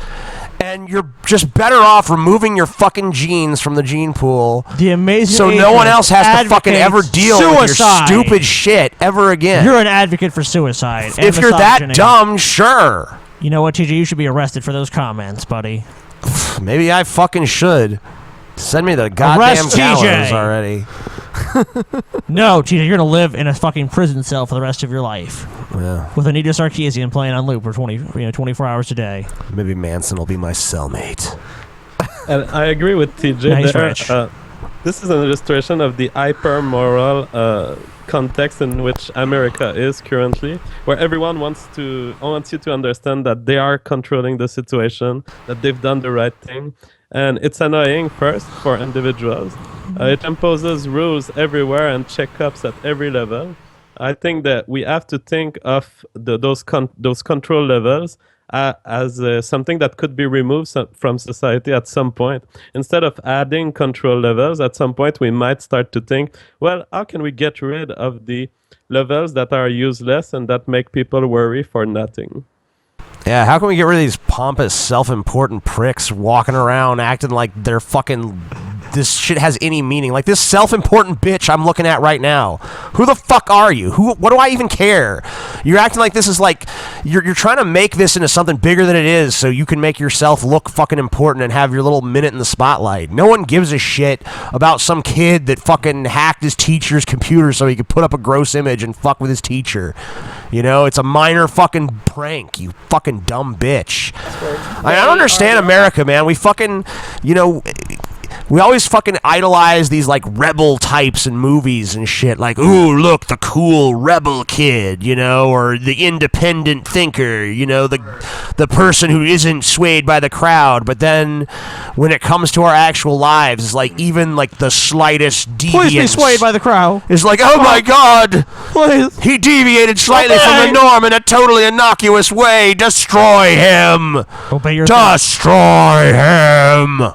And you're just better off removing your fucking genes from the gene pool. The amazing so no one agent else has to fucking ever advocates deal with your suicide. stupid shit ever again. You're an advocate for suicide. and If you're that misogyny. dumb, sure. You know what, TJ? You should be arrested for those comments, buddy. Maybe I fucking should. Send me the goddamn Arrest gallows TJ. already. No, TJ, you're gonna live in a fucking prison cell for the rest of your life. Yeah. With Anita Sarkeesian playing on loop for 24 hours a day. Maybe Manson will be my cellmate. And I agree with TJ Nice, there. Rich. This is an illustration of the hyper-moral context in which America is currently, where everyone wants you to understand that they are controlling the situation, that they've done the right thing. And it's annoying, first, for individuals. It imposes rules everywhere and checkups at every level. I think that we have to think of those control levels as something that could be removed from society at some point. Instead of adding control levels, at some point we might start to think, well, how can we get rid of the levels that are useless and that make people worry for nothing? Yeah, how can we get rid of these pompous, self-important pricks walking around acting like they're fucking... This shit has any meaning. Like this self-important bitch I'm looking at right now. Who the fuck are you? What do I even care? You're acting like this is like... You're trying to make this into something bigger than it is so you can make yourself look fucking important and have your little minute in the spotlight. No one gives a shit about some kid that fucking hacked his teacher's computer so he could put up a gross image and fuck with his teacher. You know, it's a minor fucking prank, you fucking dumb bitch. I don't understand America, man. We fucking, you know... We always fucking idolize these like rebel types in movies and shit. Like, ooh, look, the cool rebel kid, you know, or the independent thinker, you know, the person who isn't swayed by the crowd. But then when it comes to our actual lives, it's like even like the slightest deviance. Please be swayed by the crowd. It's like, oh my God, please. He deviated slightly from the norm in a totally innocuous way. Destroy him. Obey your Destroy him.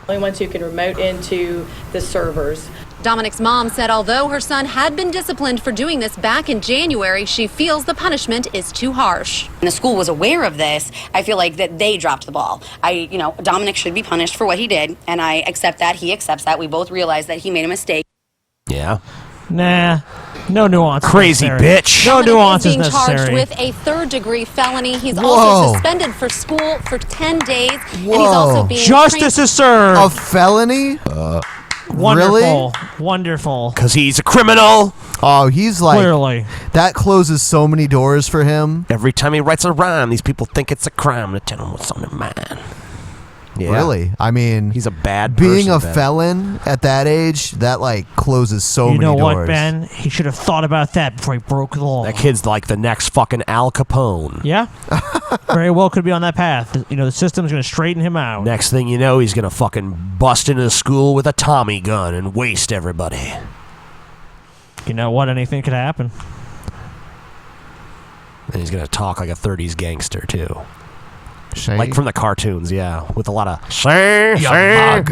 Only ones who can remote into the servers. Dominic's mom said although her son had been disciplined for doing this back in January, she feels the punishment is too harsh. And the school was aware of this. I feel like that they dropped the ball. Dominic should be punished for what he did, and I accept that. He accepts that. We both realize that he made a mistake. Yeah. Nah. No nuance. Crazy necessary. bitch. No nuance is being charged necessary. with a third-degree felony. He's Whoa. also suspended for school for 10 days, and he's also being Justice is served. A felony? Wonderful. Really? Wonderful. Because he's a criminal. Oh, he's like Clearly. that closes so many doors for him. Every time he writes a rhyme, these people think it's a crime to tell him what's on their mind. Yeah. Really? I mean, he's a bad being person, a Ben. felon at that age, that like closes so You many know doors. what, Ben? He should have thought about that before he broke the law. That kid's like the next fucking Al Capone. Yeah. Very well could be on that path. You know, the system's going to straighten him out. Next thing you know, he's gonna fucking bust into the school with a Tommy gun and waste everybody. You know what? Anything could happen. And he's gonna talk like a 30s gangster too. Shay? Like from the cartoons, yeah. With a lot of You mug.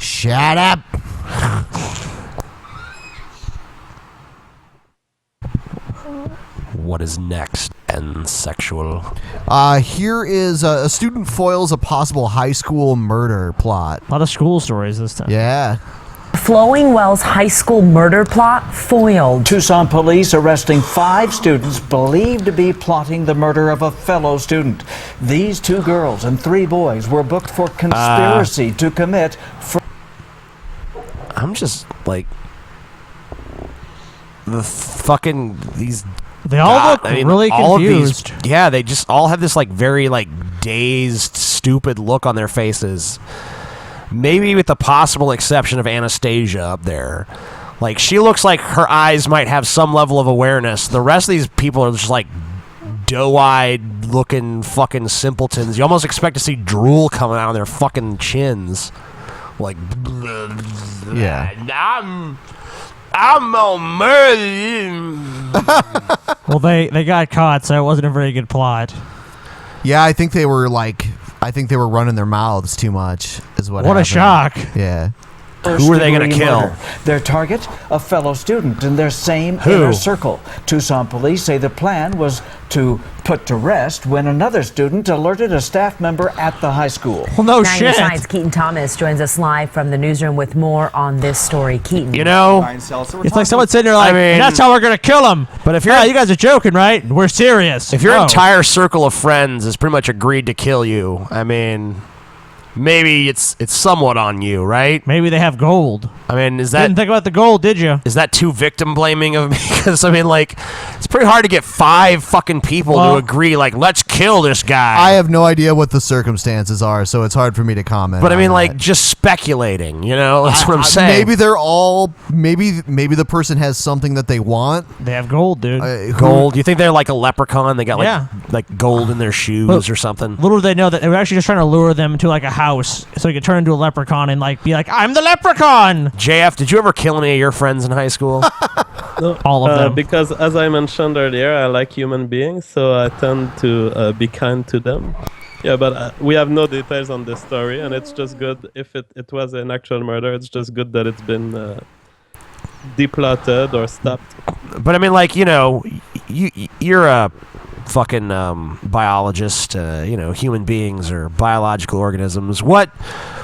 Shut up. What is next? And sexual. Here is a student foils a possible high school murder plot. A lot of school stories this time. Yeah. Flowing Wells High School murder plot foiled. Tucson police arresting 5 students believed to be plotting the murder of a fellow student. These 2 girls and 3 boys were booked for conspiracy to commit. I'm just like the fucking these. They all look really all confused. Of these, yeah, they just all have this like very like dazed, stupid look on their faces. Maybe with the possible exception of Anastasia up there. Like, she looks like her eyes might have some level of awareness. The rest of these people are just like doe-eyed looking fucking simpletons. You almost expect to see drool coming out of their fucking chins. Like, yeah. I'm on murder. Well, they got caught, so it wasn't a very good plot. Yeah, I think they were running their mouths too much. Is what? What a shock! Yeah. Who are they going to kill? Murder. Their target, a fellow student in their same Who? inner circle. Tucson police say the plan was to put to rest when another student alerted a staff member at the high school. Well, no 9 Science Keaton Thomas joins us live from the newsroom with more on this story. Keaton. You know, It's like someone sitting there like, I mean- that's how we're going to kill him. But if you're- you guys are joking, right? We're serious. If your No. entire circle of friends has pretty much agreed to kill you, I mean, maybe it's somewhat on you, right? Maybe they have gold. I mean, is that Didn't think about the gold, did you? is that too victim blaming of me? Because I mean, like, it's pretty hard to get 5 fucking people Well- to agree. Like, let's kill this guy. I have no idea what the circumstances are, so it's hard for me to comment. but I on mean, that. like, just speculating. You know, that's what I'm saying. Maybe they're all. Maybe the person has something that they want. They have gold, dude. Gold. You think they're like a leprechaun? They got like Yeah. like gold in their shoes But or something. Little do they know that they were actually just trying to lure them to like a house so he could turn into a leprechaun and like be like, I'm the leprechaun. JF, did you ever kill any of your friends in high school? All of them. Because as I mentioned earlier, I like human beings, so I tend to be kind to them. Yeah, but we have no details on this story, and it's just good if it was an actual murder. It's just good that it's been deplotted or stopped. But I mean, like, you know, you're a fucking biologist. You know, human beings are biological organisms. What,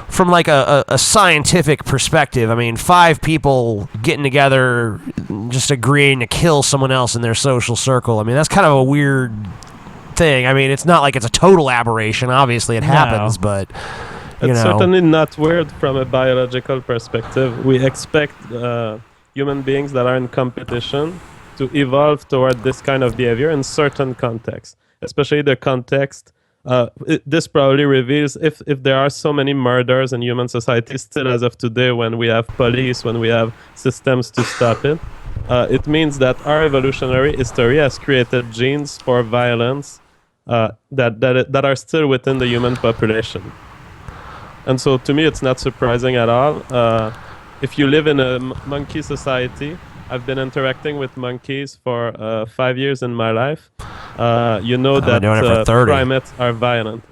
from like a scientific perspective, I mean, 5 people getting together, just agreeing to kill someone else in their social circle. I mean, that's kind of a weird thing. I mean, it's not like it's a total aberration. Obviously, it happens, but you It's know. certainly not weird from a biological perspective. We expect human beings that are in competition to evolve toward this kind of behavior in certain contexts, especially the context. This probably reveals if there are so many murders in human society still as of today, when we have police, when we have systems to stop it, it means that our evolutionary history has created genes for violence that are still within the human population. And so to me, it's not surprising at all. If you live in a monkey society, I've been interacting with monkeys for 5 years in my life. You know I've been doing it for that 30. primates are violent.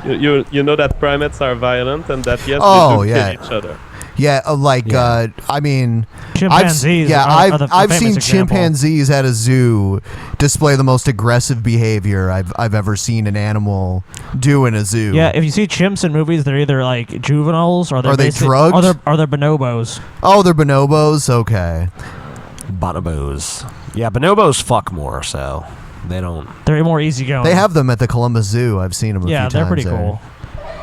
You know that primates are violent and that, yes, Oh, they do yeah. kill each other. Yeah, I mean, Chimpanzees I've seen chimpanzees at a zoo display the most aggressive behavior I've ever seen an animal do in a zoo. Yeah, if you see chimps in movies, they're either like juveniles or Are they drugged? Or they're bonobos. Oh, they're bonobos? Okay. Bonobos. Yeah, bonobos fuck more, so they don't. They're more easygoing. They have them at the Columbus Zoo. I've seen them a few times. Yeah, they're pretty there. cool.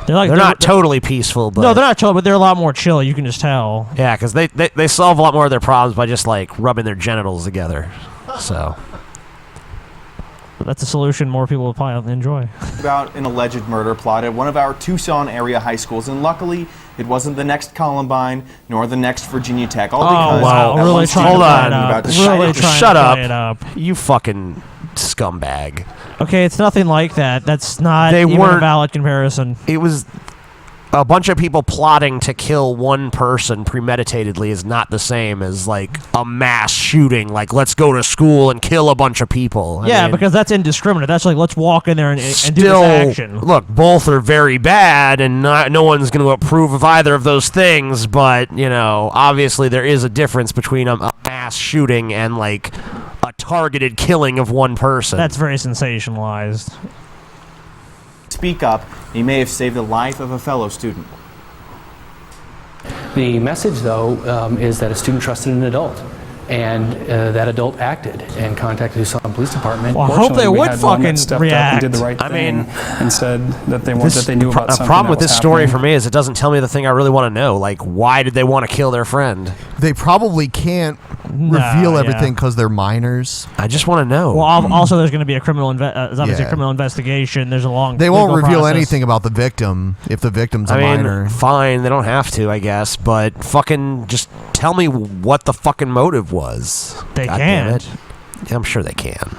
They're not totally peaceful, but no, they're not chill, but they're a lot more chill. You can just tell. yeah, because they solve a lot more of their problems by just like rubbing their genitals together. So that's a solution more people will probably enjoy. About an alleged murder plot at one of our Tucson area high schools, and luckily it wasn't the next Columbine nor the next Virginia Tech. All because wow! that Really one trying student to about to shut up! You fucking scumbag. Okay, it's nothing like that. That's not They even weren't- a valid comparison. It was a bunch of people plotting to kill one person premeditatedly is not the same as like a mass shooting. Like, let's go to school and kill a bunch of people. I Yeah, mean, because that's indiscriminate. That's like, let's walk in there and do still, this action. look, both are very bad, and no one's going to approve of either of those things. But you know, obviously, there is a difference between a mass shooting and like a targeted killing of one person. That's very sensationalized. speak up. He may have saved the life of a fellow student. The message, though, is that a student trusted an adult, and that adult acted and contacted the Tucson Police Department. Well, I hope they would fucking react. And did the right I mean, and said that they knew about the something. problem with that was this story happening. for me is it doesn't tell me the thing I really want to know. Like, why did they want to kill their friend? They probably can't reveal everything because they're minors. I just want to know. Well, also, there's going to be a criminal obviously a Yeah. criminal investigation. There's a long. They won't legal reveal process. anything about the victim if the victim's a I mean, minor. fine, they don't have to, I guess, but fucking just tell me what the fucking motive was. They God damn can't. it. Yeah, I'm sure they can.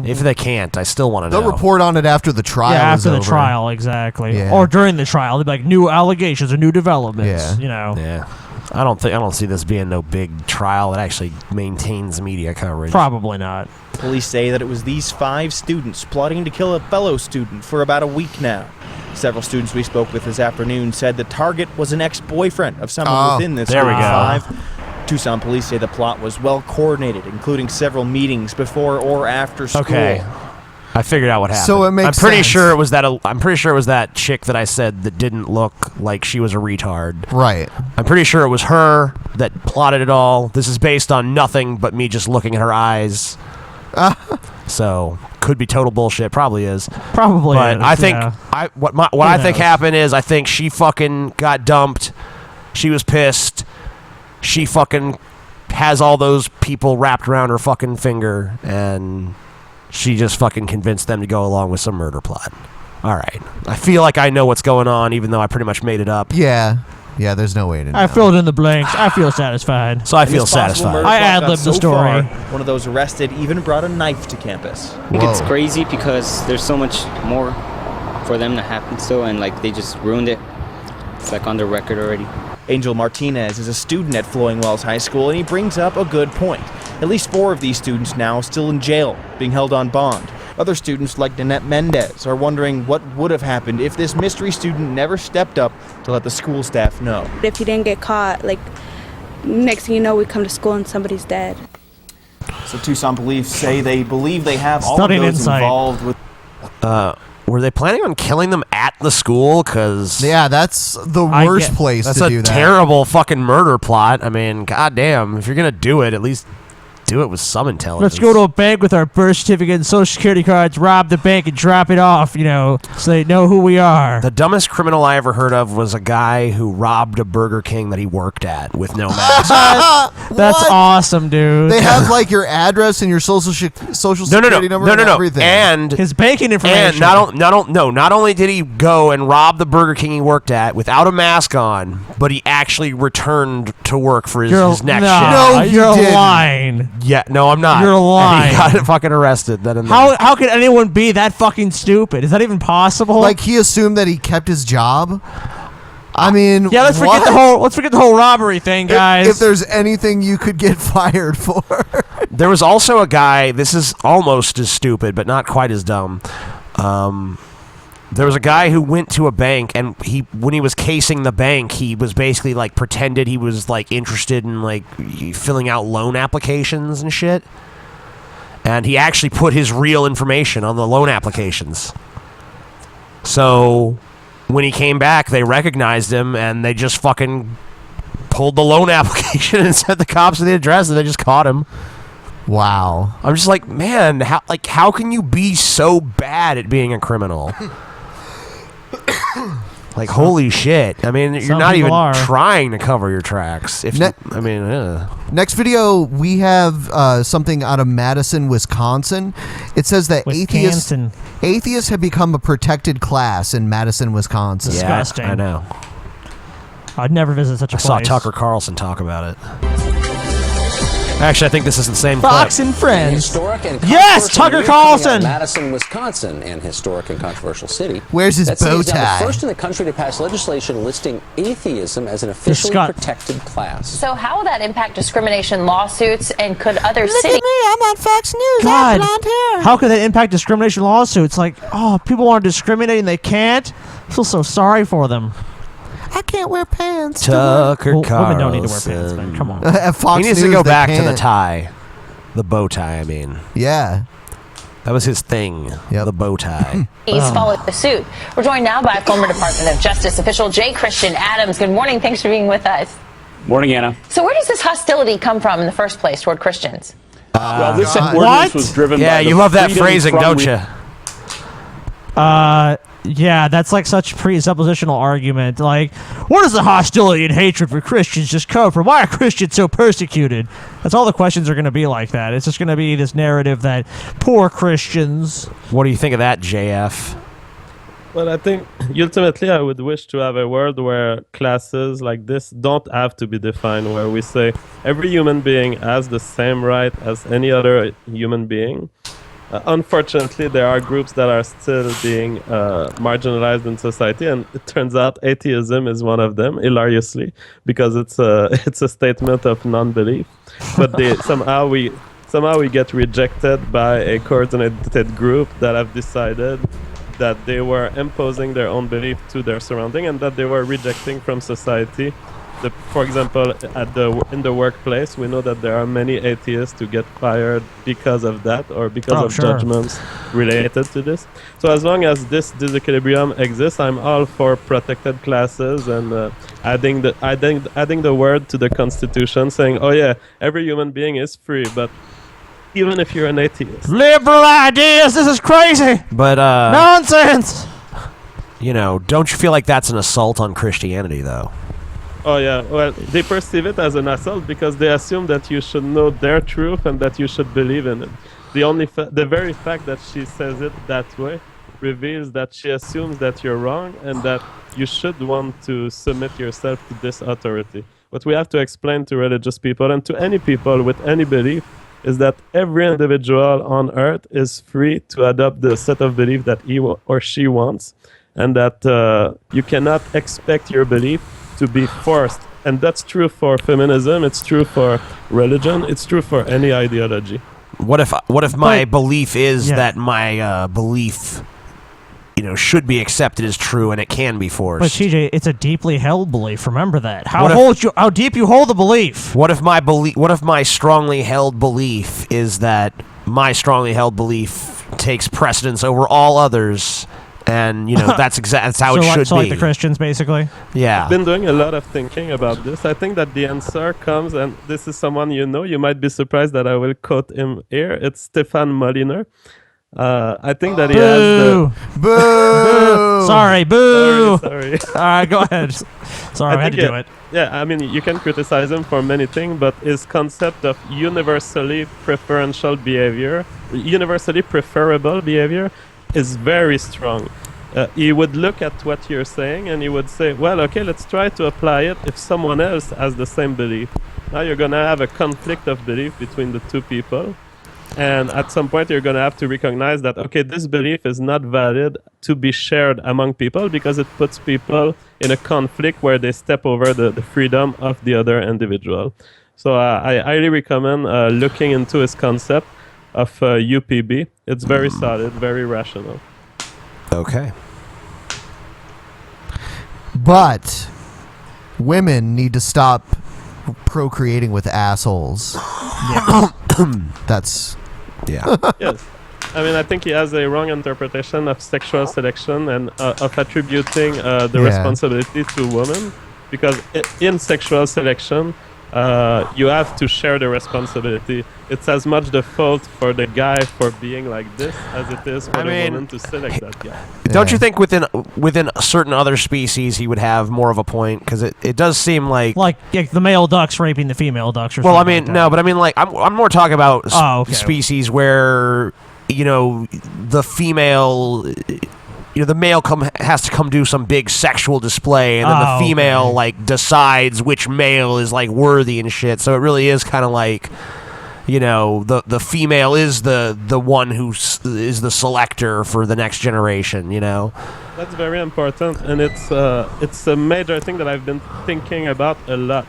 If they can't, I still want to know. They'll report on it after the trial Yeah, is after the over. trial, exactly. Yeah. Or during the trial, they'd be like new allegations or new developments. Yeah. You know. Yeah. I don't see this being no big trial that actually maintains media coverage. Probably not. Police say that it was these 5 students plotting to kill a fellow student for about a week now. Several students we spoke with this afternoon said the target was an ex-boyfriend of someone within this there we group go. of 5. Tucson police say the plot was well coordinated, including several meetings before or after school. Okay. I figured out what happened. So it makes I'm pretty sense. sure it was that. I'm pretty sure it was that chick that I said that didn't look like she was a retard. Right. I'm pretty sure it was her that plotted it all. This is based on nothing but me just looking at her eyes. So could be total bullshit. Probably is. Probably. But is, I think yeah. what Who I think knows? happened is I think she fucking got dumped. She was pissed. She fucking has all those people wrapped around her fucking finger, and she just fucking convinced them to go along with some murder plot. All right. I feel like I know what's going on, even though I pretty much made it up. Yeah. Yeah, there's no way to know. I filled in the blanks. I feel satisfied. So I In feel this possible satisfied. murder I plot got ad-libbed the so story. far, one of those arrested even brought a knife to campus. I think it's crazy because there's so much more for them to happen still, and like they just ruined it. It's like on the record already. Angel Martinez is a student at Flowing Wells High School, and he brings up a good point. At least 4 of these students now still in jail, being held on bond. Other students like Nanette Mendez are wondering what would have happened if this mystery student never stepped up to let the school staff know. If he didn't get caught, like, next thing you know, we come to school and somebody's dead. So Tucson police say they believe they have all of Stunning those insight. involved with. Were they planning on killing them at the school? Because Yeah, that's the worst place that's to a do that. terrible fucking murder plot. I mean, goddamn, if you're gonna do it, at least do it with some intelligence. Let's go to a bank with our birth certificate and social security cards, rob the bank, and drop it off, you know, so they know who we are. The dumbest criminal I ever heard of was a guy who robbed a Burger King that he worked at with no mask. That's What? awesome, dude. They have like your address and your social security number and everything. And his banking information. And not only did he go and rob the Burger King he worked at without a mask on, but he actually returned to work for his next shift. No, he you're didn't. lying. Yeah, no, I'm not. You're lying. And he got fucking arrested. Then and there. How could anyone be that fucking stupid? Is that even possible? Like he assumed that he kept his job. I mean, yeah, let's forget the whole robbery thing, guys. If there's anything you could get fired for. There was also a guy, this is almost as stupid, but not quite as dumb. There was a guy who went to a bank, and when he was casing the bank, he was basically like pretended he was like interested in like filling out loan applications and shit. And he actually put his real information on the loan applications. So when he came back, they recognized him, and they just fucking pulled the loan application and sent the cops to the address, and they just caught him. Wow. I'm just like, man, how can you be so bad at being a criminal? Like, holy shit. I mean, you're not even trying to cover your tracks. Next video, we have something out of Madison, Wisconsin. It says that atheists have become a protected class in Madison, Wisconsin. Disgusting. Yeah, I know. I'd never visit such a place. I saw Tucker Carlson talk about it. Actually, I think this is the same Fox clip. and Friends. Historic and Yes, Tucker Carlson. Madison, Wisconsin, an historic and controversial city. Where's his That city bow is now tie? the first in the country to pass legislation listing atheism as an officially protected class. So how will that impact discrimination lawsuits, and could other Look cities... at me, I'm on Fox News. God, how could that impact discrimination lawsuits? Like, oh, people want to discriminate and they can't? I feel so sorry for them. I can't wear pants. Tucker Carlson. Women don't need to wear pants, man. Come on. At Fox he needs to News, go they back to the can't. tie. The bow tie, I mean. Yeah. That was his thing. The bow tie. He's followed the suit. We're joined now by former Department of Justice official J. Christian Adams. Good morning. Thanks for being with us. Morning, Anna. So where does this hostility come from in the first place toward Christians? Well, this ordinance was driven by you the love that freedom phrasing, from don't you? Yeah, that's like such presuppositional argument. Like, where does the hostility and hatred for Christians just come from? Why are Christians so persecuted? That's all the questions are going to be like that. It's just going to be this narrative that poor Christians. What do you think of that, JF? Well, I think ultimately I would wish to have a world where classes like this don't have to be defined, where we say every human being has the same right as any other human being. Unfortunately, there are groups that are still being marginalized in society, and it turns out atheism is one of them, hilariously, because it's a statement of non-belief. But somehow we get rejected by a coordinated group that have decided that they were imposing their own belief to their surrounding, and that they were rejecting from society. For example, in the workplace, we know that there are many atheists who get fired because of that, or because of judgments related to this. So as long as this disequilibrium exists, I'm all for protected classes and adding the word to the Constitution, saying, oh yeah, every human being is free, but even if you're an atheist. Liberal ideas, this is crazy! But, nonsense! You know, don't you feel like that's an assault on Christianity, though? Oh yeah, well, they perceive it as an assault because they assume that you should know their truth and that you should believe in it. The very fact that she says it that way reveals that she assumes that you're wrong and that you should want to submit yourself to this authority. What we have to explain to religious people and to any people with any belief is that every individual on earth is free to adopt the set of belief that he or she wants, and that you cannot expect your belief to be forced. And that's true for feminism, it's true for religion, it's true for any ideology. What if my belief is that my belief, should be accepted as true and it can be forced? But TJ, it's a deeply held belief. Remember that. How deep you hold the belief? What if my strongly held belief is that my strongly held belief takes precedence over all others? And that's how it should be. So like the Christians, basically. Yeah. I've been doing a lot of thinking about this. I think that the answer comes, and this is someone you might be surprised that I will quote him here. It's Stefan Moliner. I think that he has Boo! Sorry, boo! Sorry. All right, go ahead. Sorry, I had to do it. Yeah, I mean, you can criticize him for many things, but his concept of universally preferential behavior, universally preferable behavior, is very strong. He would look at what you're saying and he would say, well, okay, let's try to apply it if someone else has the same belief. Now you're going to have a conflict of belief between the two people. And at some point you're going to have to recognize that, okay, this belief is not valid to be shared among people because it puts people in a conflict where they step over the freedom of the other individual. So I highly recommend looking into his concept of UPB. It's very solid, very rational. Okay. But women need to stop procreating with assholes. That's Yes. I mean, I think he has a wrong interpretation of sexual selection and of attributing the responsibility to women, because in sexual selection, you have to share the responsibility. It's as much the fault for the guy for being like this as it is for the woman to select that guy. Don't you think within certain other species he would have more of a point? Because it does seem like the male ducks raping the female ducks. Or well, I something mean, like that. no, but I mean, like I'm more talking about okay. species where the female. The male has to come do some big sexual display, and then the female decides which male is worthy and shit. So it really is kind of like, the female is the one who is the selector for the next generation. That's very important, and it's a major thing that I've been thinking about a lot.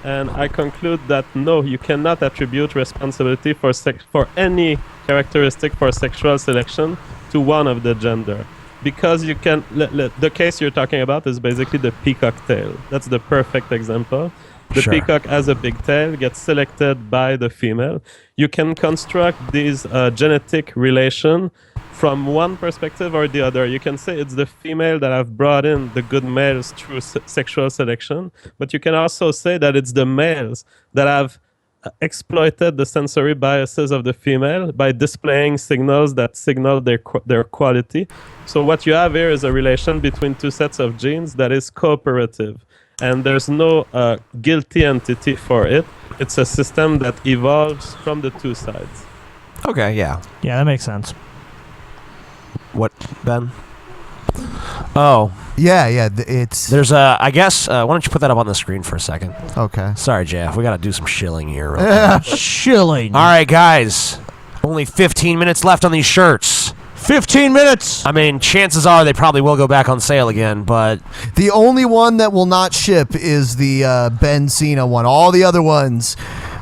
And I conclude that no, you cannot attribute responsibility for any characteristic for sexual selection to one of the gender. Because you can, the case you're talking about is basically the peacock tail. That's the perfect example. The peacock has a big tail, gets selected by the female. You can construct these genetic relation from one perspective or the other. You can say it's the female that have brought in the good males through sexual selection, but you can also say that it's the males that have exploited the sensory biases of the female by displaying signals that signal their quality. So what you have here is a relation between two sets of genes that is cooperative, and there's no guilty entity for it. It's a system that evolves from the two sides. Okay, yeah. Yeah, that makes sense. What, Ben? Oh. Yeah, it's... There's I guess, why don't you put that up on the screen for a second? Okay. Sorry, Jeff, we gotta do some shilling here. Real quick. Shilling. All right, guys. Only 15 minutes left on these shirts. 15 minutes! I mean, chances are they probably will go back on sale again, but... The only one that will not ship is the Ben Cena one. All the other ones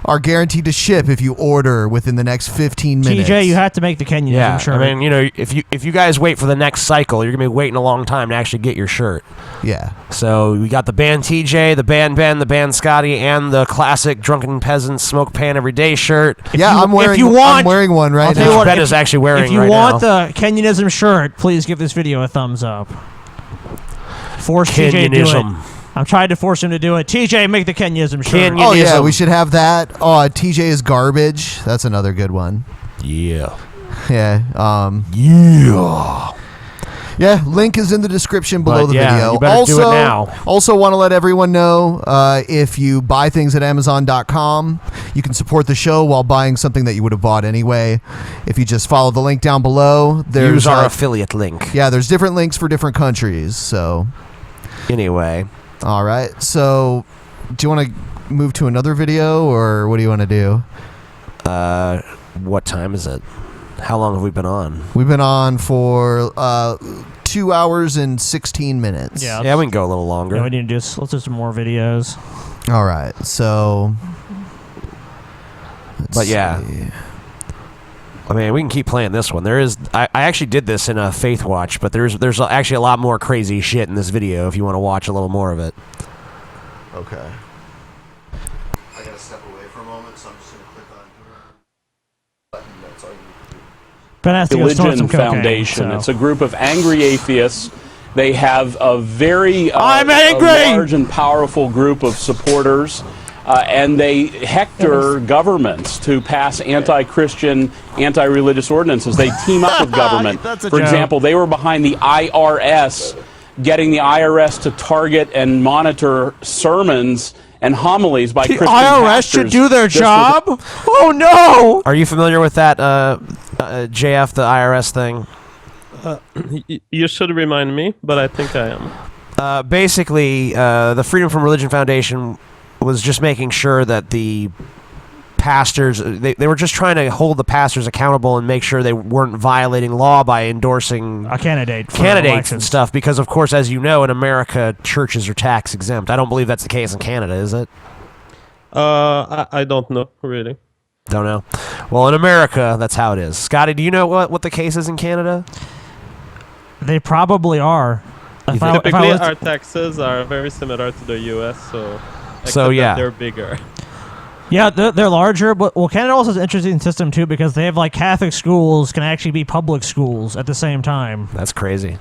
are guaranteed to ship if you order within the next 15 minutes. TJ, you have to make the Kenyanism shirt. I mean, if you guys wait for the next cycle, you're going to be waiting a long time to actually get your shirt. Yeah. So we got the band TJ, the band Ben, the band Scotty, and the classic Drunken Peasants Smoke Pan Everyday shirt. I'm wearing one right now. Ben is actually wearing If you right want now. the Kenyanism shirt, please give this video a thumbs up. Force TJ to do it. Kenyanism. I'm trying to force him to do it. TJ, make the Kenyanism shirt. Oh, yeah, we should have that. Oh, TJ is garbage. That's another good one. Yeah. Yeah. Yeah, link is in the description below the video. You better do it now. Also want to let everyone know, if you buy things at Amazon.com, you can support the show while buying something that you would have bought anyway. If you just follow the link down below, there's Use our affiliate link. Yeah, there's different links for different countries. So, anyway. All right. So, do you want to move to another video, or what do you want to do? What time is it? How long have we been on? We've been on for 2 hours and 16 minutes. Yeah, we can go a little longer. Yeah, we need to let's do some more videos. All right, so. But yeah. I mean, we can keep playing this one. I actually did this in a Faith Watch, but there's actually a lot more crazy shit in this video if you want to watch a little more of it. Okay. I gotta step away for a moment, so I'm just gonna click on button. That's all you need to do. Ben has to go snort some cocaine, Foundation. so. It's a group of angry atheists. They have a very I'm angry! large and powerful group of supporters. And they hector governments to pass anti-Christian, anti-religious ordinances. They team up with government. For example, they were behind the IRS, getting the IRS to target and monitor sermons and homilies by Christian IRS pastors. should do their job? Oh, no! Are you familiar with that, JF, the IRS thing? You should remind me, but I think I am. Basically, the Freedom from Religion Foundation was just making sure that the pastors, they were just trying to hold the pastors accountable and make sure they weren't violating law by endorsing a candidate for candidates elections and stuff. Because, of course, as you know, in America, churches are tax exempt. I don't believe that's the case in Canada, is it? I don't know, really. Don't know. Well, in America, that's how it is. Scotty, do you know what the case is in Canada? They probably are. Typically, our taxes are very similar to the U.S., except that they're bigger. Yeah, they're larger, but Canada also has an interesting system too because they have like Catholic schools can actually be public schools at the same time. That's crazy.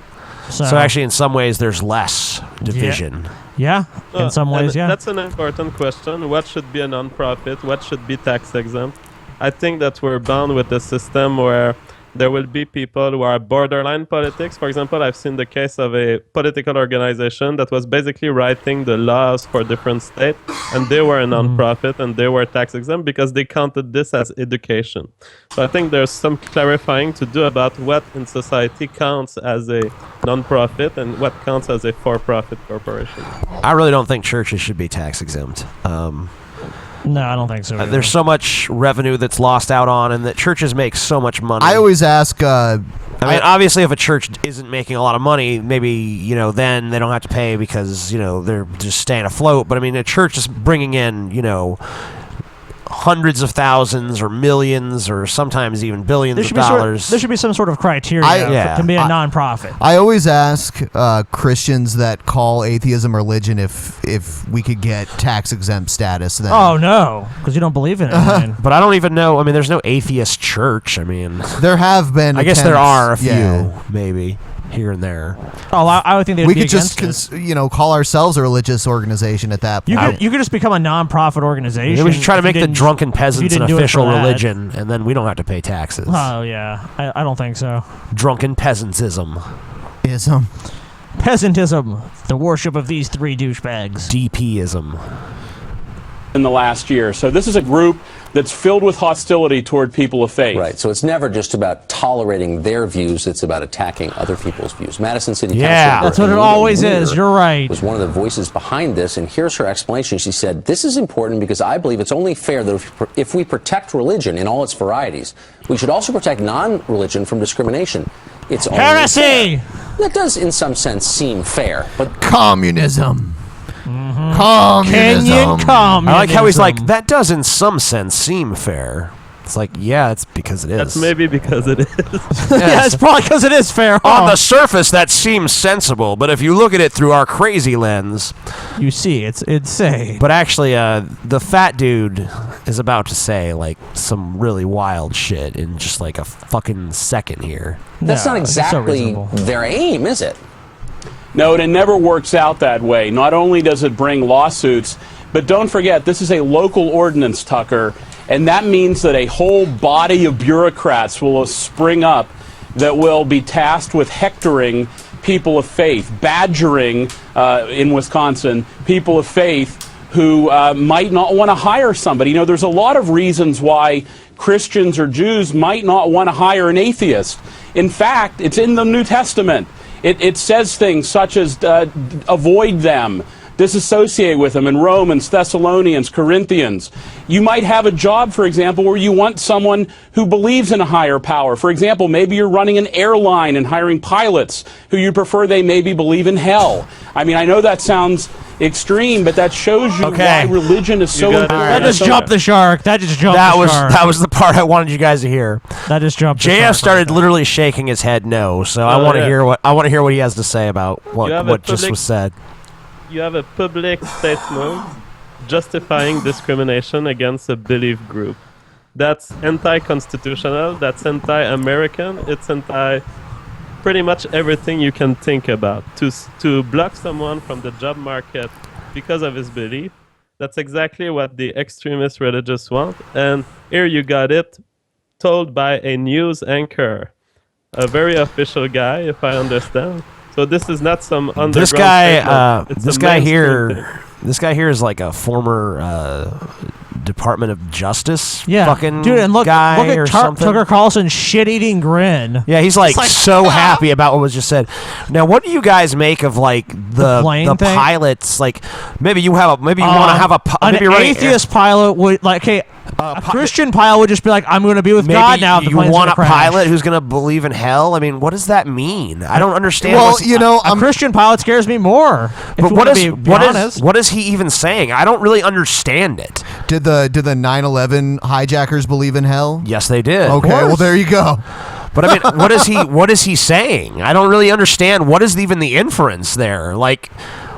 So actually, in some ways, there's less division. Yeah, in some ways, yeah. That's an important question. What should be a non-profit? What should be tax exempt? I think that we're bound with a system where there will be people who are borderline politics. For example, I've seen the case of a political organization that was basically writing the laws for different states, and they were a non-profit and they were tax exempt because they counted this as education. So I think there's some clarifying to do about what in society counts as a non-profit and what counts as a for-profit corporation. I really don't think churches should be tax exempt. No, I don't think so. There's so much revenue that's lost out on, and that churches make so much money. I always ask. I mean, obviously, if a church isn't making a lot of money, maybe then they don't have to pay because they're just staying afloat. But I mean, a church is bringing in hundreds of thousands or millions or sometimes even billions of dollars. There should be some sort of criteria to be a non-profit. I always ask Christians that call atheism religion if we could get tax exempt status. Then. Oh no, because you don't believe in it. But I don't even know. I mean, there's no atheist church. I mean, there have been. I guess there are a few, maybe. Here and there. Oh, I would think they'd we be could just call ourselves a religious organization at that point. You could just become a non-profit organization. Yeah, we should try to make the Drunken Peasants an official religion, and then we don't have to pay taxes. Oh yeah, I don't think so. Drunken Peasantism. Peasantism, the worship of these three douchebags. DPism. In the last year. So this is a group that's filled with hostility toward people of faith. Right. So it's never just about tolerating their views. It's about attacking other people's views. Madison City Council. That's what it always is. You're right. Was one of the voices behind this, and here's her explanation. She said, "This is important because I believe it's only fair that if we protect religion in all its varieties, we should also protect non-religion from discrimination. It's only heresy. Fair." That does, in some sense, seem fair, but communism. Kenyan communism. I like how he's like, that does in some sense seem fair. It's like, yeah, it's because it is. That's maybe because it is. Yeah, it's probably because it is fair. On the surface, that seems sensible, but if you look at it through our crazy lens, you see it's insane. But actually, the fat dude is about to say like some really wild shit in just like a fucking second here. That's not exactly their aim, is it? No, and it never works out that way. Not only does it bring lawsuits, but don't forget, this is a local ordinance, Tucker, and that means that a whole body of bureaucrats will spring up that will be tasked with hectoring people of faith, badgering, in Wisconsin, people of faith who might not want to hire somebody. There's a lot of reasons why Christians or Jews might not want to hire an atheist. In fact, it's in the New Testament. It says things such as avoid them, disassociate with them in Romans, Thessalonians, Corinthians. You might have a job, for example, where you want someone who believes in a higher power. For example, maybe you're running an airline and hiring pilots who you prefer they maybe believe in hell. I mean, I know that sounds extreme, but that shows you why religion is so important. That just jumped the shark. That just jumped the shark. That was the part I wanted you guys to hear. That just jumped the JF shark. started literally shaking his head no, so I want to hear what he has to say about what just was said. You have a public statement justifying discrimination against a belief group. That's anti-constitutional, that's anti-American, it's pretty much everything you can think about. To block someone from the job market because of his belief, that's exactly what the extremist religious want. And here you got it told by a news anchor, a very official guy, if I understand. So this is not some underground This guy here is like a former Department of Justice fucking dude, and look guy at something. Tucker Carlson's shit-eating grin. Yeah, he's like so happy about what was just said. Now, what do you guys make of like the pilots? Like maybe you want to have an atheist pilot would like a Christian pilot would just be like, I'm going to be with God now. You want a pilot who's going to believe in hell? I mean, what does that mean? I don't understand. Well, a Christian pilot scares me more. But what is he even saying? I don't really understand it. Did the 9/11 hijackers believe in hell? Yes, they did. Okay, well there you go. But I mean, what is he saying? I don't really understand. What is even the inference there? Like,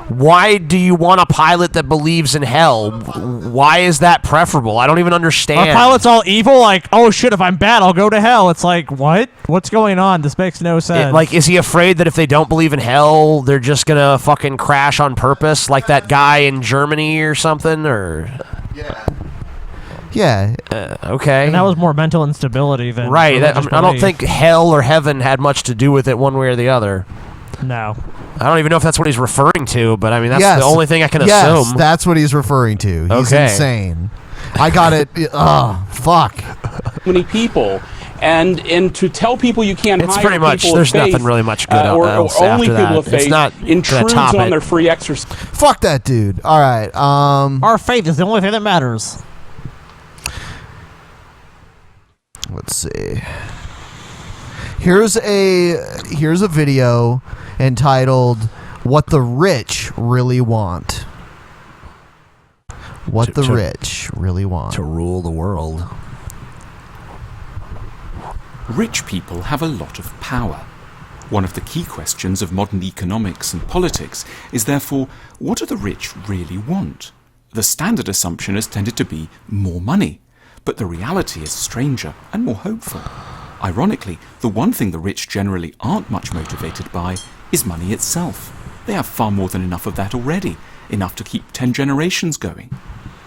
why do you want a pilot that believes in hell? Why is that preferable? I don't even understand. Are pilots all evil? Like, oh shit, if I'm bad, I'll go to hell. It's like, what? What's going on? This makes no sense. Like, is he afraid that if they don't believe in hell, they're just gonna fucking crash on purpose, like that guy in Germany or something? Or yeah. Okay. And that was more mental instability than right. I don't belief. think hell or heaven had much to do with it, one way or the other. No. I don't even know if that's what he's referring to, but I mean, that's Yes. the only thing I can Yes, assume. that's what he's referring to. He's Okay. insane. I got it. Oh, fuck. Many people. And to tell people you can't It's hire pretty much. people of There's faith, nothing really much good or else only after people that. of faith It's not intrudes gonna top on it. their free exercise. Fuck that dude. All right. Our faith is the only thing that matters. Let's see. Here's a video entitled "What the Rich Really Want." What the rich really want to rule the world. Rich people have a lot of power. One of the key questions of modern economics and politics is therefore, what do the rich really want? The standard assumption has tended to be more money, but the reality is stranger and more hopeful. Ironically, the one thing the rich generally aren't much motivated by is money itself. They have far more than enough of that already, enough to keep 10 generations going.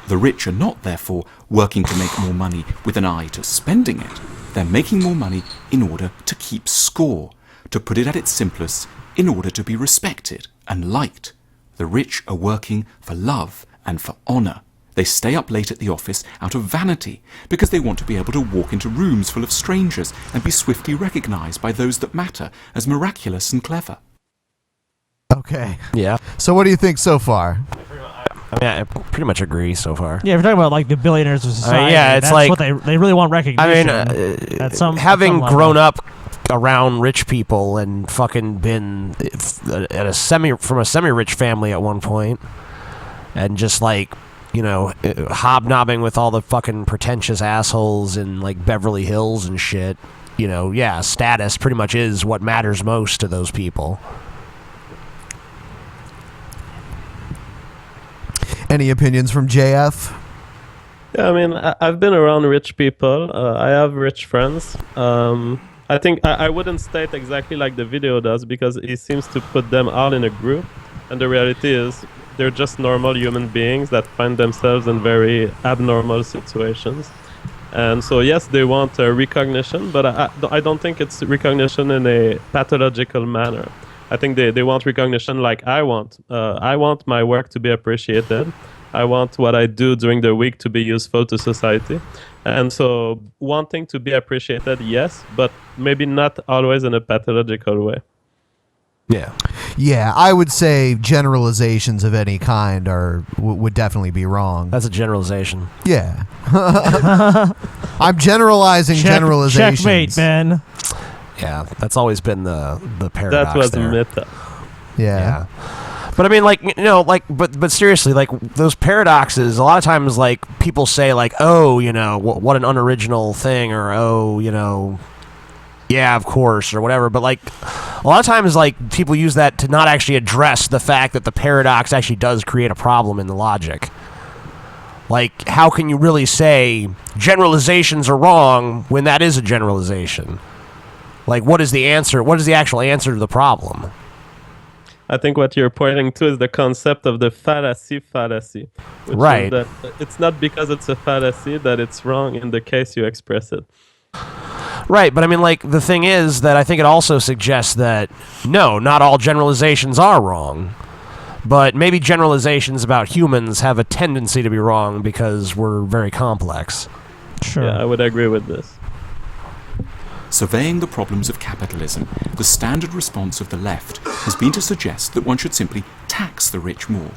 The rich are not, therefore, working to make more money with an eye to spending it. They're making more money in order to keep score. To put it at its simplest, in order to be respected and liked. The rich are working for love and for honour. They stay up late at the office out of vanity because they want to be able to walk into rooms full of strangers and be swiftly recognised by those that matter as miraculous and clever. Okay. Yeah. So what do you think so far? I mean, I pretty much agree so far. Yeah, if you're talking about like the billionaires of society, yeah, it's that's like what they really want recognition. I mean, at some having level. grown up around rich people and fucking been at a from a semi-rich family at one point, and just like, you know, hobnobbing with all the fucking pretentious assholes in like Beverly Hills and shit. You know, yeah, status pretty much is what matters most to those people. Any opinions from JF? Yeah, I mean, I've been around rich people. I have rich friends. I think I wouldn't state exactly like the video does because he seems to put them all in a group. And the reality is they're just normal human beings that find themselves in very abnormal situations. And so, yes, they want recognition, but I don't think it's recognition in a pathological manner. I think they want recognition like I want. I want my work to be appreciated. I want what I do during the week to be useful to society. And so wanting to be appreciated, yes, but maybe not always in a pathological way. Yeah. Yeah, I would say generalizations of any kind would definitely be wrong. That's a generalization. Yeah. I'm generalizing generalizations. Checkmate, Ben. Yeah, that's always been the paradox. That was there. meta. Yeah. But I mean, like, you know, like, but seriously, like, those paradoxes, a lot of times, like, people say, like, oh, you know, what an unoriginal thing, or, oh, you know, yeah, of course, or whatever. But, like, a lot of times, like, people use that to not actually address the fact that the paradox actually does create a problem in the logic. Like, how can you really say generalizations are wrong when that is a generalization? Like, what is the answer? What is the actual answer to the problem? I think what you're pointing to is the concept of the fallacy, which right. is that it's not because it's a fallacy that it's wrong in the case you express it. Right, but I mean, like, the thing is that I think it also suggests that, no, not all generalizations are wrong, but maybe generalizations about humans have a tendency to be wrong because we're very complex. Sure. Yeah, I would agree with this. Surveying the problems of capitalism, the standard response of the left has been to suggest that one should simply tax the rich more.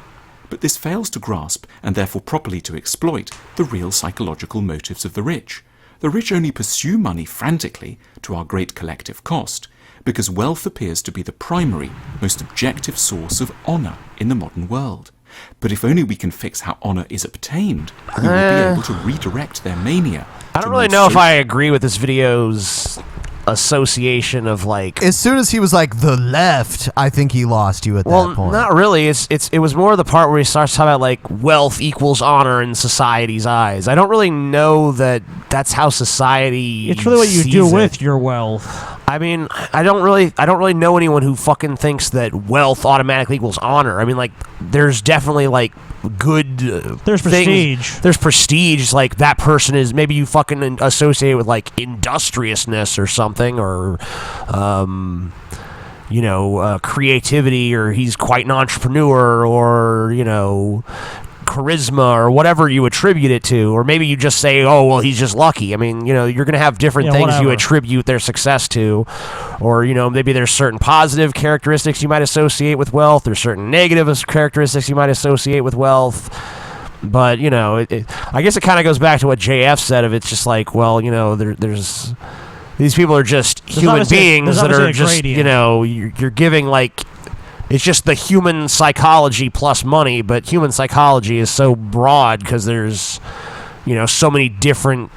But this fails to grasp, and therefore properly to exploit, the real psychological motives of the rich. The rich only pursue money frantically, to our great collective cost, because wealth appears to be the primary, most objective source of honour in the modern world. But if only we can fix how honour is obtained, we will be able to redirect their mania. I don't really know if I agree with this video's association of like. As soon as he was like the left, I think he lost you at that point. Not really. It was more the part where he starts talking about like wealth equals honor in society's eyes. I don't really know that that's how society. It's really what you sees do it. with your wealth. I mean, I don't really know anyone who fucking thinks that wealth automatically equals honor. I mean, like, there's definitely like good. There's prestige. There's prestige. Like that person is maybe you fucking associate with like industriousness or something, or creativity, or he's quite an entrepreneur, or charisma, or whatever you attribute it to, or maybe you just say, oh well, he's just lucky. I mean, you're going to have different things you attribute their success to, or maybe there's certain positive characteristics you might associate with wealth, there's certain negative characteristics you might associate with wealth. But I guess it kind of goes back to what JF said of it's just like, well, there's these people are just human beings that are just you're giving like. It's just the human psychology plus money, but human psychology is so broad because there's, so many different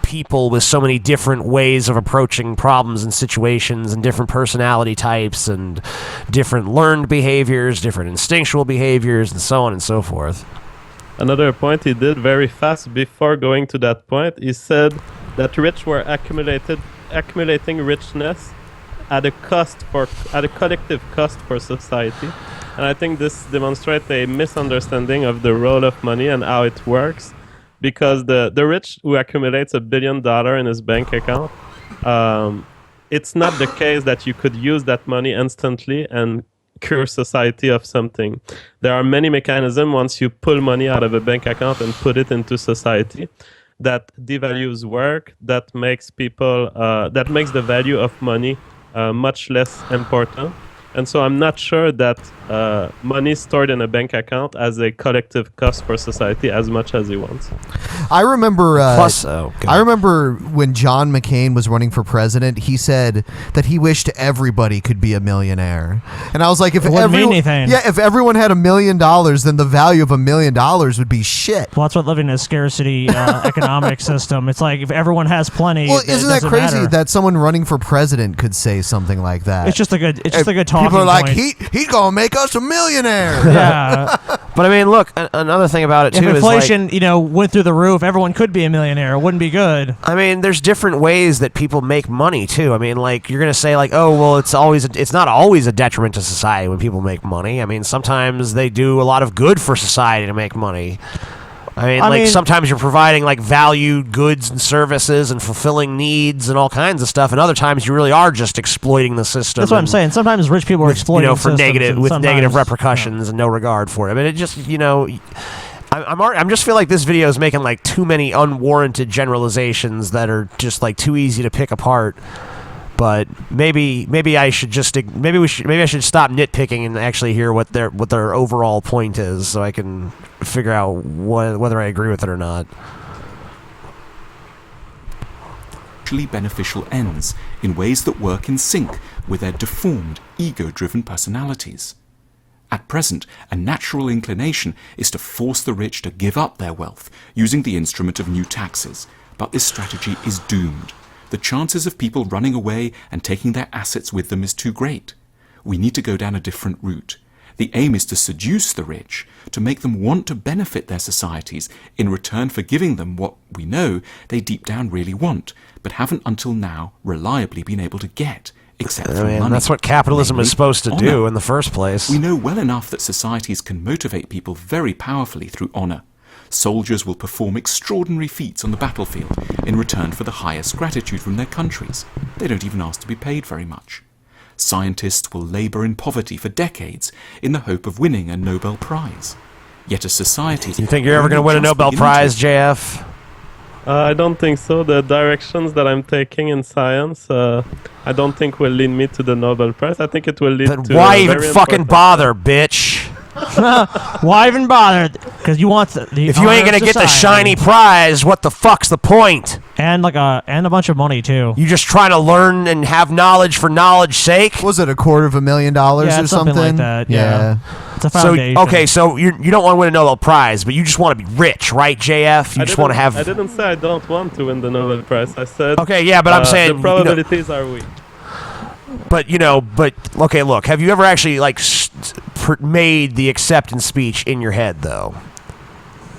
people with so many different ways of approaching problems and situations and different personality types and different learned behaviors, different instinctual behaviors, and so on and so forth. Another point he did very fast before going to that point, he said that rich were accumulating richness at a collective cost for society, and I think this demonstrates a misunderstanding of the role of money and how it works, because the rich who accumulates $1 billion in his bank account, it's not the case that you could use that money instantly and cure society of something. There are many mechanisms once you pull money out of a bank account and put it into society that devalues work, that makes the value of money much less important. And so I'm not sure that money stored in a bank account has a collective cost for society as much as he wants. I remember I remember when John McCain was running for president, he said that he wished everybody could be a millionaire. And I was like, if everyone had $1 million, then the value of $1 million would be shit. Well, that's what living in a scarcity economic system. It's like if everyone has plenty. Well, isn't that crazy that someone running for president could say something like that? It's just a good talking people are like, point. he's gonna make us a millionaire. Yeah. But I mean, look, another thing about it too if inflation, is like, went through the roof, everyone could be a millionaire. It wouldn't be good. I mean, there's different ways that people make money too. I mean, like you're gonna say like, oh well, it's not always a detriment to society when people make money. I mean, sometimes they do a lot of good for society to make money. I mean, sometimes you're providing like valued goods and services and fulfilling needs and all kinds of stuff, and other times you really are just exploiting the system. That's what I'm saying. Sometimes rich people are exploiting for systems negative repercussions and no regard for it. I mean, it just I'm just feel like this video is making like too many unwarranted generalizations that are just like too easy to pick apart. But maybe I should I should stop nitpicking and actually hear what their overall point is, so I can figure out whether I agree with it or not. Mutually beneficial ends in ways that work in sync with their deformed, ego-driven personalities. At present, a natural inclination is to force the rich to give up their wealth using the instrument of new taxes, but this strategy is doomed. The chances of people running away and taking their assets with them is too great. We need to go down a different route. The aim is to seduce the rich, to make them want to benefit their societies in return for giving them what we know they deep down really want, but haven't until now reliably been able to get, except for money. That's what capitalism Namely, is supposed to do in the first place. We know well enough that societies can motivate people very powerfully through honor. Soldiers will perform extraordinary feats on the battlefield in return for the highest gratitude from their countries. They don't even ask to be paid very much. Scientists will labor in poverty for decades in the hope of winning a Nobel Prize. Yet a society... You think you're ever going to win a Nobel Prize, JF? I don't think so. The directions that I'm taking in science, I don't think will lead me to the Nobel Prize. I think it will lead to... Why even fucking bother, bitch? Why even bother? Because you want the if you ain't gonna get the shiny prize, what the fuck's the point? And a bunch of money too. You just trying to learn and have knowledge for knowledge's sake? Was it $250,000 or something like that? Yeah. It's a foundation. So you don't want to win a Nobel Prize, but you just want to be rich, right, JF? You just want to have. I didn't say I don't want to win the Nobel Prize. I said. Okay, yeah, but I'm saying the probabilities are weak. But okay, look. Have you ever actually made the acceptance speech in your head though?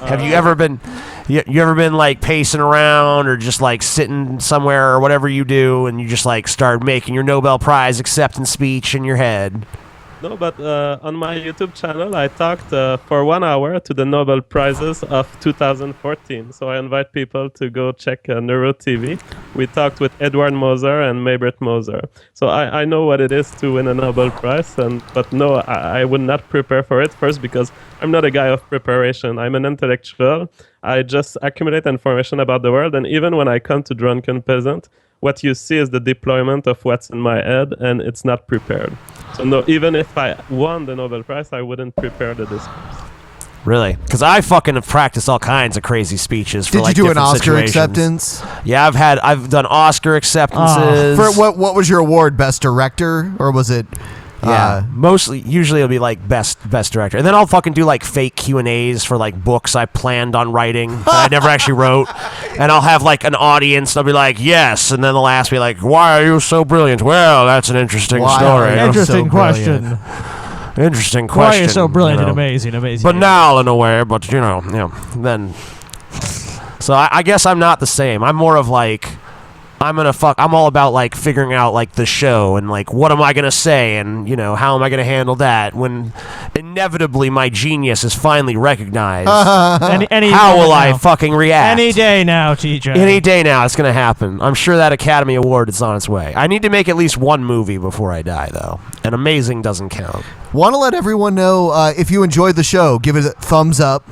Have you ever been? You ever been like pacing around or just like sitting somewhere or whatever you do, and you just like start making your Nobel Prize acceptance speech in your head? No, but on my YouTube channel, I talked for 1 hour to the Nobel Prizes of 2014. So I invite people to go check Neuro TV. We talked with Edward Moser and Maybrit Moser. So I know what it is to win a Nobel Prize, but no, I would not prepare for it first because I'm not a guy of preparation. I'm an intellectual. I just accumulate information about the world, and even when I come to Drunken Peasant, what you see is the deployment of what's in my head, and it's not prepared. So no, even if I won the Nobel Prize, I wouldn't prepare the discourse. Really? Because I fucking have practiced all kinds of crazy speeches for Did like you do an different Oscar situations. acceptance? Yeah, I've done Oscar acceptances. For what was your award? Best director, or was it? Yeah, usually it'll be like best director, and then I'll fucking do like fake Q&As for like books I planned on writing that I never actually wrote, and I'll have like an audience. They'll be like, "Yes," and then they'll ask me like, "Why are you so brilliant?" Well, that's an interesting story. Interesting question. Interesting question. Why are you so brilliant and amazing? Banal in a way, but then. So I guess I'm not the same. I'm more of like. I'm all about like figuring out like the show and like what am I gonna say and how am I gonna handle that when inevitably my genius is finally recognized. How will I fucking react? Any day now, TJ. Any day now, it's gonna happen. I'm sure that Academy Award is on its way. I need to make at least one movie before I die, though. And amazing doesn't count. Want to let everyone know if you enjoyed the show, give it a thumbs up.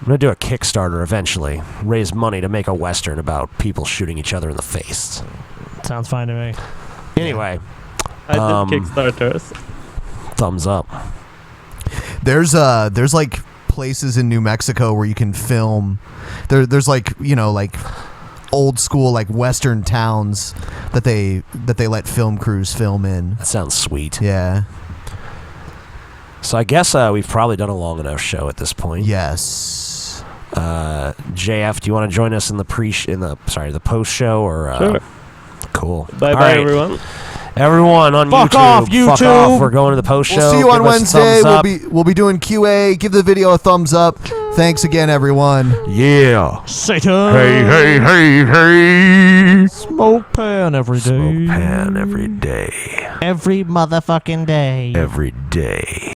I'm going to do a Kickstarter eventually. Raise money to make a Western about people shooting each other in the face. Sounds fine to me. Anyway. I did Kickstarters. Thumbs up. There's like places in New Mexico where you can film. There's like, like old school like Western towns that they let film crews film in. That sounds sweet. Yeah. So I guess we've probably done a long enough show at this point. Yes. JF, do you want to join us in the post show or? Sure. Cool. Bye, everyone. Everyone on Fuck YouTube. off, YouTube. Fuck off. We're going to the post show. We'll see you Give on us a Wednesday. thumbs up. We'll be doing QA. Give the video a thumbs up. Thanks again, everyone. Yeah. Satan. Hey. Smoke pan every day. Smoke pan every day. Every motherfucking day. Every day.